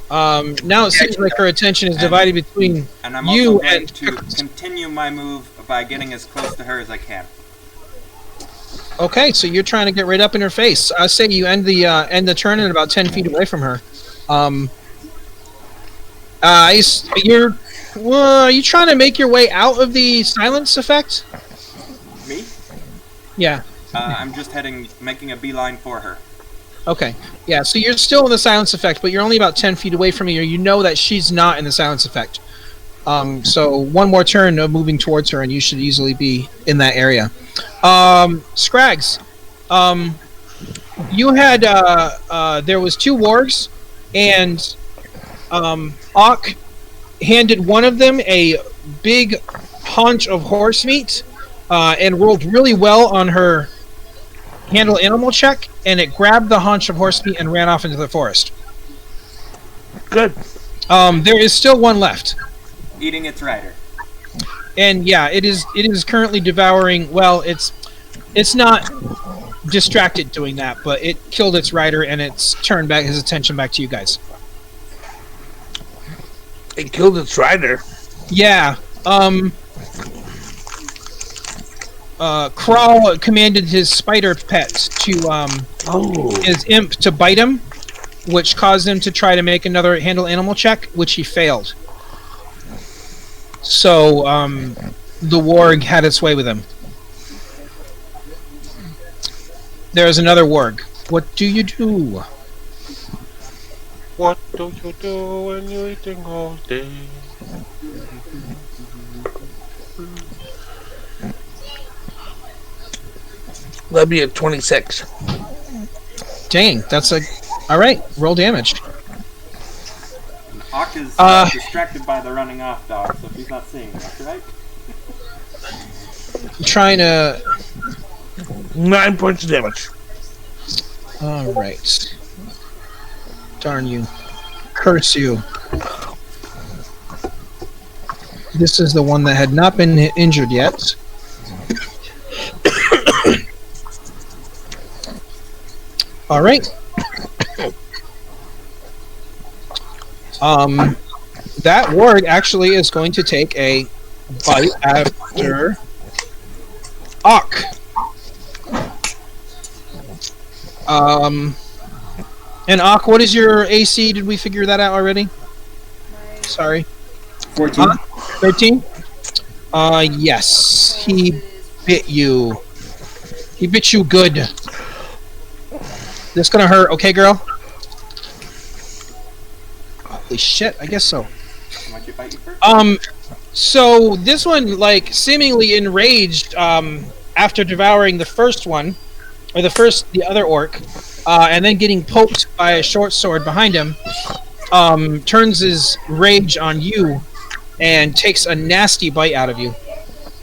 Now it seems like her attention is divided between And I'm also you going and... to continue my move by getting as close to her as I can. Okay, so you're trying to get right up in her face. I say you end the turn at about 10 feet away from her. Are you trying to make your way out of the silence effect? Me? Yeah. I'm just making a beeline for her. Okay. Yeah, so you're still in the silence effect, but you're only about 10 feet away from her. You know that she's not in the silence effect. So one more turn of moving towards her, and you should easily be in that area. Scrags, you had there was 2 wargs, and Ock handed one of them a big haunch of horse meat, and rolled really well on her handle animal check, and it grabbed the haunch of horse meat and ran off into the forest. Good. There is still one left. Eating its rider. And yeah, it is currently devouring. Well, it's not distracted doing that, but it killed its rider and it's turned back his attention back to you guys. It killed its rider. Yeah. Kral commanded his spider pet to his imp to bite him, which caused him to try to make another handle animal check, which he failed. So the warg had its way with him. There's another warg. What do you do? What do you do when you're eating all day? That'd be a 26. Dang, that's a... Alright, roll damage. Ock is distracted by the running off dog, so he's not seeing us, right? I'm trying to... 9 points of damage. Alright. Darn you. Curse you. This is the one that had not been injured yet. Alright. That warg actually is going to take a bite after Ock. And Ock, what is your AC? Did we figure that out already? Sorry. 14. 13? Yes. He bit you. He bit you good. This gonna hurt, okay, girl? Holy shit, I guess so. So this one, like, seemingly enraged, after devouring the first one, or the other orc, and then getting poked by a short sword behind him, turns his rage on you and takes a nasty bite out of you.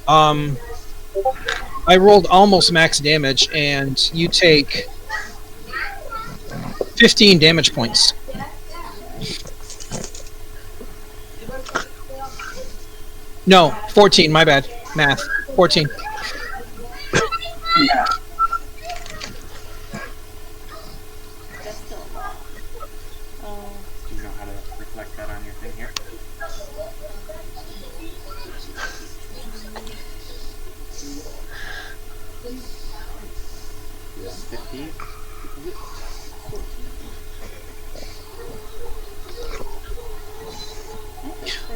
I rolled almost max damage, and you take 15 damage points. No, 14, my bad. Math. 14. Yeah. Do you know how to reflect that on your thing here? Yeah, 15?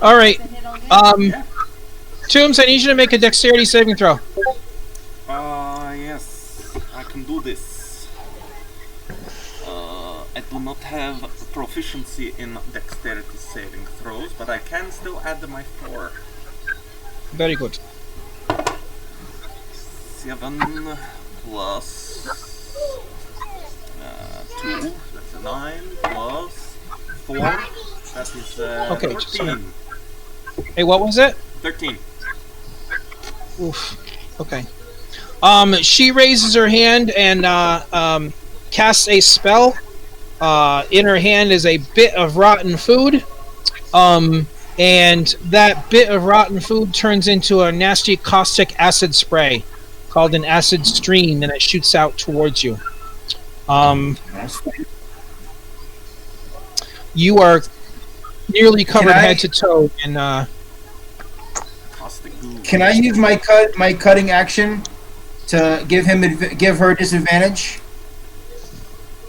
Alright. Toombs, I need you to make a dexterity saving throw. Yes, I can do this. I do not have proficiency in dexterity saving throws, but I can still add my 4. Very good. 7 plus 2, that's a 9, plus 4, that is Okay, just a 13. minute. Hey, what was it? 13. Oof. Okay. She raises her hand and casts a spell. In her hand is a bit of rotten food. and that bit of rotten food turns into a nasty caustic acid spray called an acid stream, and it shoots out towards you. You are nearly covered head to toe in. Can I use my cutting action to give her disadvantage?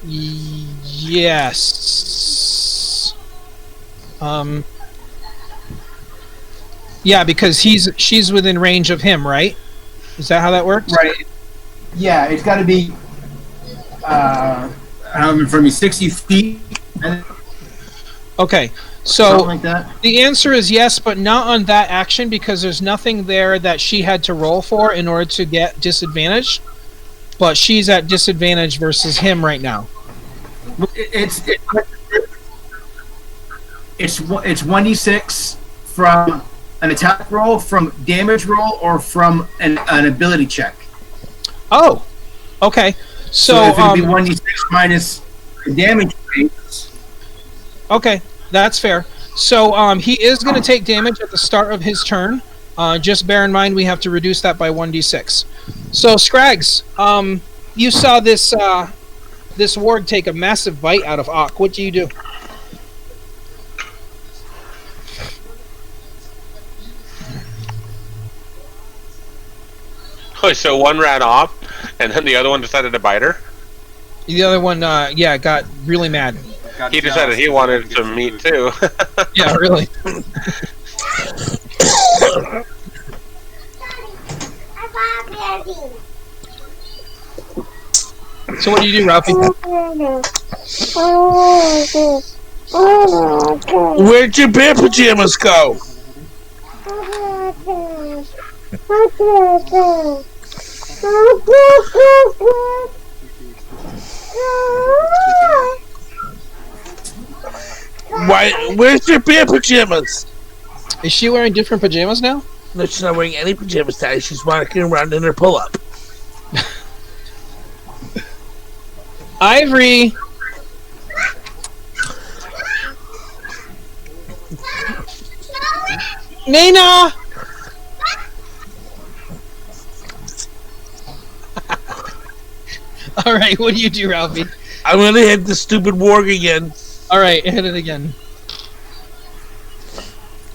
Yes. Yeah, because she's within range of him, right? Is that how that works? Right. Yeah, it's got to be. From me, 60 feet. Okay, so like that. The answer is yes, but not on that action because there's nothing there that she had to roll for in order to get disadvantage. But she's at disadvantage versus him right now. It's 1d6 from an attack roll, from damage roll, or from an ability check. Oh, okay. So if it'd be 1d6 minus the damage rate. Okay, that's fair. So he is going to take damage at the start of his turn. Just bear in mind we have to reduce that by 1d6. So Scrags, you saw this this warg take a massive bite out of Ock. What do you do? Oh, so one ran off, and then the other one decided to bite her? The other one, got really mad. He decided he wanted to meet too. Yeah, really. So what do you do, Ralphie? Where'd your bear pajamas go? Why? Where's your bear pajamas? Is she wearing different pajamas now? No, she's not wearing any pajamas today. She's walking around in her pull-up. Ivory! Nina! Alright, what do you do, Ralphie? I'm gonna hit the stupid warg again. Alright, hit it again.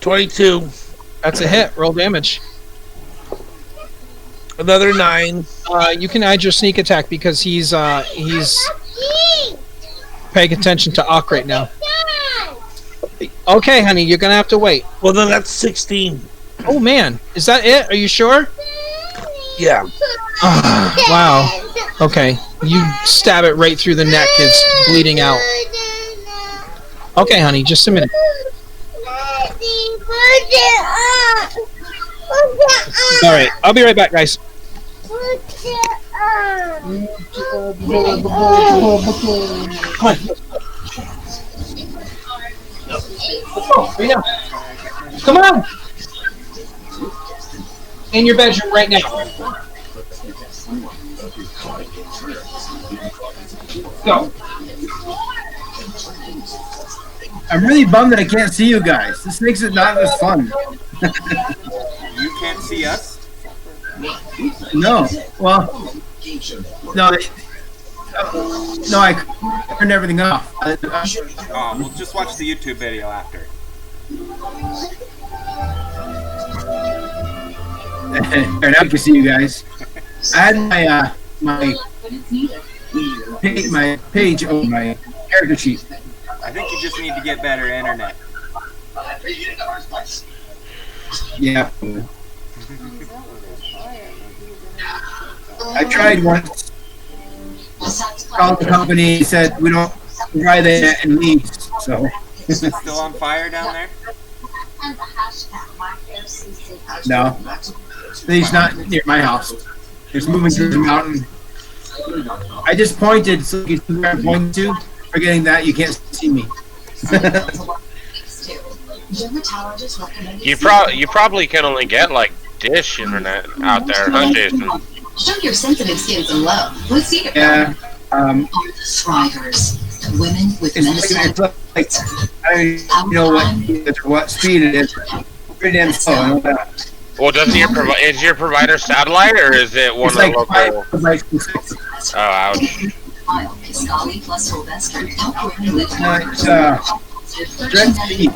22. That's a hit. Roll damage. Another 9. You can add your sneak attack because he's paying attention to Ock right now. Okay, honey, you're gonna have to wait. Well, then that's 16. Oh man, is that it? Are you sure? Yeah. Wow. Okay, you stab it right through the neck. It's bleeding out. Okay, honey, just a minute. Alright, I'll be right back, guys. Come on. Right now. Come on! In your bedroom right now. Go. I'm really bummed that I can't see you guys. This makes it not as fun. You can't see us? No. Well, no. No, I turned everything off. Oh, we'll just watch the YouTube video after. Now I can see you guys. I had my page on my character sheet. I think you just need to get better internet. Yeah. I tried once. Called the company, said we don't try that and leave. So. Is it still on fire down there? No. He's not near my house. He's moving through the mountain. I just pointed so you can see where I'm pointing to. Forgetting that you can't see me. You probably can only get like dish internet out there, huh, Jason? Show your sensitive skin some love. Let's see it. Yeah. Thrivers, women with It's like, I don't know what speed it is. Pretty damn slow. I know that. Well, doesn't is your provider satellite or is it one It's of like the local? 5 by 6. Oh, ouch. It's Direct TV.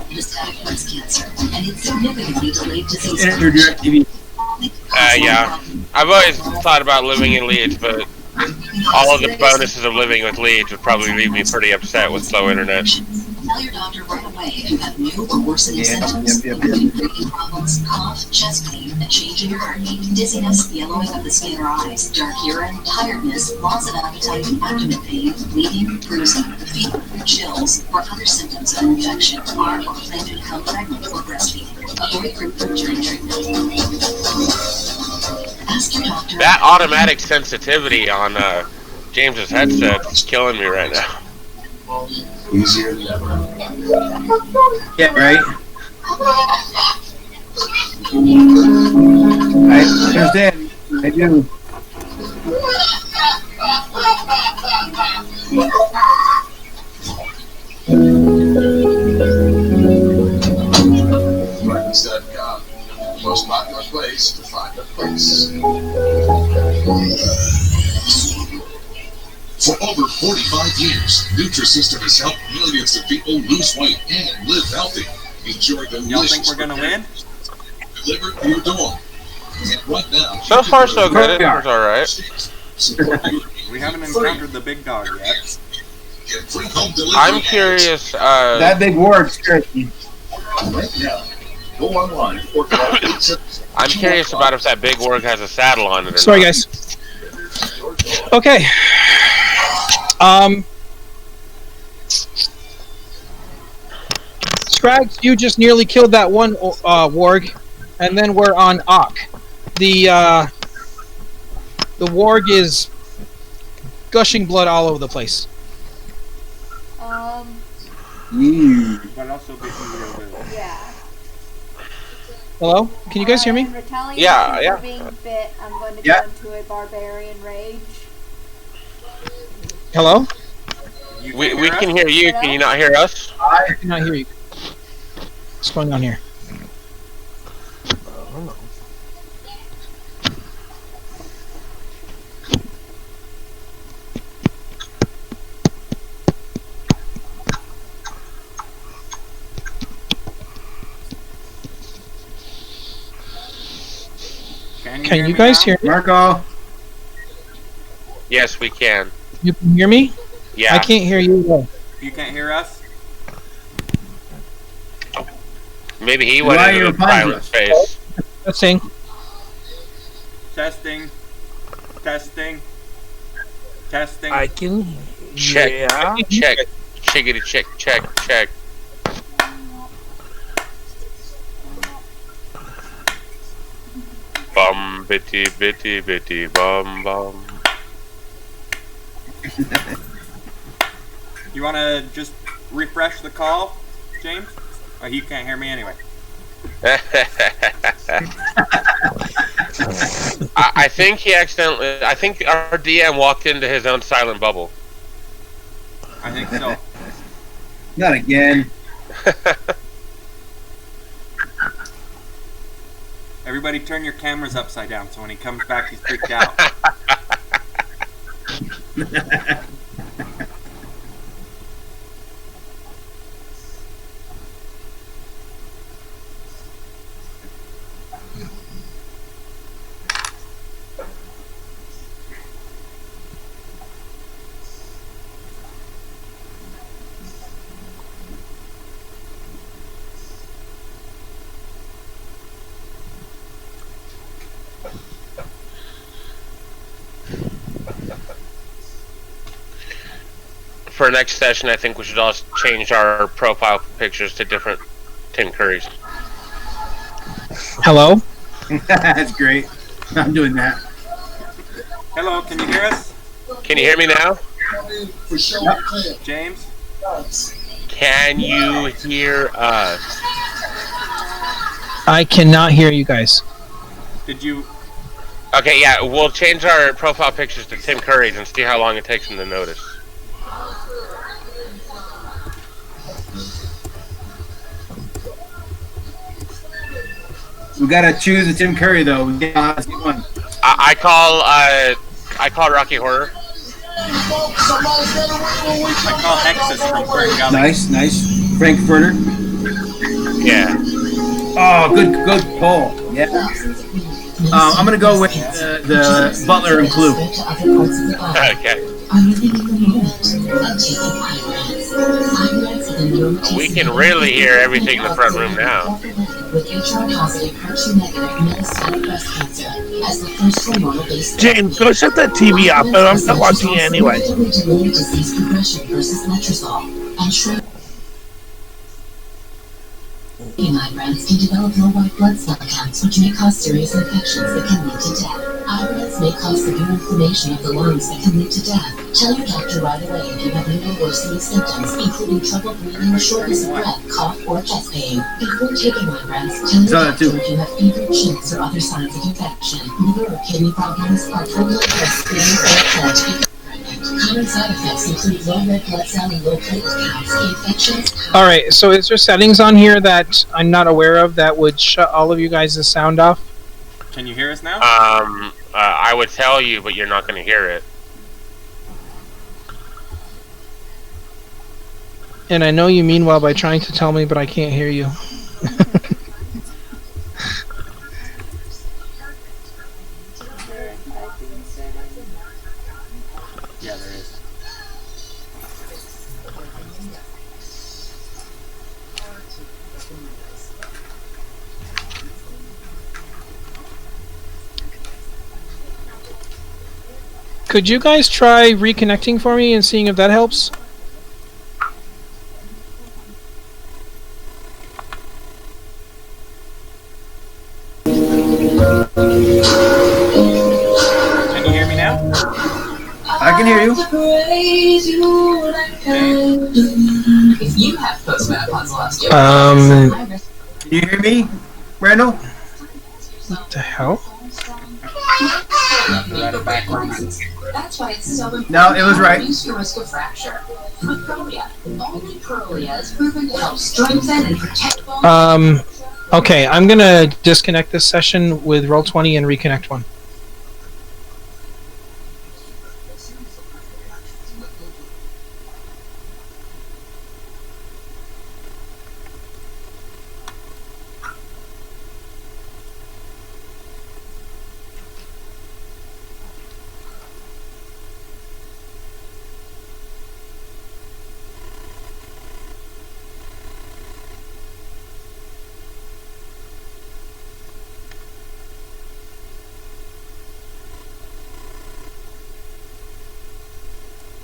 Enter Direct TV. Yeah. I've always thought about living in Leeds, but all of the bonuses of living with Leeds would probably leave me pretty upset with slow internet. Tell your doctor right away if you have new or worsening symptoms, including breathing problems, cough, chest pain, a change in your heartbeat, dizziness, yellowing of the skin or eyes, dark urine, tiredness, loss of appetite, abdomen pain, bleeding, bruising, fever, chills, or other symptoms of an infection, are or plan to become pregnant or breastfeeding. Avoid fruit during treatment. Ask your doctor. That automatic sensitivity on James's headset is killing me right now. Easier than ever. Yeah, right? I understand. I do. Buttons.com. Most popular place to find a place. For over 45 years, Nutrisystem has helped millions of people lose weight and live healthy. Enjoy the Y'all think we're gonna win? Delivered to your door. And right now, So far, so good. It was alright. We haven't encountered the big dog yet. Get free home delivery. I'm curious. That big Warg scares me. Right now. Go online or call I'm curious about if that big Warg has a saddle on it or Sorry, not. guys. Okay. Scrags, you just nearly killed that one Warg, and then we're on Ock. The Warg is gushing blood all over the place. But also be real good. Yeah. Hello? Can you guys hear me? In retaliation Yeah. for being bit, I'm going to Yeah. go into a barbarian rage. Hello? We can hear you. Can you not hear us? I cannot hear you. What's going on here? Can you guys hear me? Marco. Yes, we can. You can hear me? Yeah. I can't hear you. Though. You can't hear us? Maybe he Why went are into you a silent space. Testing. Testing. Testing. Testing. I can. Check. Yeah. Check. Chickity check. Check. Bum bitty bum bum. You want to just refresh the call, James? Oh, you can't hear me anyway. I think he accidentally. I think our DM walked into his own silent bubble. I think so. Not again. Everybody turn your cameras upside down so when he comes back he's freaked out. For next session, I think we should all change our profile pictures to different Tim Currys. Hello? That's great. I'm doing that. Hello, can you hear us? Can you hear me now? For sure. James? Can you hear us? I cannot hear you guys. Did you... Okay, yeah, we'll change our profile pictures to Tim Curry's and see how long it takes him to notice. We gotta choose a Tim Curry though. We can't see one. I call Rocky Horror. I call Hexus from Ferngully. Nice. Frankfurter. Yeah. Oh, good pull. Yeah. I'm gonna go with the Butler and Clue. Okay. We can really hear everything in the front room now. James, go shut that TV off, but I'm not watching it anyway. Migrants can develop low white blood cell counts, which may cause serious infections that can lead to death. Migrants may cause severe inflammation of the lungs that can lead to death. Tell your doctor right away if you have any worsening symptoms, including trouble breathing, shortness of breath, cough, or chest pain. Before taking migrants, tell your doctor if you have fever, chills, or other signs of infection. Liver or kidney problems, heart failure, breast bleeding, or pregnant. Common side effects include low red blood cell and low platelet counts. Infections. All right. So, is there settings on here that I'm not aware of that would shut all of you guys' sound off? Can you hear us now? I would tell you, but you're not going to hear it. And I know you mean well by trying to tell me, but I can't hear you. Yeah, there is. Could you guys try reconnecting for me and seeing if that helps? Can you hear me now? I can hear you. Can you hear me, Randall? What the hell? That's why it's so important. No, it was right. Reduce your risk of fracture. With Prolia, only Prolia is proven to help strengthen and protect bones. Okay, I'm gonna disconnect this session with Roll20 and reconnect one.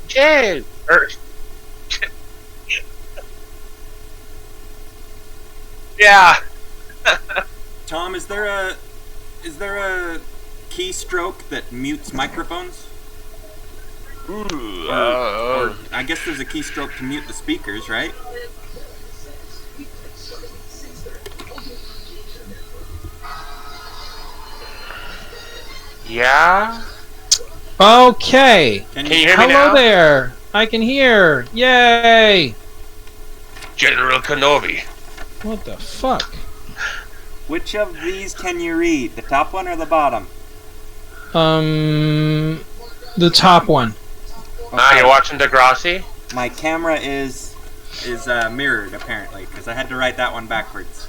James! Yeah. Tom, is there a keystroke that mutes microphones? Ooh, Or I guess there's a keystroke to mute the speakers, right? yeah? Okay. Can Can you hear me Hello now? there. I can hear. Yay. General Kenobi. What the fuck? Which of these can you read? The top one or the bottom? The top one. Ah, you're watching Degrassi? My camera is mirrored apparently because I had to write that one backwards.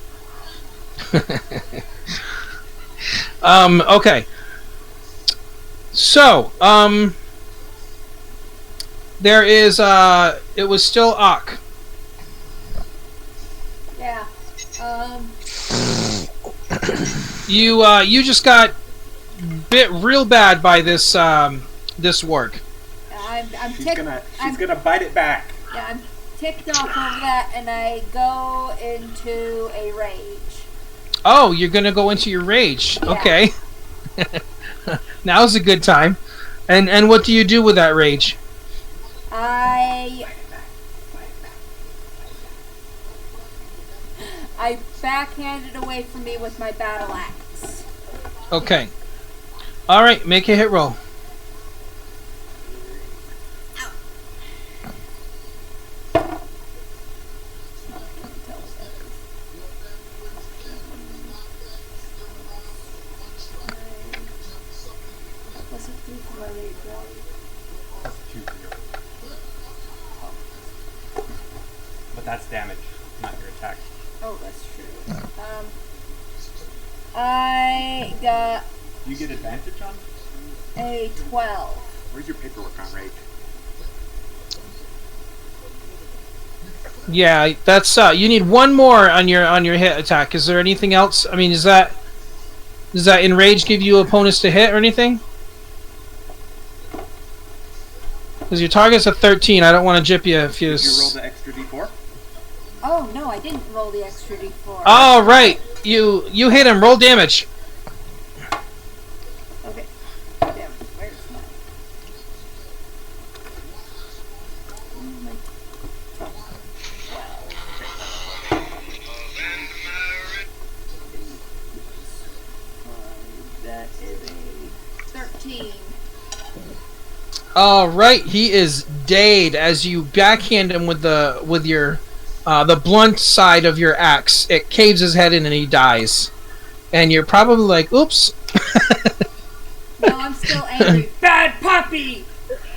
Okay. So, there is, it was still Ak. Yeah. You just got bit real bad by this, this Warg. I'm She's ticked. gonna bite it back. Yeah, I'm ticked off over that, and I go into a rage. Oh, you're gonna go into your rage. Yeah. Okay. Now's a good time. And what do you do with that rage? I backhanded away from me with my battle axe. Okay. Alright, make a hit roll. my rage value? Plus 2 for your. But that's damage, not your attack. Oh, that's true. I got You get advantage on? a 12. Where's your paperwork on rage? Yeah, that's you need one more on your hit attack. Is there anything else? I mean, does that enrage give you opponents to hit or anything? Because your target's a 13. I don't want to jip you if you. Did you roll the extra d4? Oh, no, I didn't roll the extra d4. Oh right, you hit him. Roll damage. Okay. Damn, where's my... That is a 13. All right, he is dayed as you backhand him with your the blunt side of your axe. It caves his head in and he dies. And you're probably like, "Oops." No, I'm still angry. Bad puppy!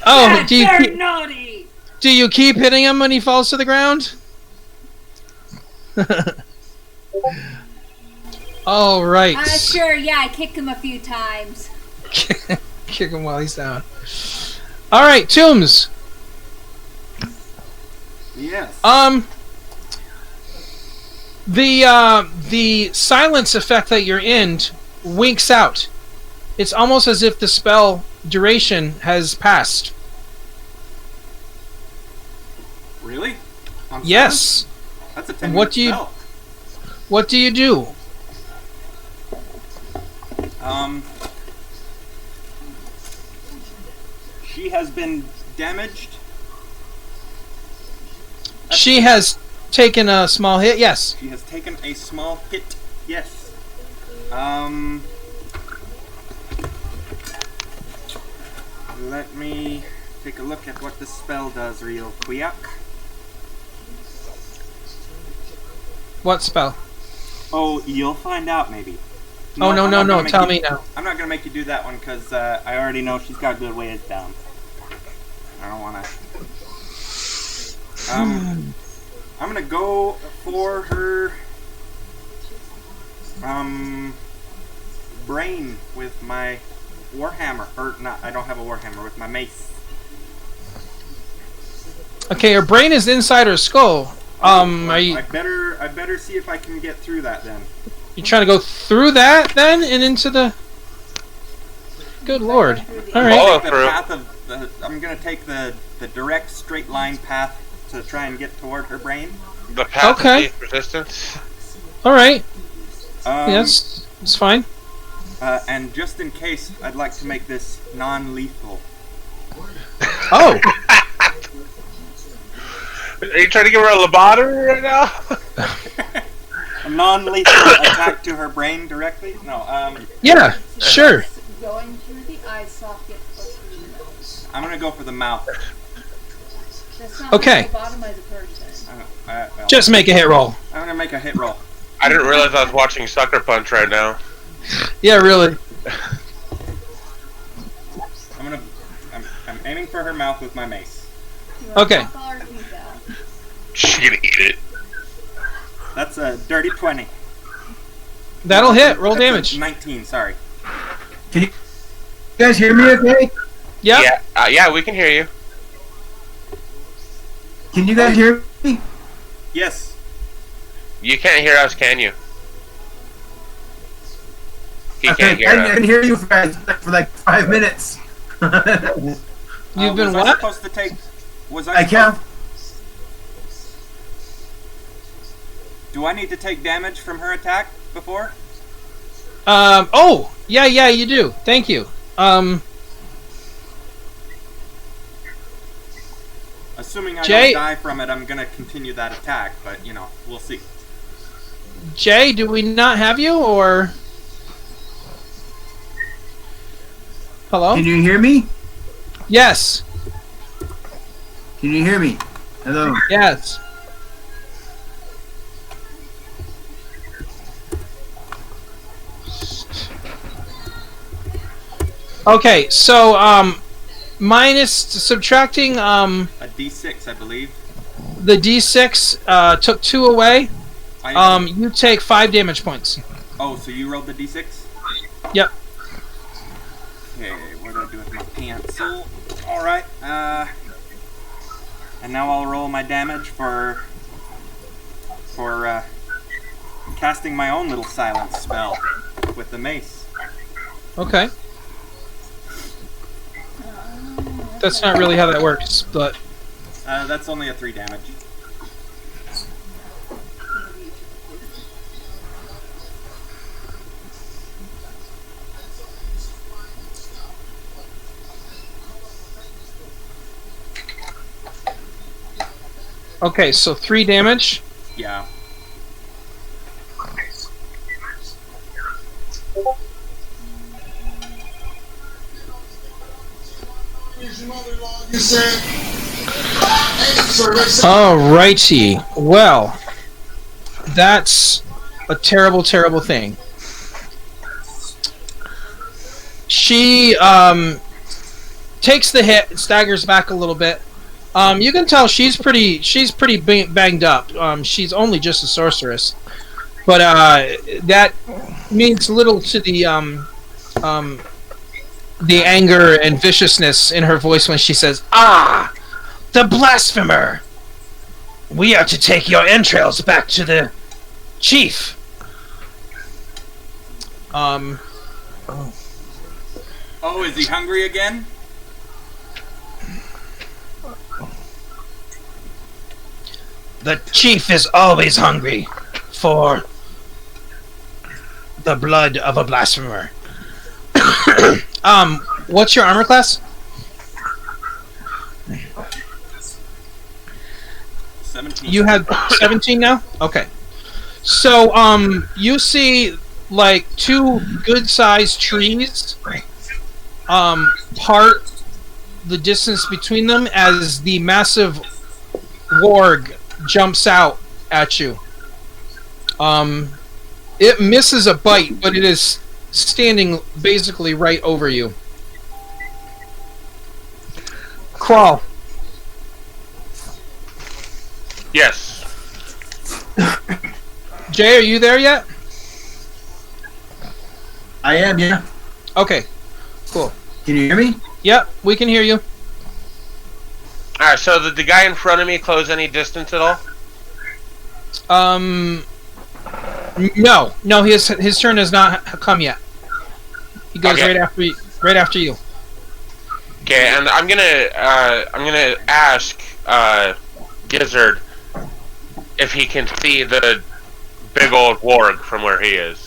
Oh, Bad, do you very keep, naughty! do you keep hitting him when he falls to the ground? All right. Sure, yeah, I kicked him a few times. Kick him while he's down. All right, Tombs. Yes. The silence effect that you're in winks out. It's almost as if the spell duration has passed. Really? On Yes. silence? That's a 10 What do you spell. What do you do? She has been damaged. She has taken a small hit. Yes. She has taken a small hit. Yes. Let me take a look at what this spell does real quick. What spell? Oh, you'll find out maybe. Oh no I'm no not no! gonna make Tell you- me now. I'm not gonna make you do that one because I already know she's got good ways down. I don't wanna. I'm gonna go for her brain with my warhammer, or not. I don't have a warhammer with my mace. Okay, her brain is inside her skull. Are you I better see if I can get through that then. trying to go through that then and into the? Good lord! All right. Follow The through. path of I'm gonna take the direct straight line path to try and get toward her brain. The path Okay. of least resistance. All right. Um, Yes, it's fine. And just in case, I'd like to make this non-lethal. Oh. Are you trying to give her a lobotomy right now? A non-lethal attack to her brain directly? No, Yeah. Sure. Going through the eye socket or through the nose. I'm gonna go for the mouth. That's not Okay. how you lobotomize a person. Well, Just make a hit roll. I'm gonna make a hit roll. I didn't realize I was watching Sucker Punch right now. Yeah, really. I'm aiming for her mouth with my mace. You wanna Okay. knock all our teeth out. She's gonna eat it. That's a dirty 20. That'll hit. Roll That's a damage. 19, sorry. Can you guys hear me okay? Yep. Yeah, we can hear you. Can you guys hear me? Yes. You can't hear us, can you? He Okay, can't hear I us. can hear you for like 5 minutes. You've been was I what? supposed to take... Was I I can't. Do I need to take damage from her attack before? Oh, yeah, you do. Thank you. Assuming I Jay- don't die from it, I'm gonna continue that attack, but, you know, we'll see. Jay, do we not have you, or? Hello? Can you hear me? Yes. Can you hear me? Hello. Yes. Okay, so minus subtracting A D6, I believe. the D6 took 2 away. You take 5 damage points. Oh, so you rolled the D6? Yep. Okay, what do I do with my pencil? Alright, and now I'll roll my damage for casting my own little silence spell with the mace. Okay. That's not really how that works, but... That's only a 3 damage. Okay, so 3 damage. Yeah. Alrighty. Well, that's a terrible, terrible thing. She takes the hit, staggers back a little bit. You can tell she's pretty banged up. She's only just a sorceress, but that means little to the anger and viciousness in her voice when she says, "Ah, the blasphemer! We are to take your entrails back to the chief." Oh, is he hungry again? The chief is always hungry for the blood of a blasphemer. What's your armor class? 17. You had 17 now? Okay. So, you see, like, 2 good-sized trees, part the distance between them as the massive warg jumps out at you. It misses a bite, but it is standing basically right over you. Crawl. Yes. Jay, are you there yet? I am, yeah. Okay, cool. Can you hear me? Yep, we can hear you. Alright, so did the guy in front of me close any distance at all? No, his turn has not come yet. He goes Okay. right after you. Okay, and I'm gonna ask Gizzard if he can see the big old warg from where he is.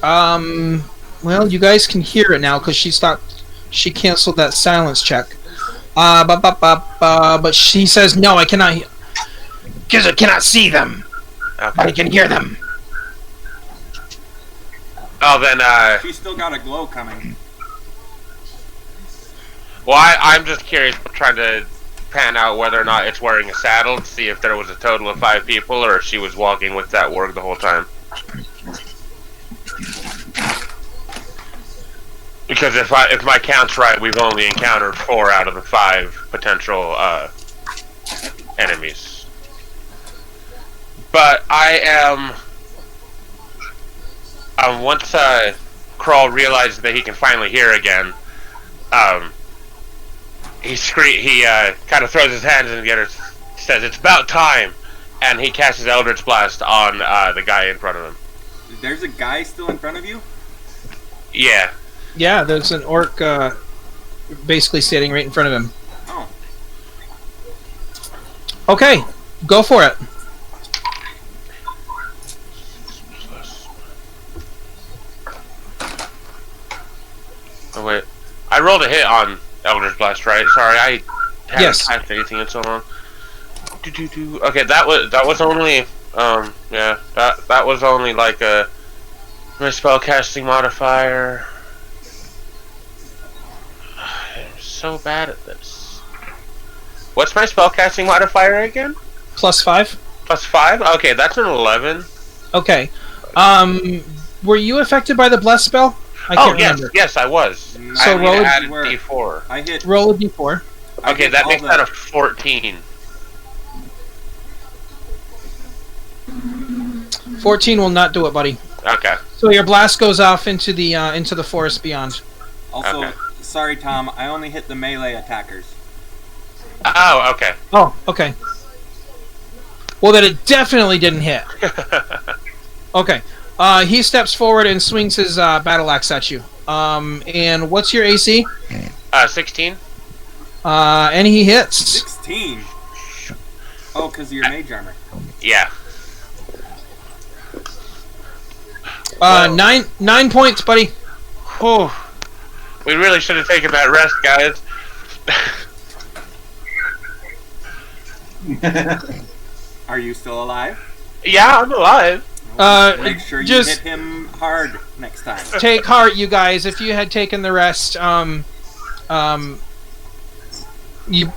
Well, you guys can hear it now because she canceled that silence check. But she says no, I cannot. Gizzard cannot see them, but Okay. he can hear them. Oh, then She's still got a glow coming. well, I'm just curious, trying to pan out whether or not it's wearing a saddle to see if there was a total of 5 people or if she was walking with that warg the whole time. Because if my count's right, we've only encountered 4 out of the 5 potential enemies. But I am. Once Crawl realizes that he can finally hear again, he kind of throws his hands in the air, says, "It's about time," and he casts his Eldritch Blast on the guy in front of him. There's a guy still in front of you? Yeah. Yeah, there's an orc basically standing right in front of him. Oh. Okay, go for it. Oh wait, I rolled a hit on Eldritch Blast, right? Sorry, I haven't Yes. typed anything in so long. Okay, that was only yeah, that was only like my spellcasting modifier. I'm so bad at this. What's my spellcasting modifier again? +5. +5? Okay, that's an 11. Okay. Were you affected by the bless spell? I can't remember. Yes, I was. So I roll added D4. I hit. Roll a D4. Okay, that makes that a 14. 14 will not do it, buddy. Okay. So your blast goes off into the forest beyond. Also, Okay. sorry, Tom. I only hit the melee attackers. Oh, okay. Oh, okay. Well, then it definitely didn't hit. Okay. He steps forward and swings his battle axe at you. And what's your AC? 16. And he hits. 16. Oh, because of your mage armor. Yeah. 9 points, buddy. Whew. We really should have taken that rest, guys. Are you still alive? Yeah, I'm alive. Make sure you just hit him hard next time. take heart, you guys. If you had taken the rest, you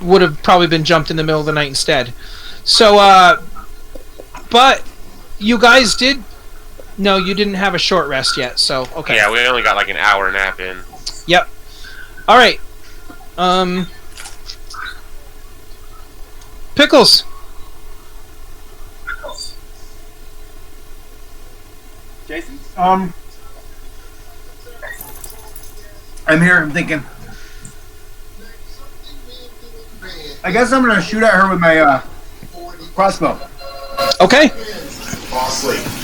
would have probably been jumped in the middle of the night instead. So, but you guys did. No, you didn't have a short rest yet. So, okay. Yeah, we only got like an hour nap in. Yep. All right. Pickles. Jason? I'm here. I'm thinking. I guess I'm gonna shoot at her with my crossbow. Okay.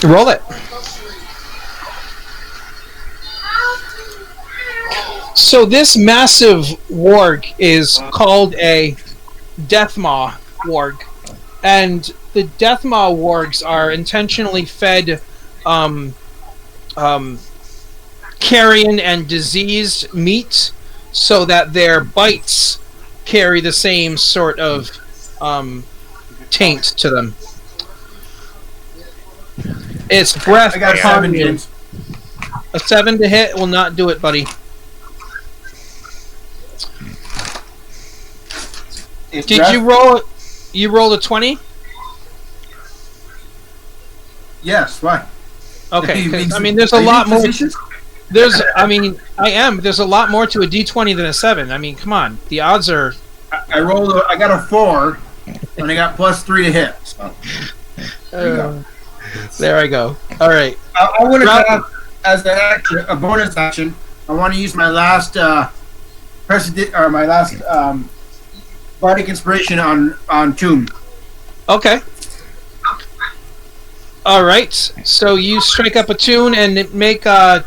Roll it. So this massive warg is called a Deathmaw warg, and the Deathmaw wargs are intentionally fed carrion and diseased meat so that their bites carry the same sort of taint to them. Its breath I got upon 7 you. James. A 7 to hit will not do it, buddy. Did you roll? You rolled a 20? Yes. Why? Okay. You 'Cause, mean- I mean, there's a are you lot more. facetious? I am. There's a lot more to a D20 than a 7. I mean, come on. The odds are. I rolled. I got a 4, and I got +3 to hit. So. There you go. There I go. All right. I want to have as an action, a bonus action. I want to use my last bardic inspiration on Tomb. Okay. All right. So you strike up a tune and make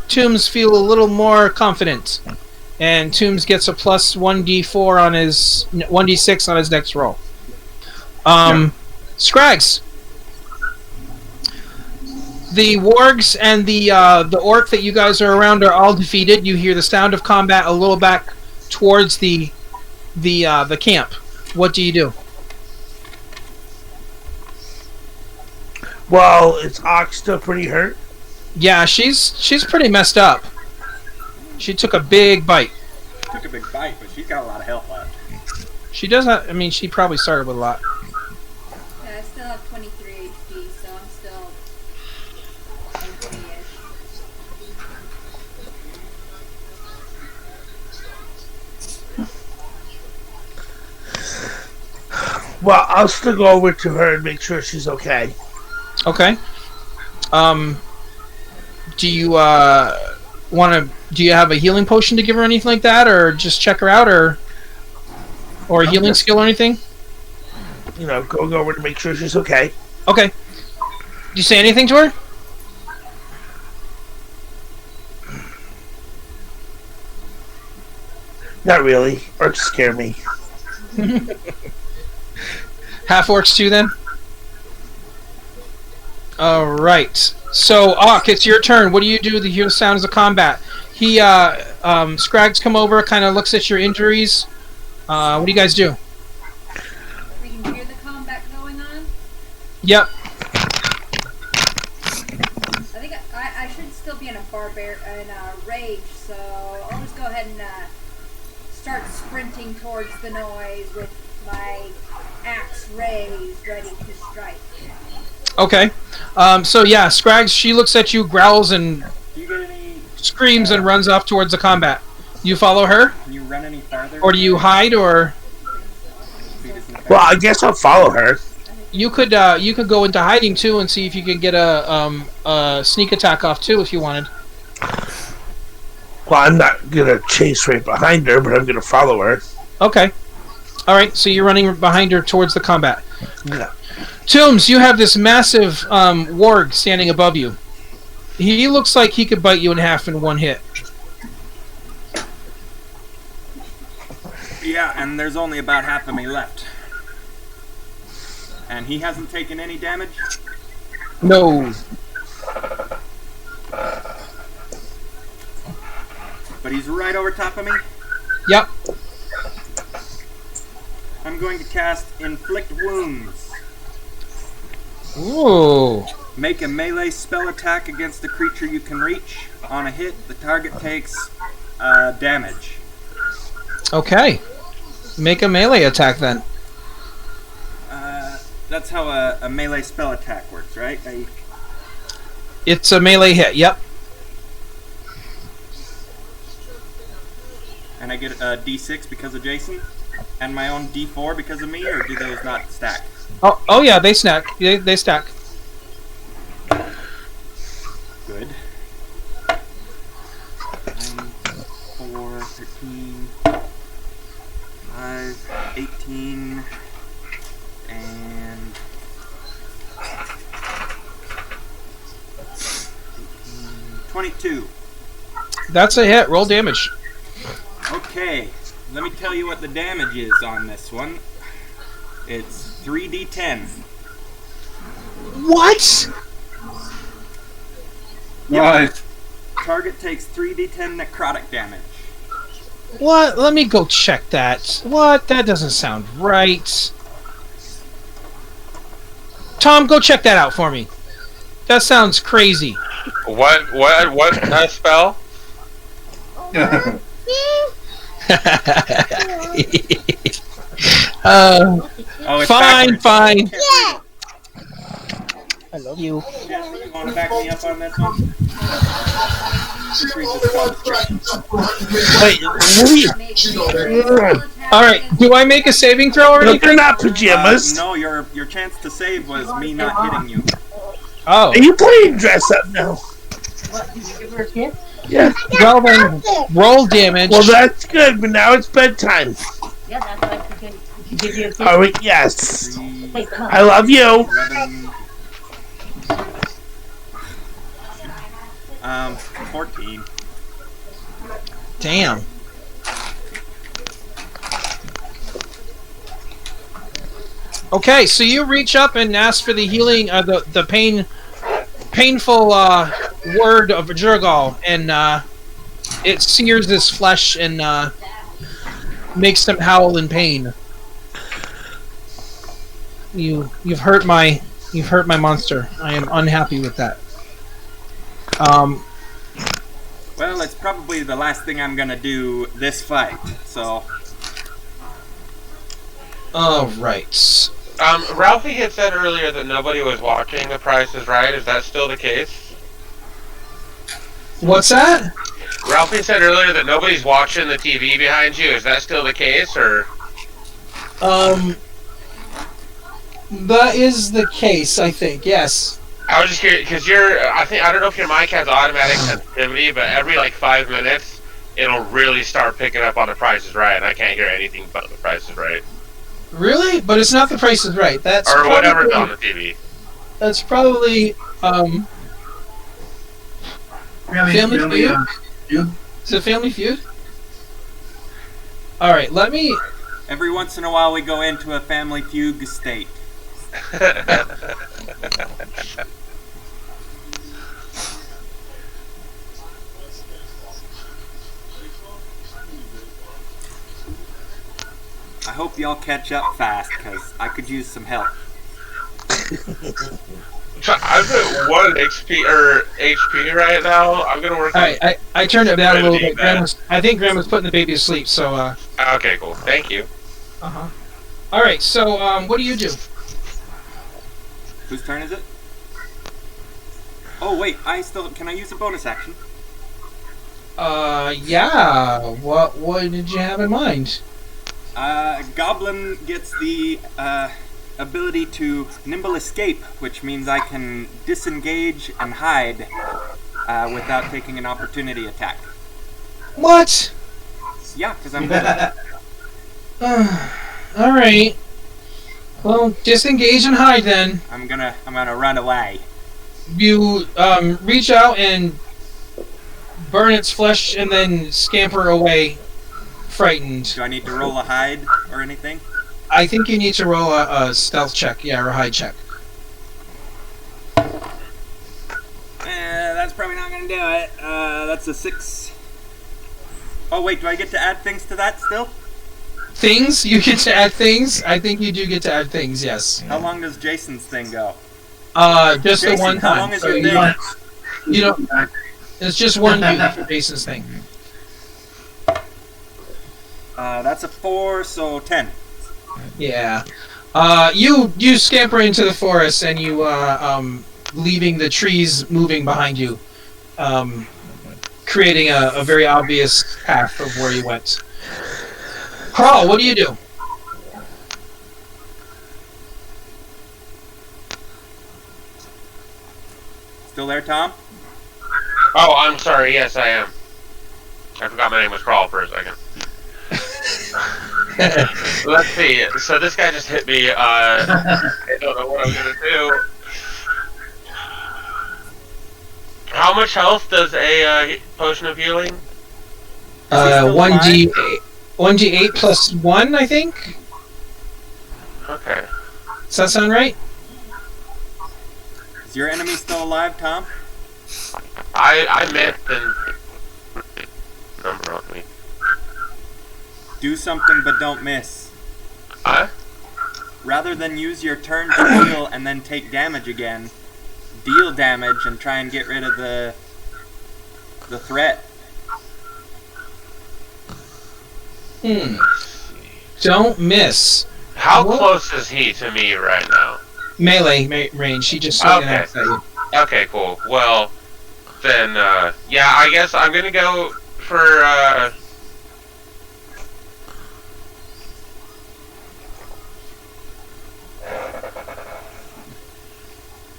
Toombs feel a little more confident, and Toombs gets a plus 1d4 on his 1d6 on his next roll. Scrags. The wargs and the orc that you guys are around are all defeated. You hear the sound of combat a little back towards the camp. What do you do? Well, is Ox still pretty hurt? Yeah, she's pretty messed up. She took a big bite. Took a big bite, but she's got a lot of health left. She doesn't. I mean, she probably started with a lot. Yeah, I still have 23 HP, so I'm still okay-ish. Well, I'll still go over to her and make sure she's okay. Okay. Do you want to? Do you have a healing potion to give her, or anything like that, or just check her out, or a healing skill or anything? You know, going over to make sure she's okay. Okay. Did you say anything to her? Not really. Orcs scare me. Half orcs too, then. All right. So, Ock, it's your turn. What do you do to hear the sounds of combat? He, Scrags come over, kind of looks at your injuries. What do you guys do? We can hear the combat going on. Yep. I think I should still be in a rage, so I'll just go ahead and start sprinting towards the noise with my axe raised, ready to strike. Okay. So yeah, Scrags, she looks at you, growls, and Do you get any screams and runs off towards the combat. You follow her, Can you run any farther? or do you hide, or Well, I guess I'll follow her. you could go into hiding too and see if you can get a sneak attack off too if you wanted. Well, I'm not gonna chase right behind her, but I'm gonna follow her. Okay. All right. So you're running behind her towards the combat. Yeah. Tombs, you have this massive warg standing above you. He looks like he could bite you in half in one hit. Yeah, and there's only about half of me left. And he hasn't taken any damage? No. But he's right over top of me? Yep. I'm going to cast Inflict Wounds. Ooh. Make a melee spell attack against the creature you can reach. On a hit, the target takes damage. Okay. Make a melee attack then. That's how a melee spell attack works, right? It's a melee hit. Yep. And I get a D6 because of Jason? And my own D4 because of me, or do those not stack? Oh yeah, they stack. They stack. Good. 9, 4, 13, 5, 18, and 22. That's a hit. Roll damage. Okay, let me tell you what the damage is on this one. It's 3d10. What? Right. Target takes 3d10 necrotic damage. What? Let me go check that. What? That doesn't sound right. Tom, go check that out for me. That sounds crazy. What spell? It's Fine, backwards. fine. Yeah. I love you. Jesse, you want to back me up on this one? Just read the spell description. Wait, All right. Do I make a saving throw or no, they're anything? not pajamas. No, your chance to save was me not hitting you. Oh. Are you playing dress up now? What, did you give her a kiss? Yeah. Well then, roll damage. Well, that's good, but now it's bedtime. Yeah, that's why I forget. Did you give you a kiss? Oh, yes. 3, Wait, come on. I love you. 11, 14. Damn. Okay, so you reach up and ask for the healing, the painful word of Jurgal, and it sears his flesh and makes him howl in pain. You've hurt my monster. I am unhappy with that. Well, it's probably the last thing I'm gonna do this fight, so... All right. Ralphie had said earlier that nobody was watching The Price is Right. Is that still the case? What's that? Ralphie said earlier that nobody's watching the TV behind you. Is that still the case, or? That is the case, I think. Yes. I was just curious because I don't know if your mic has automatic sensitivity, but every like 5 minutes, it'll really start picking up on The Price is Right, and I can't hear anything but The Price is Right. Really? But it's not The Price is Right. That's or probably, whatever's on the TV. That's probably Family Feud. Is it Family Feud? All right. Let me. Every once in a while we go into a family fugue state. I hope y'all catch up fast, because I could use some help. I'm at 1 HP right now. I'm gonna work. All right. I turned it down a little bit. That. I think Grandma's putting the baby to sleep. So. Okay. Cool. Thank you. All right. So what do you do? Whose turn is it? Oh wait, can I use a bonus action? Yeah. What did you have in mind? Goblin gets the ability to nimble escape, which means I can disengage and hide without taking an opportunity attack. What? Yeah, because I'm good at that. All right. Well, disengage and hide then. I'm gonna run away. You reach out and burn its flesh and then scamper away, frightened. Do I need to roll a hide or anything? I think you need to roll a stealth check, or a hide check. That's probably not gonna do it. That's a 6. Oh wait, do I get to add things to that still? Things? You get to add things? I think you do get to add things, yes. How long does Jason's thing go? Just Jason, the one time. how long is So your you thing? don't. It's just one use for Jason's thing. That's a 4, so 10. Yeah. You scamper into the forest and you leaving the trees moving behind you, creating a very obvious path of where you went. Carl, what do you do? Still there, Tom? Oh, I'm sorry. Yes, I am. I forgot my name was Crawl for a second. Let's see. So this guy just hit me. I don't know what I'm gonna do. How much health does a potion of healing? 1d8 plus 1, I think. Okay. Does that sound right? Is your enemy still alive, Tom? I meant the number on me. Do something but don't miss. Huh? Rather than use your turn to heal and then take damage again, deal damage and try and get rid of the threat. Don't miss. How close is he to me right now? Melee range. He just swung an axe at you. Okay, cool. Well, then, yeah, I guess I'm gonna go for,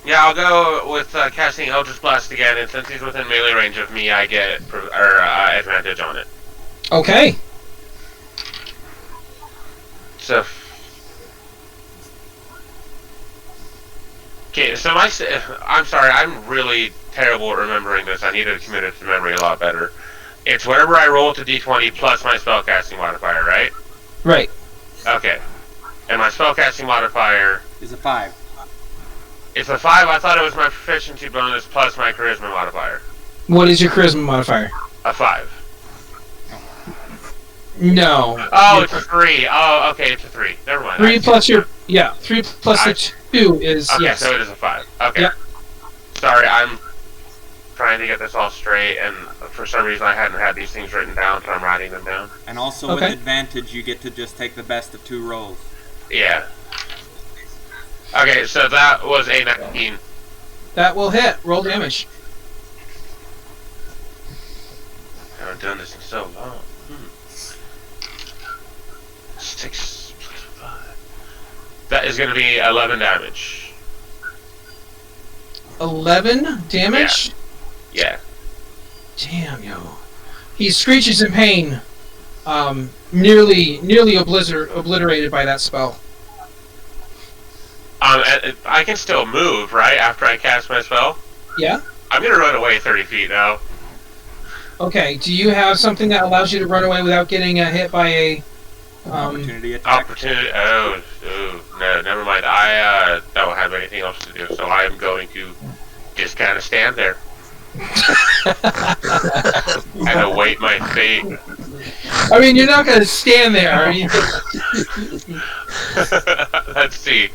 yeah, I'll go with casting Eldritch Blast again, and since he's within melee range of me, I get advantage on it. Okay. So, okay, so I'm sorry, I'm really terrible at remembering this. I need to commit it to memory a lot better. It's whenever I roll to d20 plus my spellcasting modifier, right? Right. Okay. And my spellcasting modifier is a 5. It's a 5. I thought it was my proficiency bonus plus my charisma modifier. What is your charisma modifier? A 5. No. Oh, it's a 3. Oh, okay, it's a 3. Never mind. 3 plus your 3 plus the 2 is okay, yes. so it is a 5. Okay. Yep. Sorry, I'm trying to get this all straight, and for some reason I hadn't had these things written down, so I'm writing them down. And also with advantage, you get to just take the best of 2 rolls. Yeah. Okay, so that was a 19. That will hit. Roll damage. I haven't done this in so long. 6 plus 5. That is going to be 11 damage. 11 damage? Yeah. Damn, yo. He screeches in pain. Nearly obliterated by that spell. I can still move, right, after I cast my spell? Yeah? I'm going to run away 30 feet now. Okay, do you have something that allows you to run away without getting hit by a... opportunity attack? Oh, no, never mind. I don't have anything else to do, so I'm going to just kind of stand there. And await my fate. I mean, you're not going to stand there, are you? Let's see.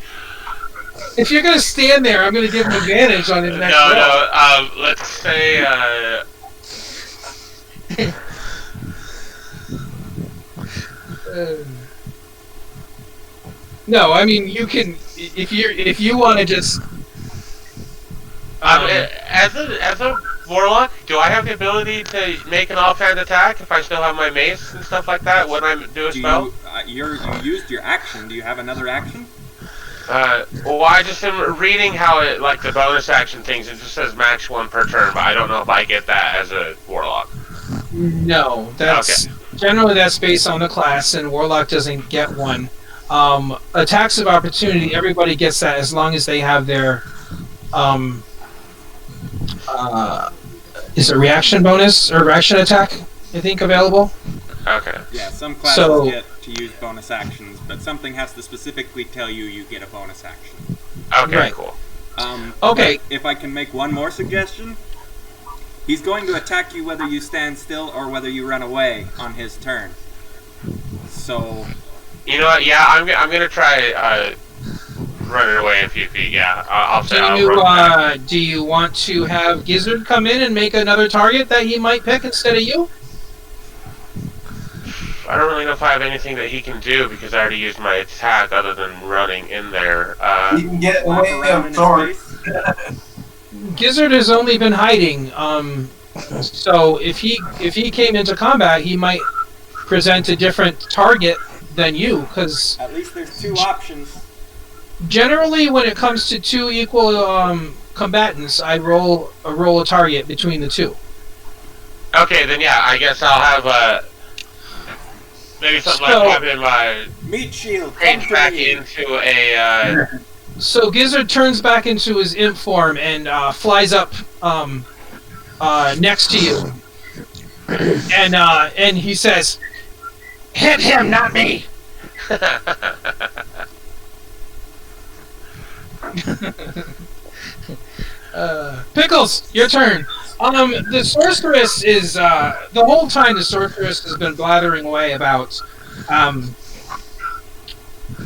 If you're going to stand there, I'm going to give him advantage on his next roll. No, let's say, no, I mean, you can, if you want to just... as a Warlock, do I have the ability to make an offhand attack if I still have my mace and stuff like that when I do a spell? You used your action. Do you have another action? Well, I just am reading how it, like the bonus action things, it just says max 1 per turn, but I don't know if I get that as a Warlock. No, that's generally that's based on the class, and Warlock doesn't get one. Attacks of opportunity, everybody gets that as long as they have their is a reaction bonus or reaction attack, I think, available. Okay. Yeah, some classes get to use bonus actions, but something has to specifically tell you get a bonus action. Okay, right. Cool. Okay. If I can make one more suggestion, he's going to attack you whether you stand still or whether you run away on his turn. So... You know what? Yeah, I'm gonna try running away a few feet. Yeah, I'll say I'll run back. Do you want to have Gizzard come in and make another target that he might pick instead of you? I don't really know if I have anything that he can do because I already used my attack other than running in there. You can get away from sword. Gizzard has only been hiding. So if he came into combat, he might present a different target than you, because at least there's two options. Generally, when it comes to two equal combatants, I roll a target between the two. Okay, then yeah, I guess I'll have maybe something like having my meat shield change back into a. So Gizzard turns back into his imp form and flies up next to you, and he says, "Hit him, not me." Pickles, your turn. The sorceress is the whole time the sorceress has been blathering away about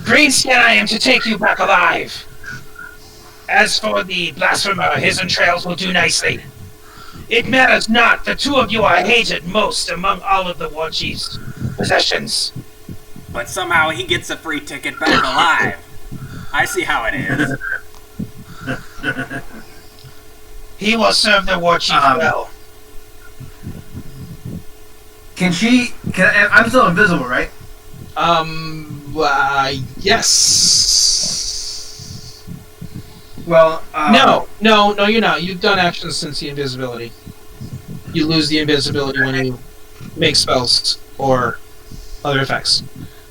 Greenskin, I am to take you back alive. As for the blasphemer, his entrails will do nicely. It matters not, the two of you are hated most among all of the war chief's possessions. But somehow he gets a free ticket back alive. I see how it is. He will serve the war chief well. I'm still invisible, right? Yes. Well, No, you're not. You've done actions since the invisibility. You lose the invisibility when you make spells or other effects.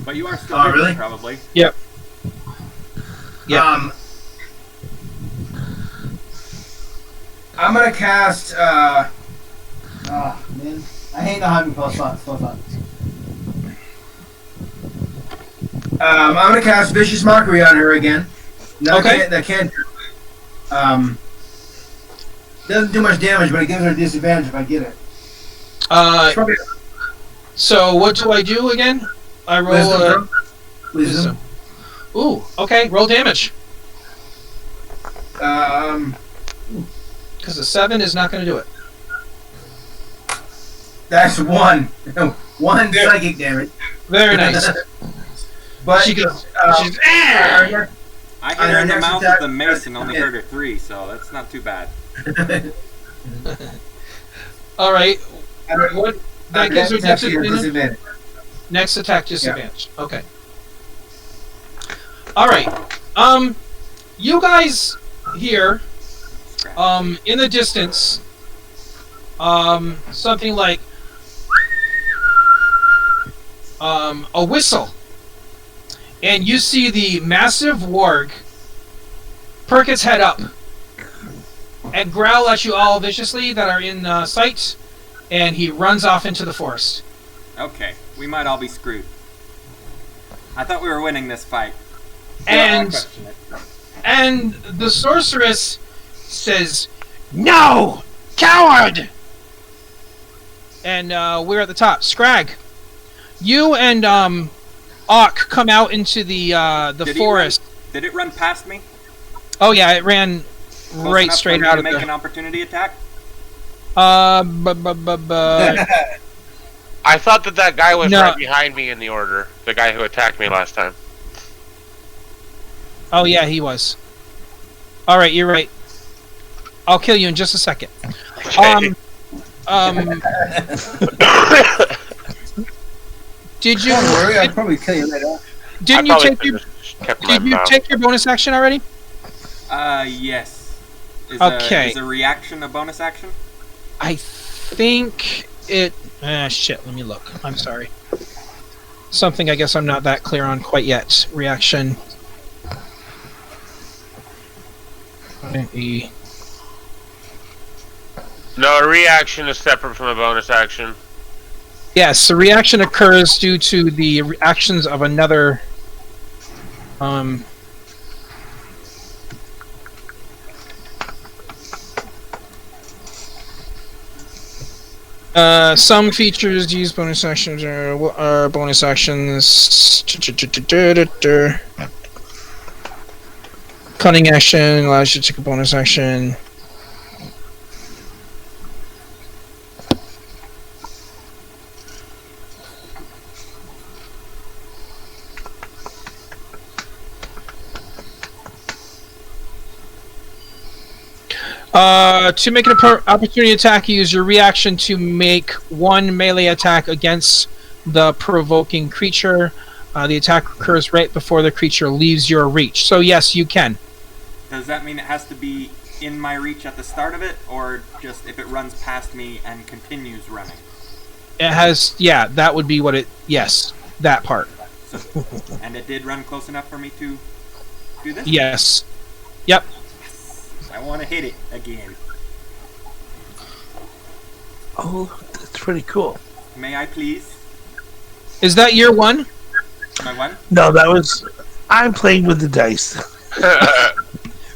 But you are still visible, really? Probably. Yep. Yep. I'm gonna cast. Man, I hate not having plus slots. I'm gonna cast Vicious Mockery on her again. No, okay. That can't. Doesn't do much damage, but it gives her a disadvantage if I get it. So what do I do again? I roll Wisdom. Ooh, okay. Roll damage. Because a 7 is not going to do it. That's 1. 1 psychic damage. Very nice. But she goes. She's, I hit her in the next mouth attack- with the mace and only hurt her 3, so that's not too bad. all right. What? That gives her Next disadvantage. Next attack disadvantage. Yeah. Okay. All right. You guys here, in the distance, something like a whistle, and you see the massive warg perk its head up and growl at you all viciously that are in sight, and he runs off into the forest. Okay, we might all be screwed. I thought we were winning this fight. And the sorceress says, "No, coward!" And we're at the top. Scrag, you and Auk come out into the forest. Did it run past me? Oh yeah, it ran Close right enough straight for me out to of make there. an opportunity attack? I thought that guy was No. right behind me in the order. The guy who attacked me last time. Oh yeah, he was. All right, you're right. I'll kill you in just a second. Okay. Did you? Don't worry, I'll probably kill you later. Didn't you take your? Did you take your bonus action already? Yes. Okay. Is a reaction a bonus action? I think it. Shit. Let me look. I'm sorry. Something I guess I'm not that clear on quite yet. Reaction. No, a reaction is separate from a bonus action. Yes, the reaction occurs due to the actions of another. Some features use bonus actions or bonus actions. Cunning action allows you to take a bonus action. To make an opportunity attack, use your reaction to make one melee attack against the provoking creature. The attack occurs right before the creature leaves your reach. So yes, you can. Does that mean it has to be in my reach at the start of it, or just if it runs past me and continues running? It has, yeah, that would be what it, yes, that part. So, and it did run close enough for me to do this? Yes. Yep. I want to hit it again. Oh, that's pretty cool. May I please? Is that year one? My one? No, that was... I'm playing with the dice.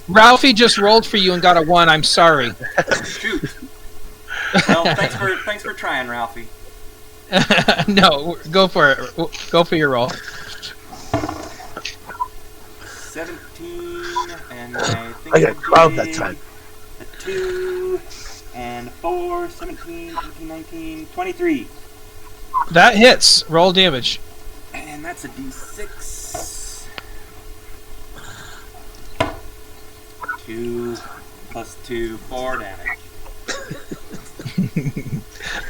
Ralphie just rolled for you and got a 1. I'm sorry. Shoot. Well, thanks for trying, Ralphie. No, go for it. Go for your roll. 17, and I think I got 12 that time. A 2, and 4, 17, 18, 19, 23. That hits. Roll damage. And that's a D6. 2 plus 2, 4 damage.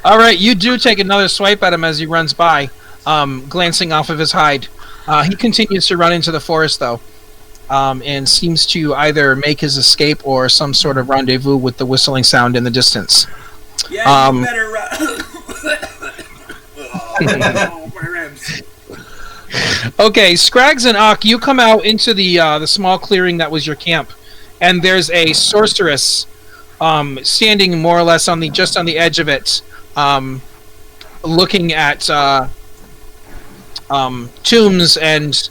All right, you do take another swipe at him as he runs by, glancing off of his hide. He continues to run into the forest, though, and seems to either make his escape or some sort of rendezvous with the whistling sound in the distance. Yeah, you better run. Oh, my ribs. Okay, Scrags and Ock, you come out into the small clearing that was your camp, and there's a sorceress standing more or less on the edge of it, looking at tombs and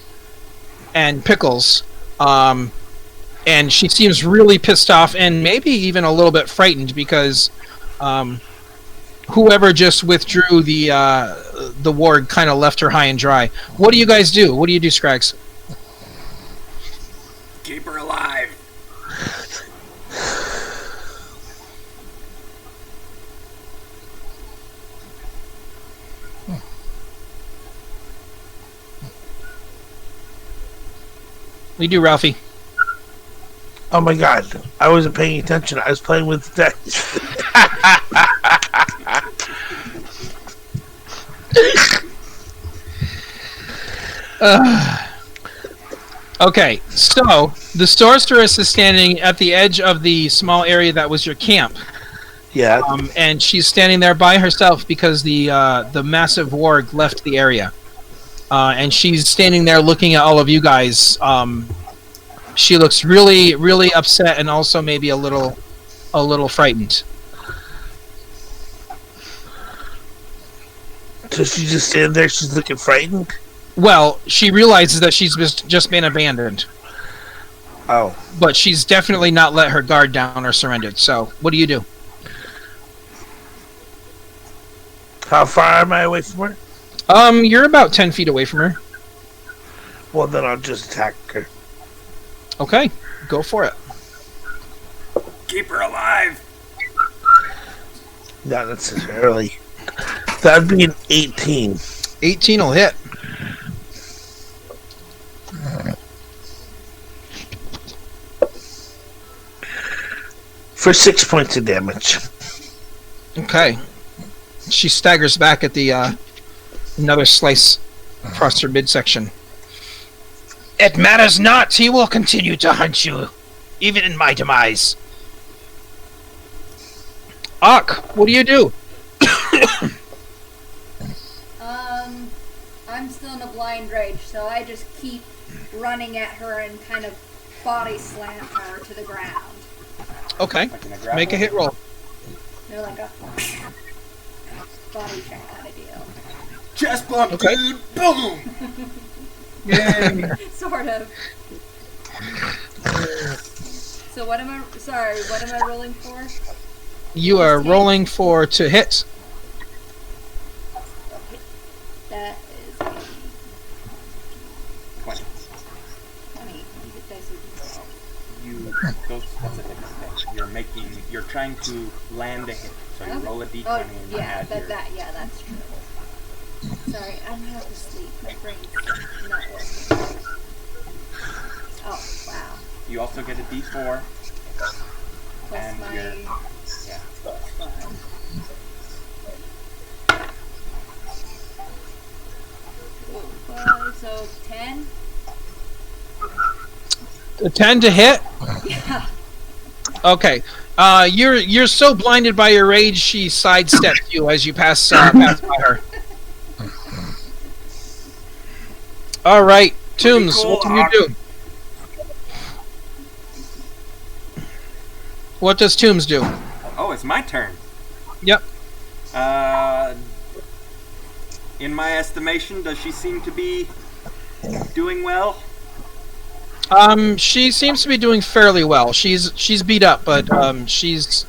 pickles, and she seems really pissed off and maybe even a little bit frightened because whoever just withdrew the warg kind of left her high and dry. What do you guys do? What do you do, Scrags? Keep her alive. What do you do, Ralphie? Oh my god, I wasn't paying attention. I was playing with the dice. Okay, so the sorceress is standing at the edge of the small area that was your camp. Yeah. And she's standing there by herself because the massive warg left the area. And she's standing there looking at all of you guys. She looks really, really upset and also maybe a little frightened. So she's just standing there, she's looking frightened? Well, she realizes that she's just been abandoned. Oh. But she's definitely not let her guard down or surrendered. So, what do you do? How far am I away from her? You're about 10 feet away from her. Well, then I'll just attack her. Okay, go for it. Keep her alive. Not necessarily. That'd be an 18. 18 will hit. For 6 points of damage. Okay. She staggers back at the another slice across her midsection. It matters not. He will continue to hunt you, even in my demise. Ak, what do you do? I'm still in a blind rage, so I just keep running at her and kind of body slam her to the ground. Okay. Make a hit roll. They're like a body check kind of deal. Chest bump, Okay. dude! Boom! Yay. Sort of. So what am I rolling for? You are rolling for to hit. Okay. That is a 20. 20. You get dice with That's a hit. You're trying to land a hit. So you roll a d20 and you add your... that's true. Sorry, I'm half asleep. My brain's not working. Oh, wow. You also get a d4. Plus And my... your... Yeah. So 10? A 10 to hit? Yeah. Okay. You're so blinded by your rage, she sidesteps you as you pass by her. All right, Tombs, cool, what can you do? What does Tombs do? Oh, it's my turn. Yep. In my estimation, does she seem to be doing well? She seems to be doing fairly well. She's beat up, but she's.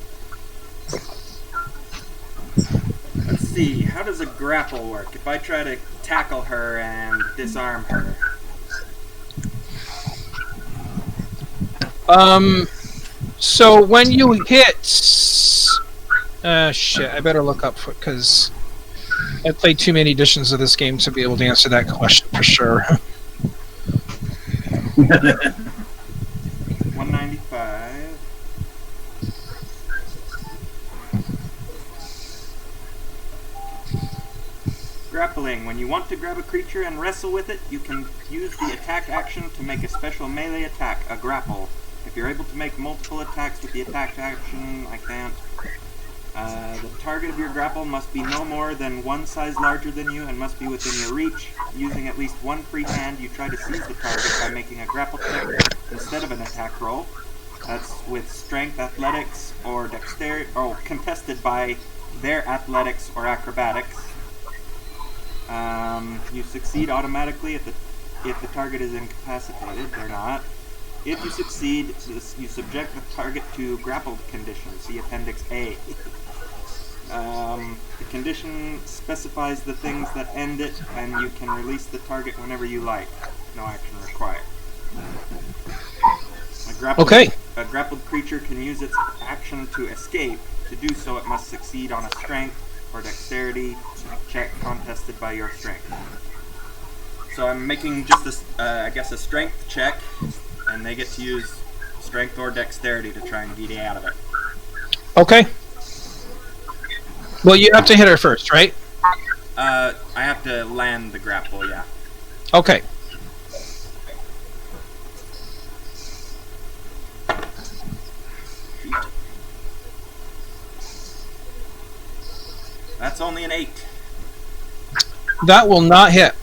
Let's see. How does a grapple work? If I try to tackle her and disarm her. So when you hit, shit, I better look up because I played too many editions of this game to be able to answer that question for sure. 195. Grappling. When you want to grab a creature and wrestle with it, you can use the attack action to make a special melee attack, a grapple. If you're able to make multiple attacks with the attack action, I can't. The target of your grapple must be no more than one size larger than you and must be within your reach. Using at least one free hand, you try to seize the target by making a grapple check instead of an attack roll. That's with strength, athletics, or dexterity, or contested by their athletics or acrobatics. You succeed automatically if the target is incapacitated. They're not. If you succeed, you subject the target to grappled conditions. See Appendix A. The condition specifies the things that end it, and you can release the target whenever you like. No action required. A grappled creature can use its action to escape. To do so, it must succeed on a strength or dexterity check contested by your strength. So I'm making just a strength check, and they get to use strength or dexterity to try and get out of it. Okay. Well, you have to hit her first, right? I have to land the grapple, yeah. Okay. That's only an 8. That will not hit.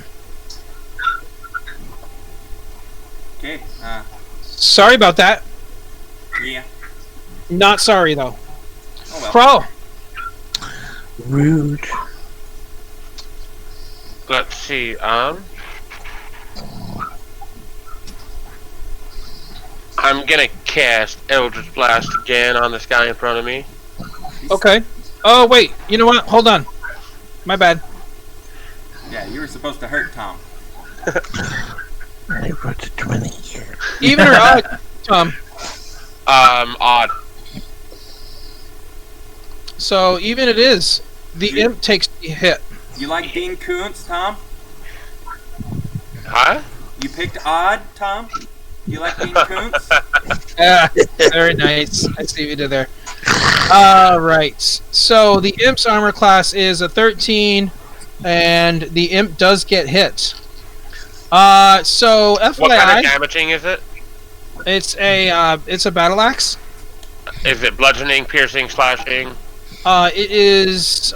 Okay, Sorry about that. yeah. Not sorry, though. Oh well. Crow. Rude. Let's see, I'm gonna cast Eldritch Blast again on this guy in front of me. Okay. Oh, wait. You know what? Hold on. My bad. Yeah, you were supposed to hurt Tom. I wrote a 20 here. Even or odd, Tom? Odd. So even it is. The imp takes the hit. You like Dean Koontz, Tom? Huh? You picked odd, Tom? You like Dean Koontz? Yeah, very nice. I see what you did there. Right. So the Imp's armor class is a 13, and the Imp does get hit. So FYI, What kind of damaging is it? it's a battle axe. Is it bludgeoning, piercing, slashing? It is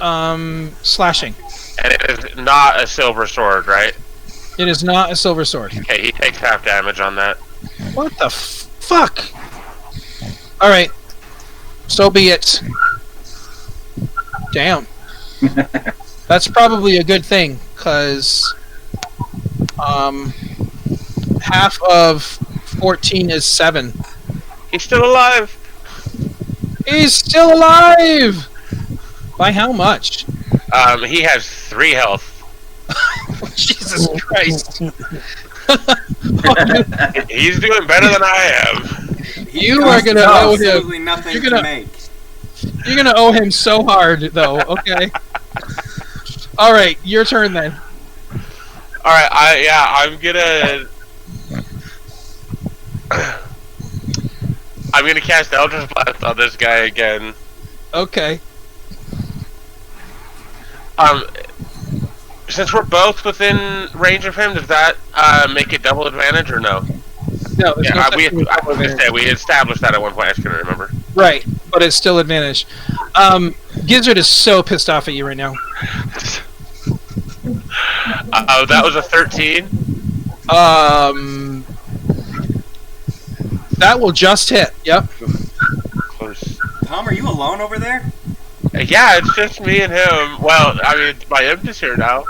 slashing. And it is not a silver sword, right? It is not a silver sword. Okay, he takes half damage on that. What the fuck? All right. So be it. Damn. That's probably a good thing, because half of 14 is 7. He's still alive! He's still alive! By how much? He has 3 health. Jesus Christ. He's doing better than I am. You are gonna owe him. Absolutely nothing You're gonna to make. You're gonna owe him so hard, though. Okay. All right, your turn then. All right, I'm gonna cast Eldritch Blast on this guy again. Okay. Since we're both within range of him, does that make it double advantage or no? No, it's Yeah, not we established that at one point. I just couldn't remember. Right, but it's still advantage. Gizzard is so pissed off at you right now. That was a 13. That will just hit. Yep. Close. Tom, are you alone over there? Yeah, it's just me and him. Well, I mean, my imp is here now.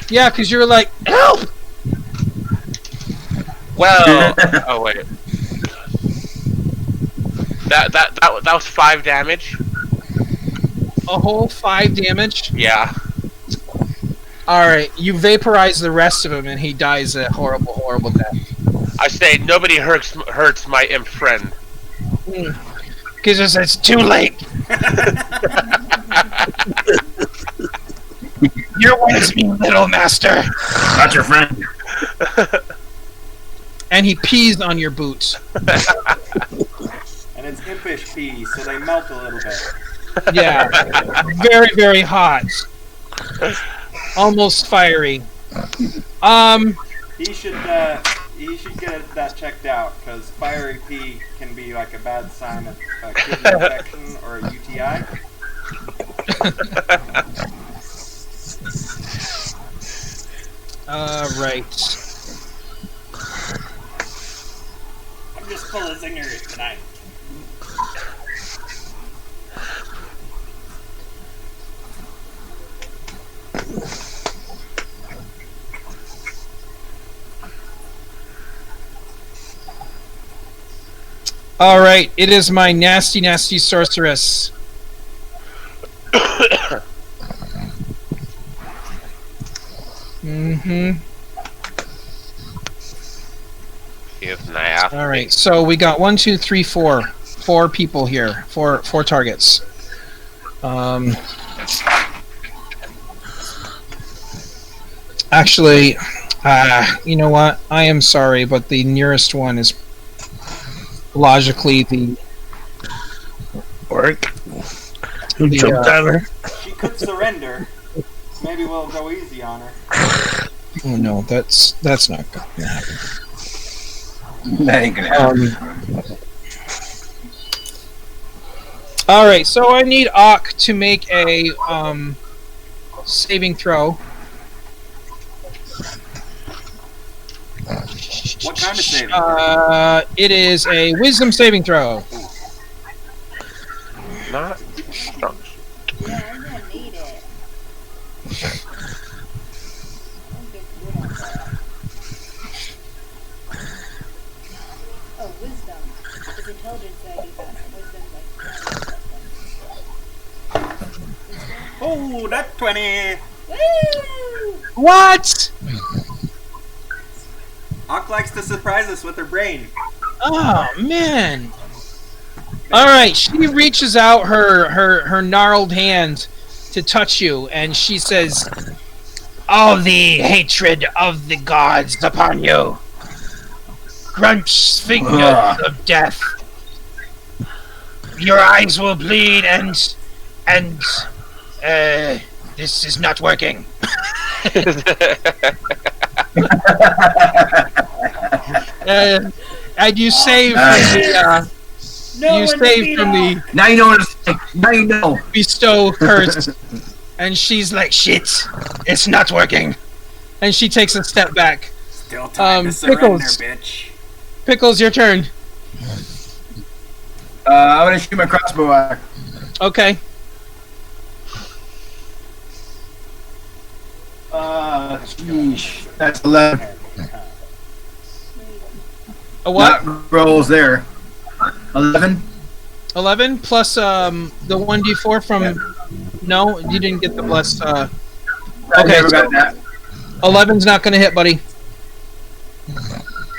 Yeah, because you're like, help! Well, oh wait. That was 5 damage. A whole 5 damage? Yeah. Alright, you vaporize the rest of him and he dies a horrible, horrible death. I say nobody hurts my imp friend. Because it's too late. You're one of me, little master. Not your friend. And he pees on your boots. And it's impish peas, so they melt a little bit. Yeah. Very, very hot. Almost fiery. He should get that checked out, because fiery pee can be like a bad sign of a kidney infection or a UTI. Right. I'm just full of zingers tonight. Alright, it is my nasty, nasty sorceress. Alright, so we got 1, 2, 3, 4. 4 people here. Four targets. Actually, you know what? I am sorry, but the nearest one is logically the Warg. Who jumped on her? She could surrender. Maybe we'll go easy on her. Oh no, that's not gonna happen. That ain't gonna happen. Alright, so I need Ock to make a saving throw. What kind of saving? It is a wisdom saving throw. Not strong. Yeah, I'm gonna need it. Oh, wisdom. It's intelligence that I do that. Wisdom, like, Oh, that 20! woo! What? Ock likes to surprise us with her brain. Oh man! All right, she reaches out her gnarled hand to touch you, and she says, "All the hatred of the gods upon you, crunch fingers of death." your eyes will bleed, and this is not working. And you save from the. You save from the. Now you know what it's like. Now you know. Bestow curse. And she's like, shit, it's not working. And she takes a step back. Still time to surrender, bitch. Pickles, your turn. I'm gonna shoot my crossbow at her. Okay. Sheesh. That's 11. A what? That rolls there. 11. 11 plus the 1d4 from. No, you didn't get the plus. I Okay, never got that. 11's not going to hit, buddy.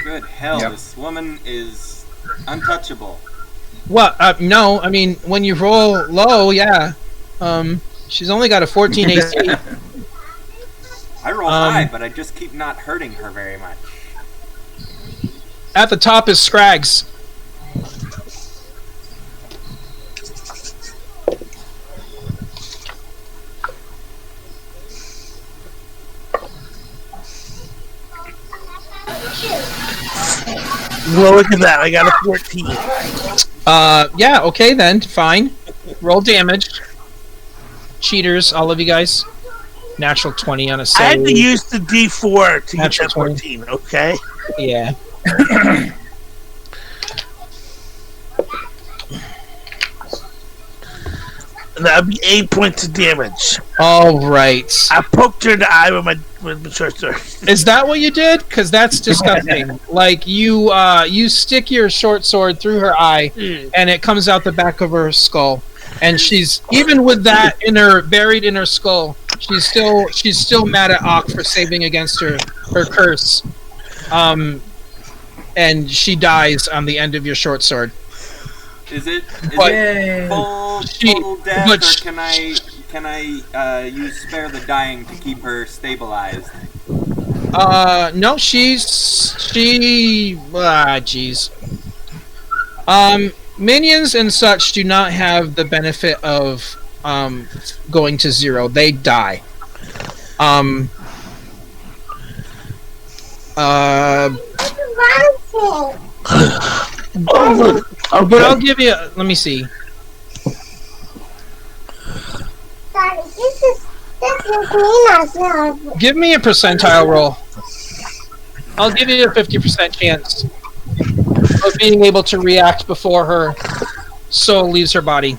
Good hell, Yep. this woman is untouchable. What? No, I mean, when you roll low, yeah. She's only got a 14 AC. I roll high, but I just keep not hurting her very much. At the top is Scrags. Well, look at that. I got a 14. Yeah, okay then, fine. Roll damage. Cheaters, all of you guys. Natural 20 on a save. I had to use the D4 to get Natural that 20. 14, okay? Yeah. And that would be 8 points of damage. All right. I poked her in the eye with my short sword. Is that what you did? Because that's disgusting. Like you stick your short sword through her eye, and it comes out the back of her skull. And she's even with that buried in her skull. She's still mad at Ock for saving against her curse. And she dies on the end of your short sword. Is it But- full death, but or can I use spare the dying to keep her stabilized? No, jeez. Minions and such do not have the benefit of going to 0. They die. But I'll give you. Let me see. Give me a percentile roll. I'll give you a 50% chance of being able to react before her soul leaves her body.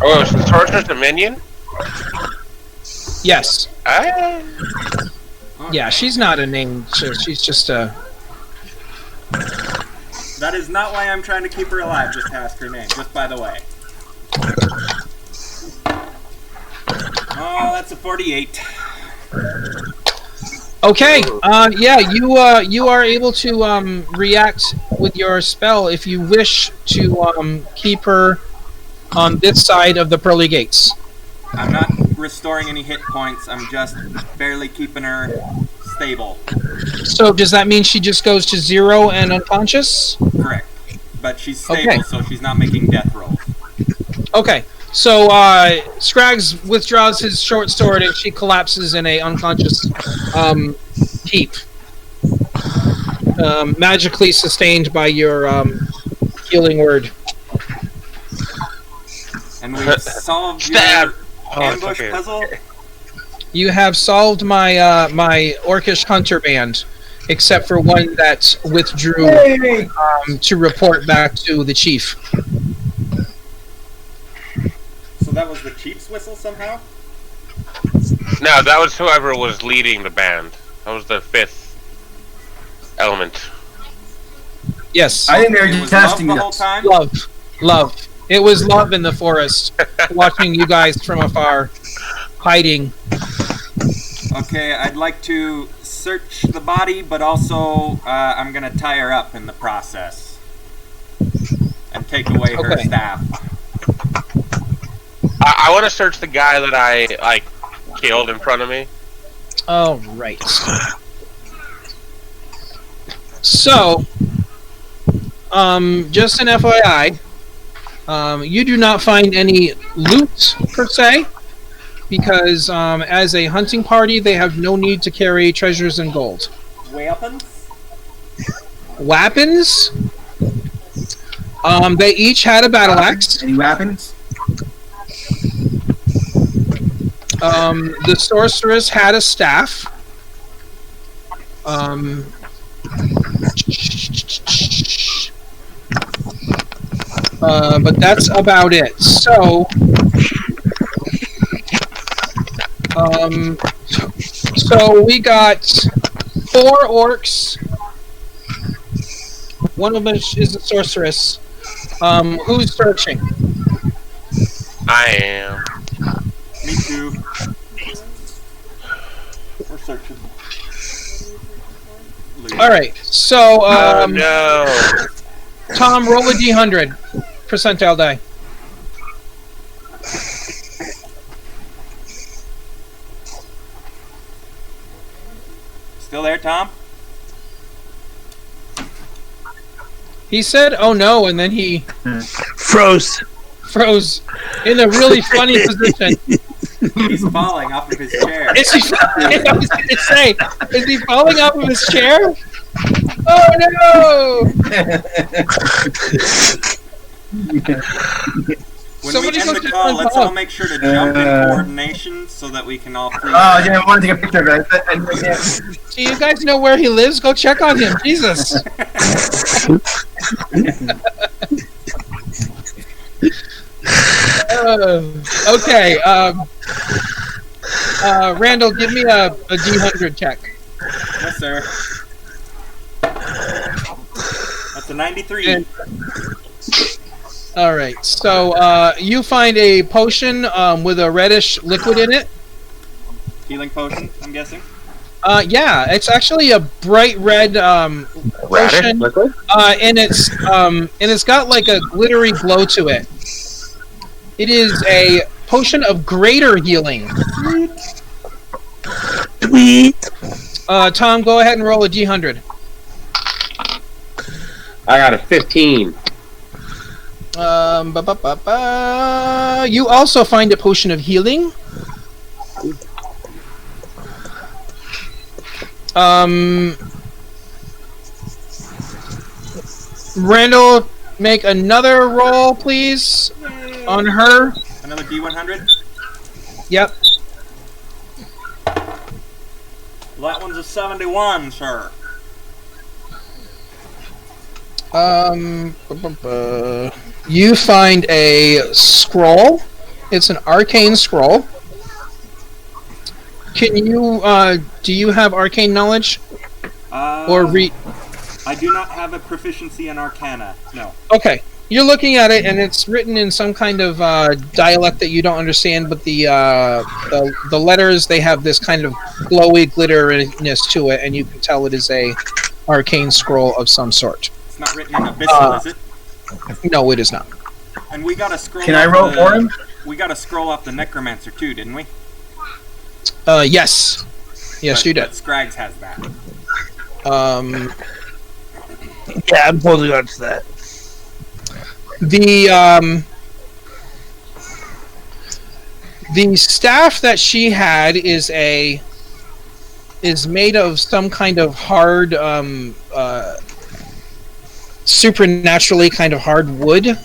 Oh, so the sorcerer's a minion? Yes. Ah. Yeah, she's not a name. She's just a. That is not why I'm trying to keep her alive. Just ask her name. Just by the way. Oh, that's a 48. Okay. Yeah, you are able to react with your spell if you wish to keep her on this side of the pearly gates. I'm not restoring any hit points. I'm just barely keeping her stable. So does that mean she just goes to 0 and unconscious? Correct. But she's stable, Okay. so she's not making death rolls. Okay. So Scrags withdraws his short sword and she collapses in a unconscious heap. Magically sustained by your healing word. And we've solved Stab! your Oh, it's ambush okay. puzzle. You have solved my my orcish hunter band, except for one that withdrew to report back to the chief. So that was the chief's whistle somehow? No, that was whoever was leading the band. That was the 5th element. Yes. I think they were It just was love testing the whole us. time? Love. It was love in the forest, watching you guys from afar, hiding. Okay, I'd like to search the body, but also I'm gonna tie her up in the process. And take away her Okay. staff. I want to search the guy that I killed in front of me. Oh, right. So, just an FYI, you do not find any loot per se, because as a hunting party, they have no need to carry treasures and gold. Weapons? Weapons? They each had a battle axe. Any weapons? The sorceress had a staff. But that's about it. So, so we got 4 orcs. One of them is a sorceress. Who's searching? I am. Me too. We're searching. Alright, so, no. Tom, roll a d100. Percentile die. Still there, Tom? He said, "Oh no," and then he Froze. froze in a really funny position. He's falling off of his chair. Is he? I was gonna say, is he falling off of his chair? Oh no! When Somebody we end go the check call, on let's Tom. all make sure to jump in coordination so that we can all freeze. Oh, yeah, I want to take a picture of it. Do you guys know where he lives? Go check on him. Jesus. Okay. Randall, give me a D100 check. Yes, sir. That's a 93. And- All right. So you find a potion with a reddish liquid in it. Healing potion, I'm guessing. Yeah, it's actually a bright red potion, liquid? and it's got like a glittery glow to it. It is a potion of greater healing. Tweet. Tom, go ahead and roll a d100. I got a 15. You also find a potion of healing. Randall, make another roll, please, on her. Another D100? Yep. Well, that one's a 71, sir. You find a scroll. It's an arcane scroll. Can you, do you have arcane knowledge? Or read? I do not have a proficiency in Arcana, no. Okay. You're looking at it, and it's written in some kind of dialect that you don't understand, but the letters, they have this kind of glowy glitteriness to it, and you can tell it is a arcane scroll of some sort. It's not written in Abyssal, is it? No, it is not. And we got a scroll. Can I roll for him? We got a scroll off the Necromancer too, didn't we? Yes. Yes, you did. But Scraggs has that. Yeah, I'm holding on to that. The staff that she had is made of some kind of hard, supernaturally kind of hard wood.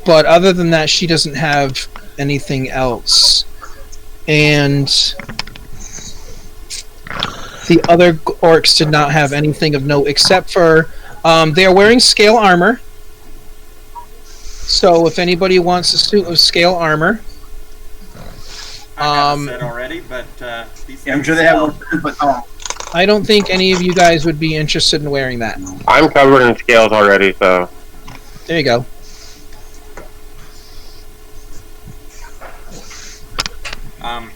But other than that, she doesn't have anything else. And the other orcs did not have anything of note except for they are wearing scale armor. So if anybody wants a suit of scale armor, I have a set already, but these Yeah, I'm things sure they sell. have one, but oh. I don't think any of you guys would be interested in wearing that. I'm covered in scales already, so. There you go.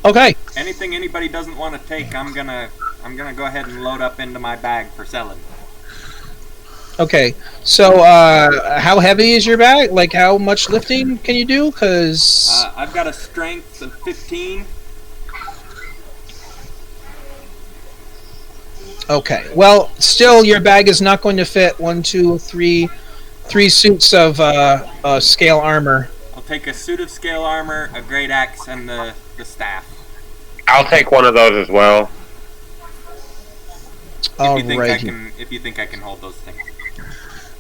Okay. Anything anybody doesn't want to take, I'm gonna go ahead and load up into my bag for selling. Okay. So how heavy is your bag? Like how much lifting can you do? Because I've got a strength of 15, Okay. Well, still, your bag is not going to fit three suits of scale armor. I'll take a suit of scale armor, a great axe, and the staff. I'll take one of those as well. If you think I can hold those things.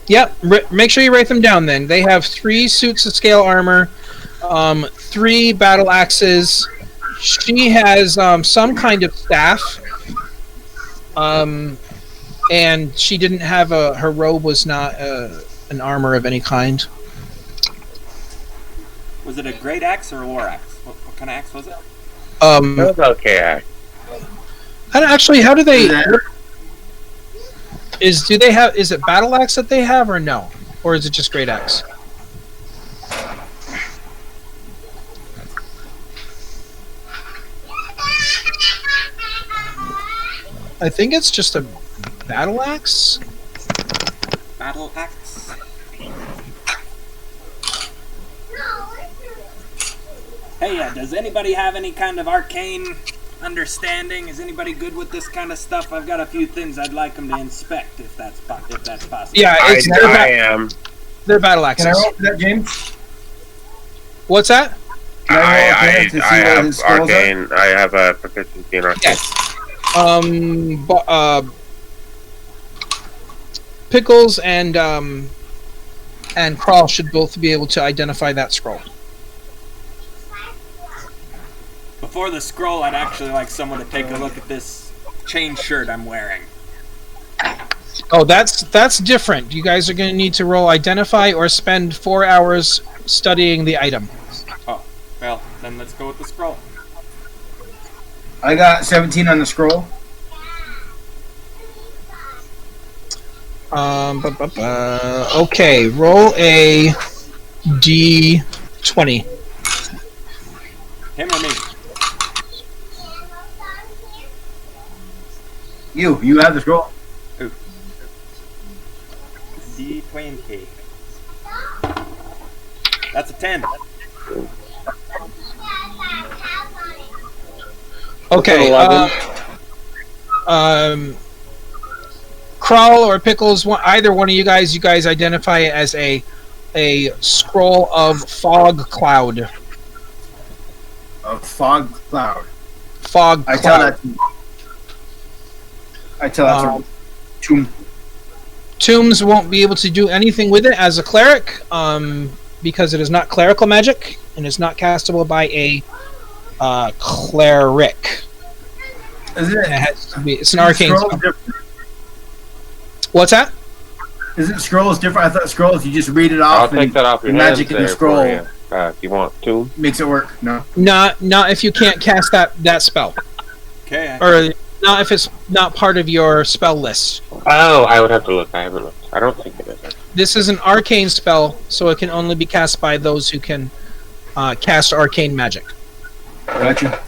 Yep. Make sure you write them down. Then they have 3 suits of scale armor, 3 battle axes. She has some kind of staff. And she didn't have her robe was not an armor of any kind. Was it a great axe or a war axe? What kind of axe was it? It was okay axe. Actually, how do they? Is it battle axe that they have or no, or is it just great axe? I think it's just a battle axe. Battle axe. Hey, does anybody have any kind of arcane understanding? Is anybody good with this kind of stuff? I've got a few things I'd like them to inspect, if that's possible. Yeah, I am. They're battle axes. Can I roll for that, James? What's that? I have arcane. I have a proficiency in arcane. Yes. Pickles and Crawl should both be able to identify that scroll. Before the scroll, I'd actually like someone to take a look at this chain shirt I'm wearing. Oh, that's different. You guys are going to need to roll identify or spend 4 hours studying the item. Oh, well, then let's go with the scroll. I got 17 on the scroll. Okay, roll a d20. Him or me? You have the scroll. Ooh. D20. That's a 10. Okay. Crawl or Pickles, either one of you guys identify it as a scroll of fog cloud. A fog cloud. Fog cloud. I tell that to Tomb. Tombs won't be able to do anything with it as a cleric, because it is not clerical magic and is not castable by a cleric. Is it? It's an arcane spell. What's that? Isn't scrolls different? I thought scrolls you just read it off. I'll take that off your magic hands in the scroll. if you want to. Makes it work. No. Not if you can't cast that spell. Okay. Or not if it's not part of your spell list. Oh, I would have to look. I haven't looked. I don't think it is. This is an arcane spell, so it can only be cast by those who can cast arcane magic. Gotcha.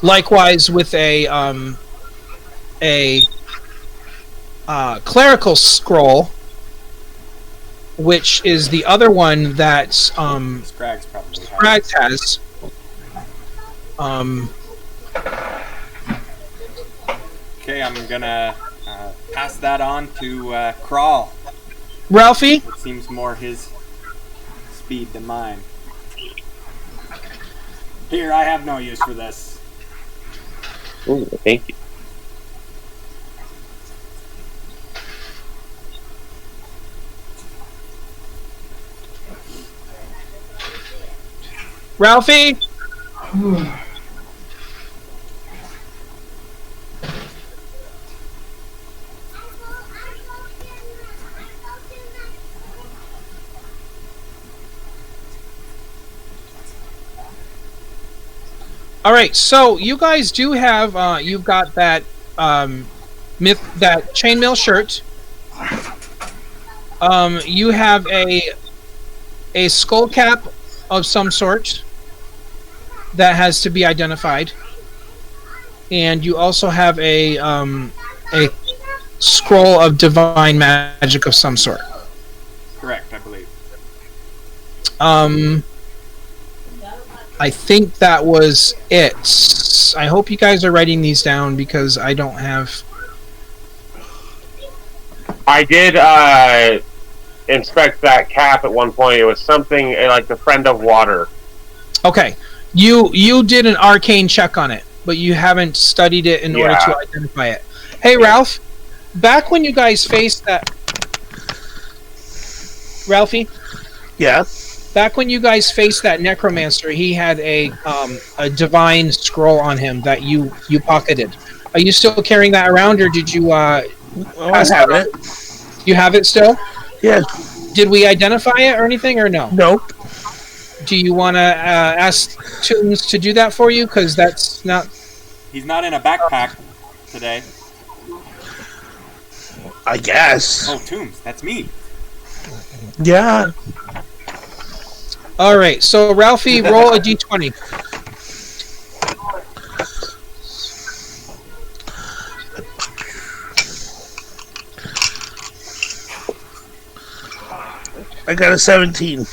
Likewise, with a clerical scroll, which is the other one that Scrags has. Okay, I'm gonna pass that on to Crawl. Ralphie? It seems more his speed than mine. Here, I have no use for this. Ooh, thank you. Ralphie? All right, so you guys do have you've got that that chainmail shirt. You have a skull cap of some sort that has to be identified, and you also have a scroll of divine magic of some sort. Correct, I believe. I think that was it. I hope you guys are writing these down because I don't have. I did inspect that cap at one point. It was something like the Friend of Water. Okay, you did an arcane check on it, but you haven't studied it in order to identify it. Hey, Ralph, back when you guys faced that, Ralphie. Yeah. Back when you guys faced that necromancer, he had a divine scroll on him that you pocketed. Are you still carrying that around, or did you? I have it. You have it still? Yeah. Did we identify it or anything, or no? Nope. Do you want to ask Toons to do that for you? Because that's not. He's not in a backpack today. I guess. Oh, Tombs, that's me. Yeah. All right. So Ralphie, roll a d20. I got a 17.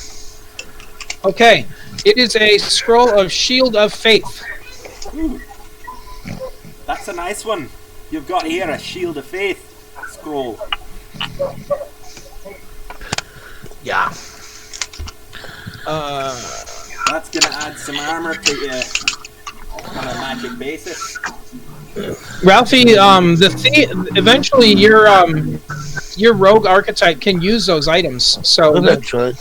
Okay. It is a scroll of Shield of Faith. Ooh. That's a nice one. You've got here a Shield of Faith scroll. Yeah. That's gonna add some armor to you on a magic basis. Ralphie, eventually your rogue archetype can use those items. So eventually.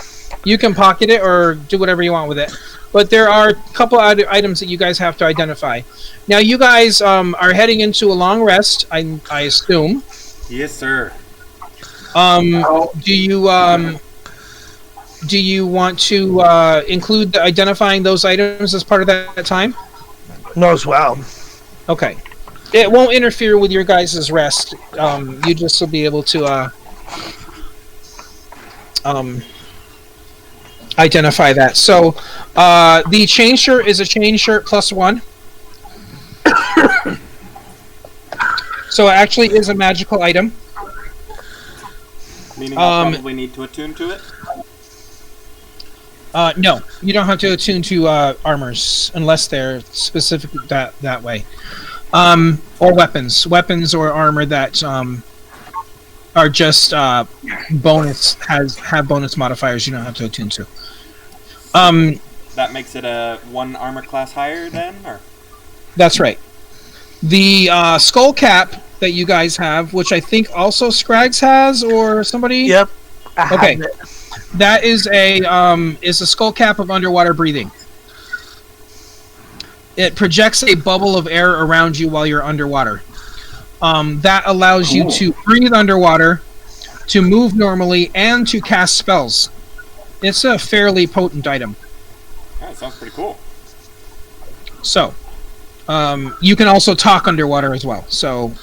You can pocket it or do whatever you want with it. But there are a couple other items that you guys have to identify. Now, you guys are heading into a long rest, I assume. Yes, sir. Do you want to include identifying those items as part of that time? No, as well. Okay. It won't interfere with your guys' rest. You just will be able to identify that. So, the chain shirt is a chain shirt +1. So it actually is a magical item. Meaning I'll probably need to attune to it? No, you don't have to attune to armors unless they're specific that way. Or weapons or armor that are just bonus have bonus modifiers. You don't have to attune to. That makes it a 1 armor class higher then, or? That's right. The skull cap that you guys have, which I think also Scrags has, or somebody. Yep. Okay. That is a skull cap of underwater breathing. It projects a bubble of air around you while you're underwater. That allows you to breathe underwater, to move normally, and to cast spells. It's a fairly potent item. That sounds pretty cool. So, you can also talk underwater as well. So,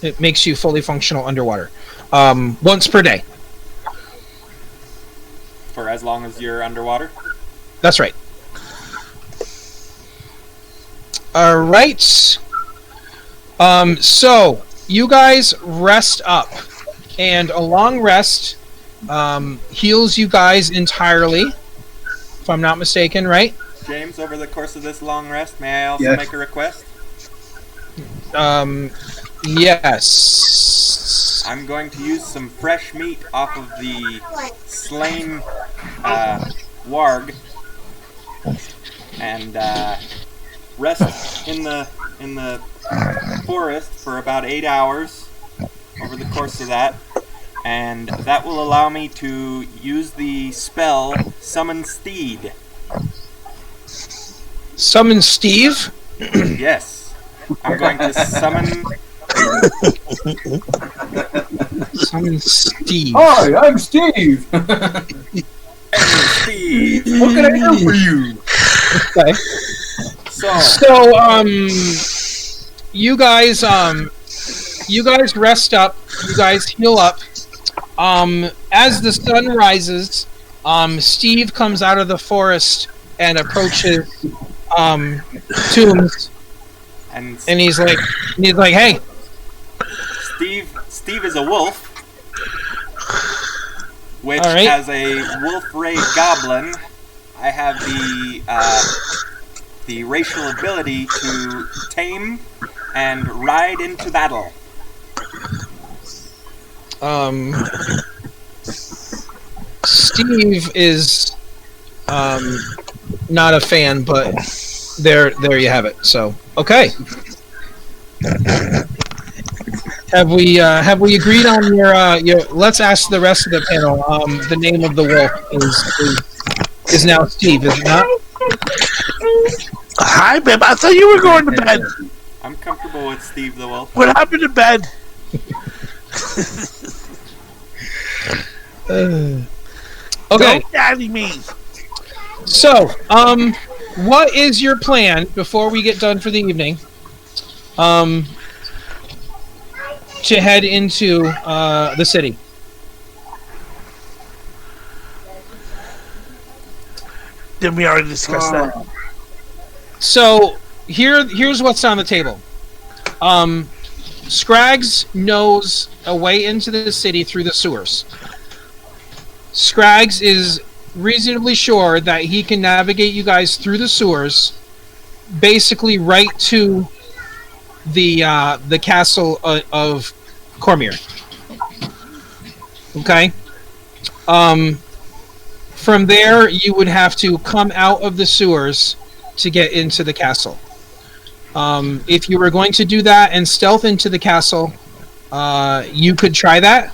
it makes you fully functional underwater. Once per day. For as long as you're underwater? That's right. Alright. So, you guys rest up. And a long rest heals you guys entirely. If I'm not mistaken, right? James, over the course of this long rest, may I also make a request? Yes. I'm going to use some fresh meat off of the slain warg and rest in the forest for about 8 hours over the course of that, and that will allow me to use the spell Summon Steed. Summon Steve? Yes. I'm going to summon... Summon Steve. Hi, I'm Steve. Steve. What can I do for you? Okay. So, you guys rest up. You guys heal up. As the sun rises, Steve comes out of the forest and approaches Tombs, and he's like, "Hey." Steve is a wolf, which has a wolf raid goblin. I have the the racial ability to tame and ride into battle. Steve is not a fan, but there you have it. So okay. Have we agreed on your let's ask the rest of the panel. The name of the wolf is now Steve, is it not? Hi, babe. I thought you were going to bed. I'm comfortable with Steve the Wolf. What happened to bed? Okay. Don't daddy me. So, what is your plan before we get done for the evening? To head into the city. Did we already discuss that? So here's what's on the table. Scraggs knows a way into the city through the sewers. Scraggs is reasonably sure that he can navigate you guys through the sewers, basically right to the castle of Cormier. Okay. From there, you would have to come out of the sewers to get into the castle. If you were going to do that and stealth into the castle, you could try that,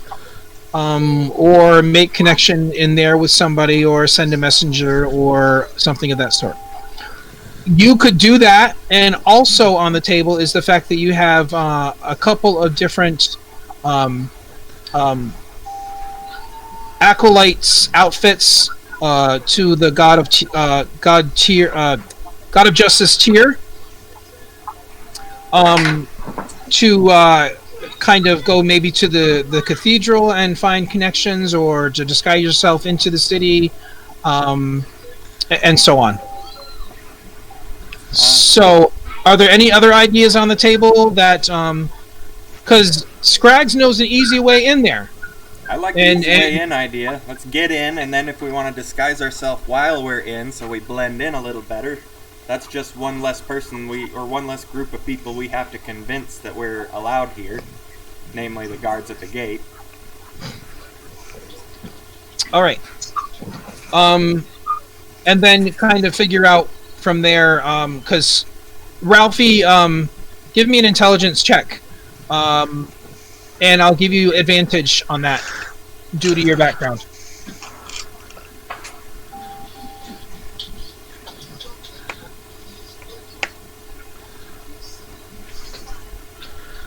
or make connection in there with somebody, or send a messenger, or something of that sort. You could do that, and also on the table is the fact that you have a couple of different acolytes outfits to the god of justice Tyr, to kind of go maybe to the cathedral and find connections, or to disguise yourself into the city, and so on. So, are there any other ideas on the table that, because Scraggs knows an easy way in there. I like the easy way in idea. Let's get in, and then if we want to disguise ourselves while we're in, so we blend in a little better, that's just one less person one less group of people we have to convince that we're allowed here, namely the guards at the gate. All right. And then kind of figure out from there, because Ralphie, give me an intelligence check, and I'll give you advantage on that due to your background.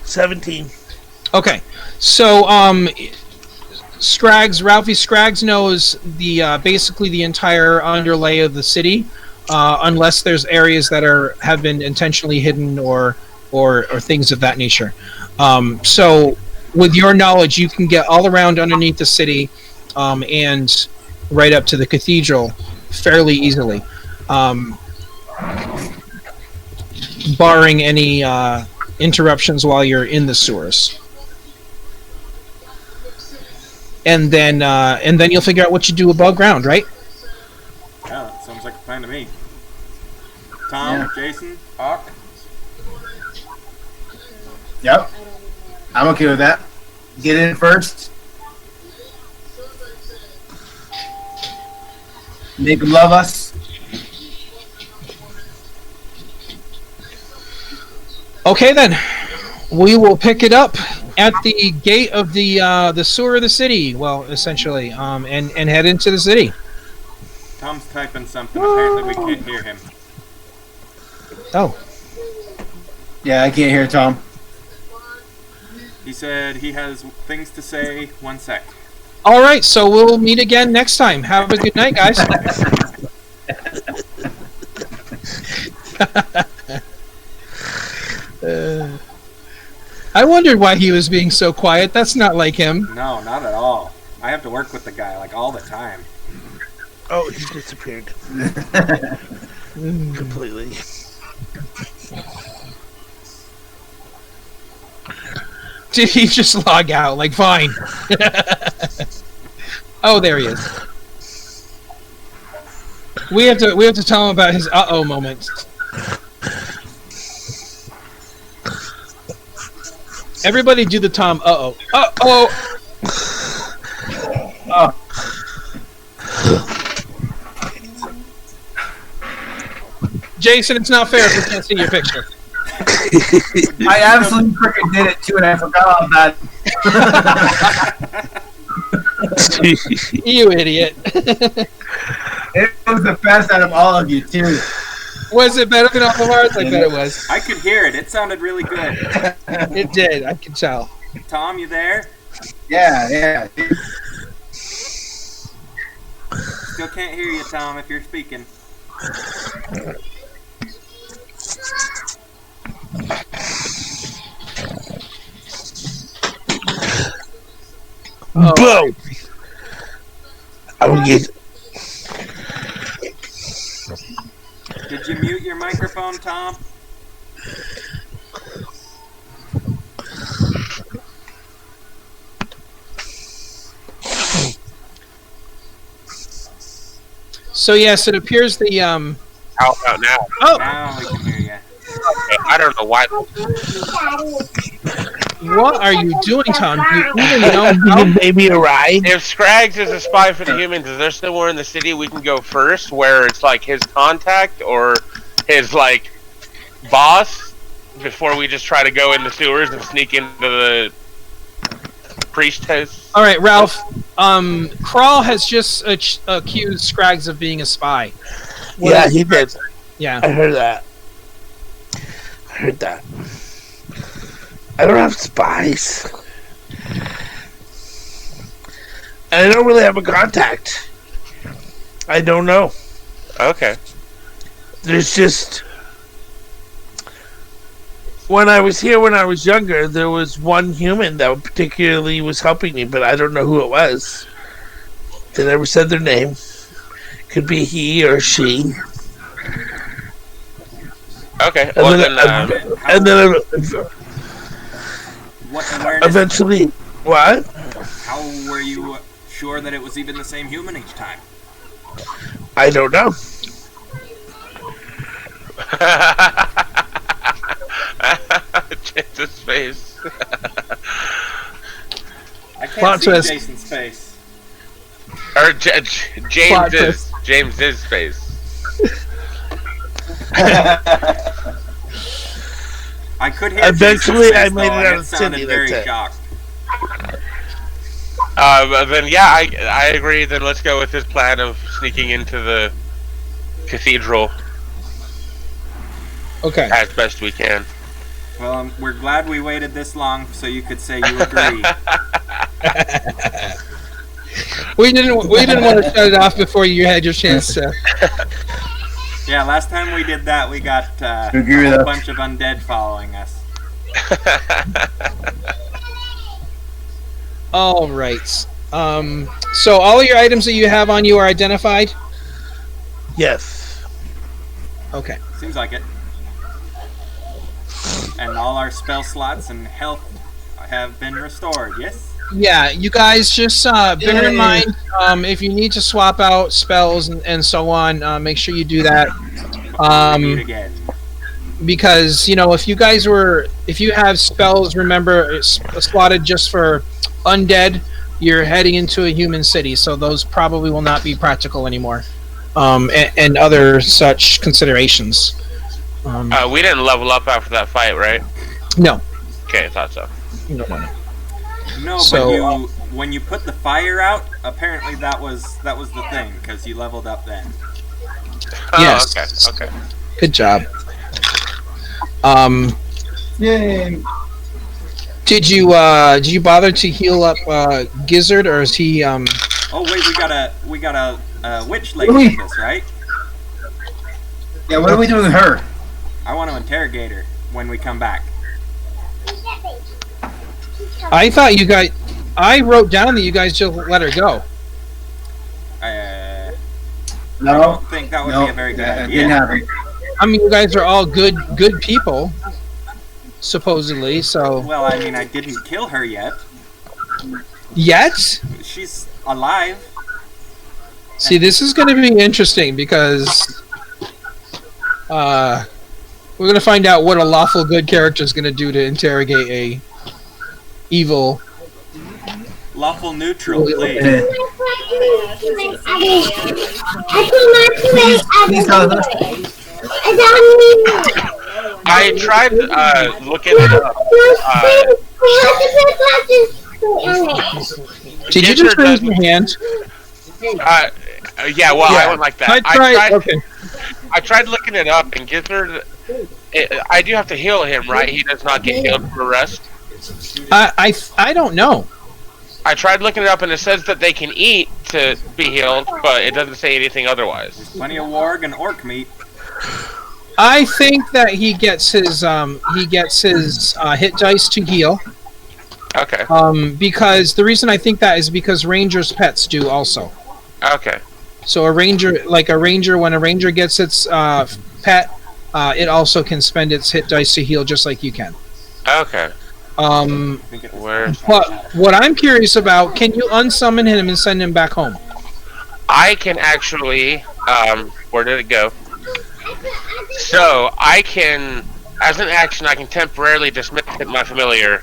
$17. Okay, so Ralphie Scraggs knows the basically the entire underlay of the city, unless there's areas that have been intentionally hidden or things of that nature. So with your knowledge, you can get all around underneath the city, and right up to the cathedral fairly easily, barring any interruptions while you're in the sewers. And then you'll figure out what you do above ground, right? Yeah, that sounds like a plan to me. Tom, Jason, Hawk. Yep. I'm okay with that. Get in first. Make them love us. Okay, then. We will pick it up at the gate of the sewer of the city, well, essentially, and head into the city. Tom's typing something. Apparently we can't hear him. Oh. Yeah, I can't hear Tom. He said he has things to say. 1 sec. All right, so we'll meet again next time. Have a good night, guys. I wondered why he was being so quiet. That's not like him. No, not at all. I have to work with the guy like all the time. Oh, he disappeared. Completely. Did he just log out? Like, fine. Oh, there he is. We have to tell him about his uh-oh moment. Everybody do the Tom. Uh-oh. Uh-oh. Oh. Jason, it's not fair if we can't see your picture. I absolutely freaking did it too, and I forgot all that. You idiot. It was the best out of all of you, too. Was it better than all of ours? I bet it was. I could hear it. It sounded really good. It did. I can tell. Tom, you there? Yeah. Still can't hear you, Tom, if you're speaking. Boom! I would get. Did you mute your microphone, Tom? So yes, it appears the How about now? Oh, Now we can hear you. Okay, I don't know why. what are you doing, Tom? Do you even know? Give the baby a ride. If Scraggs is a spy for the humans, is there somewhere in the city we can go first where it's like his contact or his like boss before we just try to go in the sewers and sneak into the priest house? All right, Ralph. Crawl has just accused Scraggs of being a spy. Yeah, he did. Yeah. I heard that. I don't have spies. And I don't really have a contact. I don't know. Okay. There's just... When I was here when I was younger, there was one human that particularly was helping me, but I don't know who it was. They never said their name. Could be he or she. Okay. And Well, then What awareness? eventually... What? How were you sure that it was even the same human each time? I don't know. Jason's face. I can't Plot see twist. Jason's face. Or Plot James's face. I could hear. Eventually, Jason's face, I made though, it and out of sounded Cindy, very that's it. shocked. Then yeah, I agree. Then let's go with his plan of sneaking into the cathedral Okay. as best we can. Well, we're glad we waited this long so you could say you agree. We didn't want to shut it off before you had your chance to. Yeah, last time we did that, we got a Agree with whole that. bunch of undead following us. All right. So all of your items that you have on you are identified? Yes. Okay. Seems like it. And all our spell slots and health have been restored, yes? Yeah, you guys just bear in mind if you need to swap out spells and so on, make sure you do that. Meet again. Because, if you have spells, remember, it's slotted just for undead, you're heading into a human city, so those probably will not be practical anymore. And other such considerations. We didn't level up after that fight, right? No. Okay, I thought so. You don't want to. No, So, but when you put the fire out, apparently that was the thing, because you leveled up then. Oh, Yes. okay. Good job. Yay. Did you bother to heal up Gizzard, or is he Oh wait, we got a witch lady with us, right? Yeah, what are we doing with her? I want to interrogate her when we come back. I thought I wrote down that you guys just let her go. I No. don't think that would be a very good Didn't idea. happen. I mean, you guys are all good people, supposedly, so... Well, I mean, I didn't kill her yet. Yet? She's alive. See, this is going to be interesting, because... we're going to find out what a lawful good character is going to do to interrogate evil. Lawful neutral, please. I tried looking it up. Did you just raise your hand? Yeah, well, I went like that. Okay. I tried looking it up, and Gizzard, I do have to heal him, right? He does not get healed for rest. I don't know. I tried looking it up, and it says that they can eat to be healed, but it doesn't say anything otherwise. There's plenty of warg and orc meat. I think that he gets his hit dice to heal. Okay. Because the reason I think that is because rangers' pets do also. Okay. So when a ranger gets its pet, it also can spend its hit dice to heal just like you can. Okay. But what I'm curious about, can you unsummon him and send him back home? I can actually, where did it go? So, I can, as an action, I can temporarily dismiss my familiar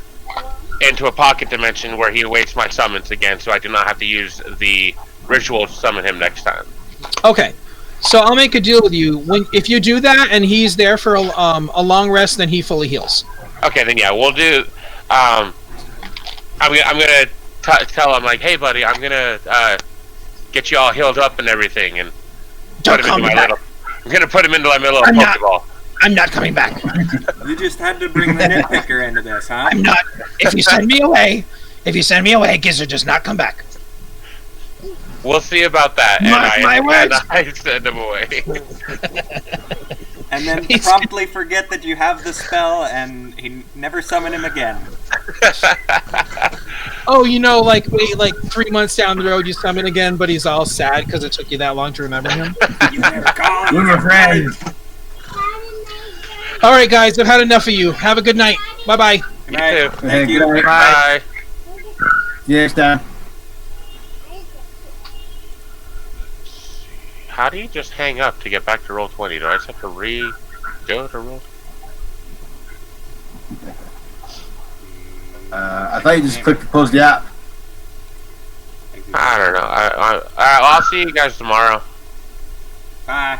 into a pocket dimension where he awaits my summons again, so I do not have to use the ritual to summon him next time. Okay. So I'll make a deal with you. If you do that and he's there for a long rest, then he fully heals. Okay, then yeah, we'll do. I'm gonna tell him like, hey, buddy, I'm gonna get you all healed up and everything, and Don't call me back. I'm gonna put him into my little Pokeball. I'm not coming back. You just had to bring the nitpicker into this, huh? I'm not. If you send me away, Gizzard does not come back. We'll see about that. I send him away. And then promptly forget that you have the spell, and he never summon him again. Oh, like 3 months down the road, you summon again, but he's all sad because it took you that long to remember him. You never call him. We're friends. All right, guys, I've had enough of you. Have a good night. Bye-bye. Good night. You too. Thank you. Good night. Bye. See you next time. How do you just hang up to get back to roll 20? Do I just have to go to roll? I thought you just clicked to close the app. I don't know. I'll see you guys tomorrow. Bye.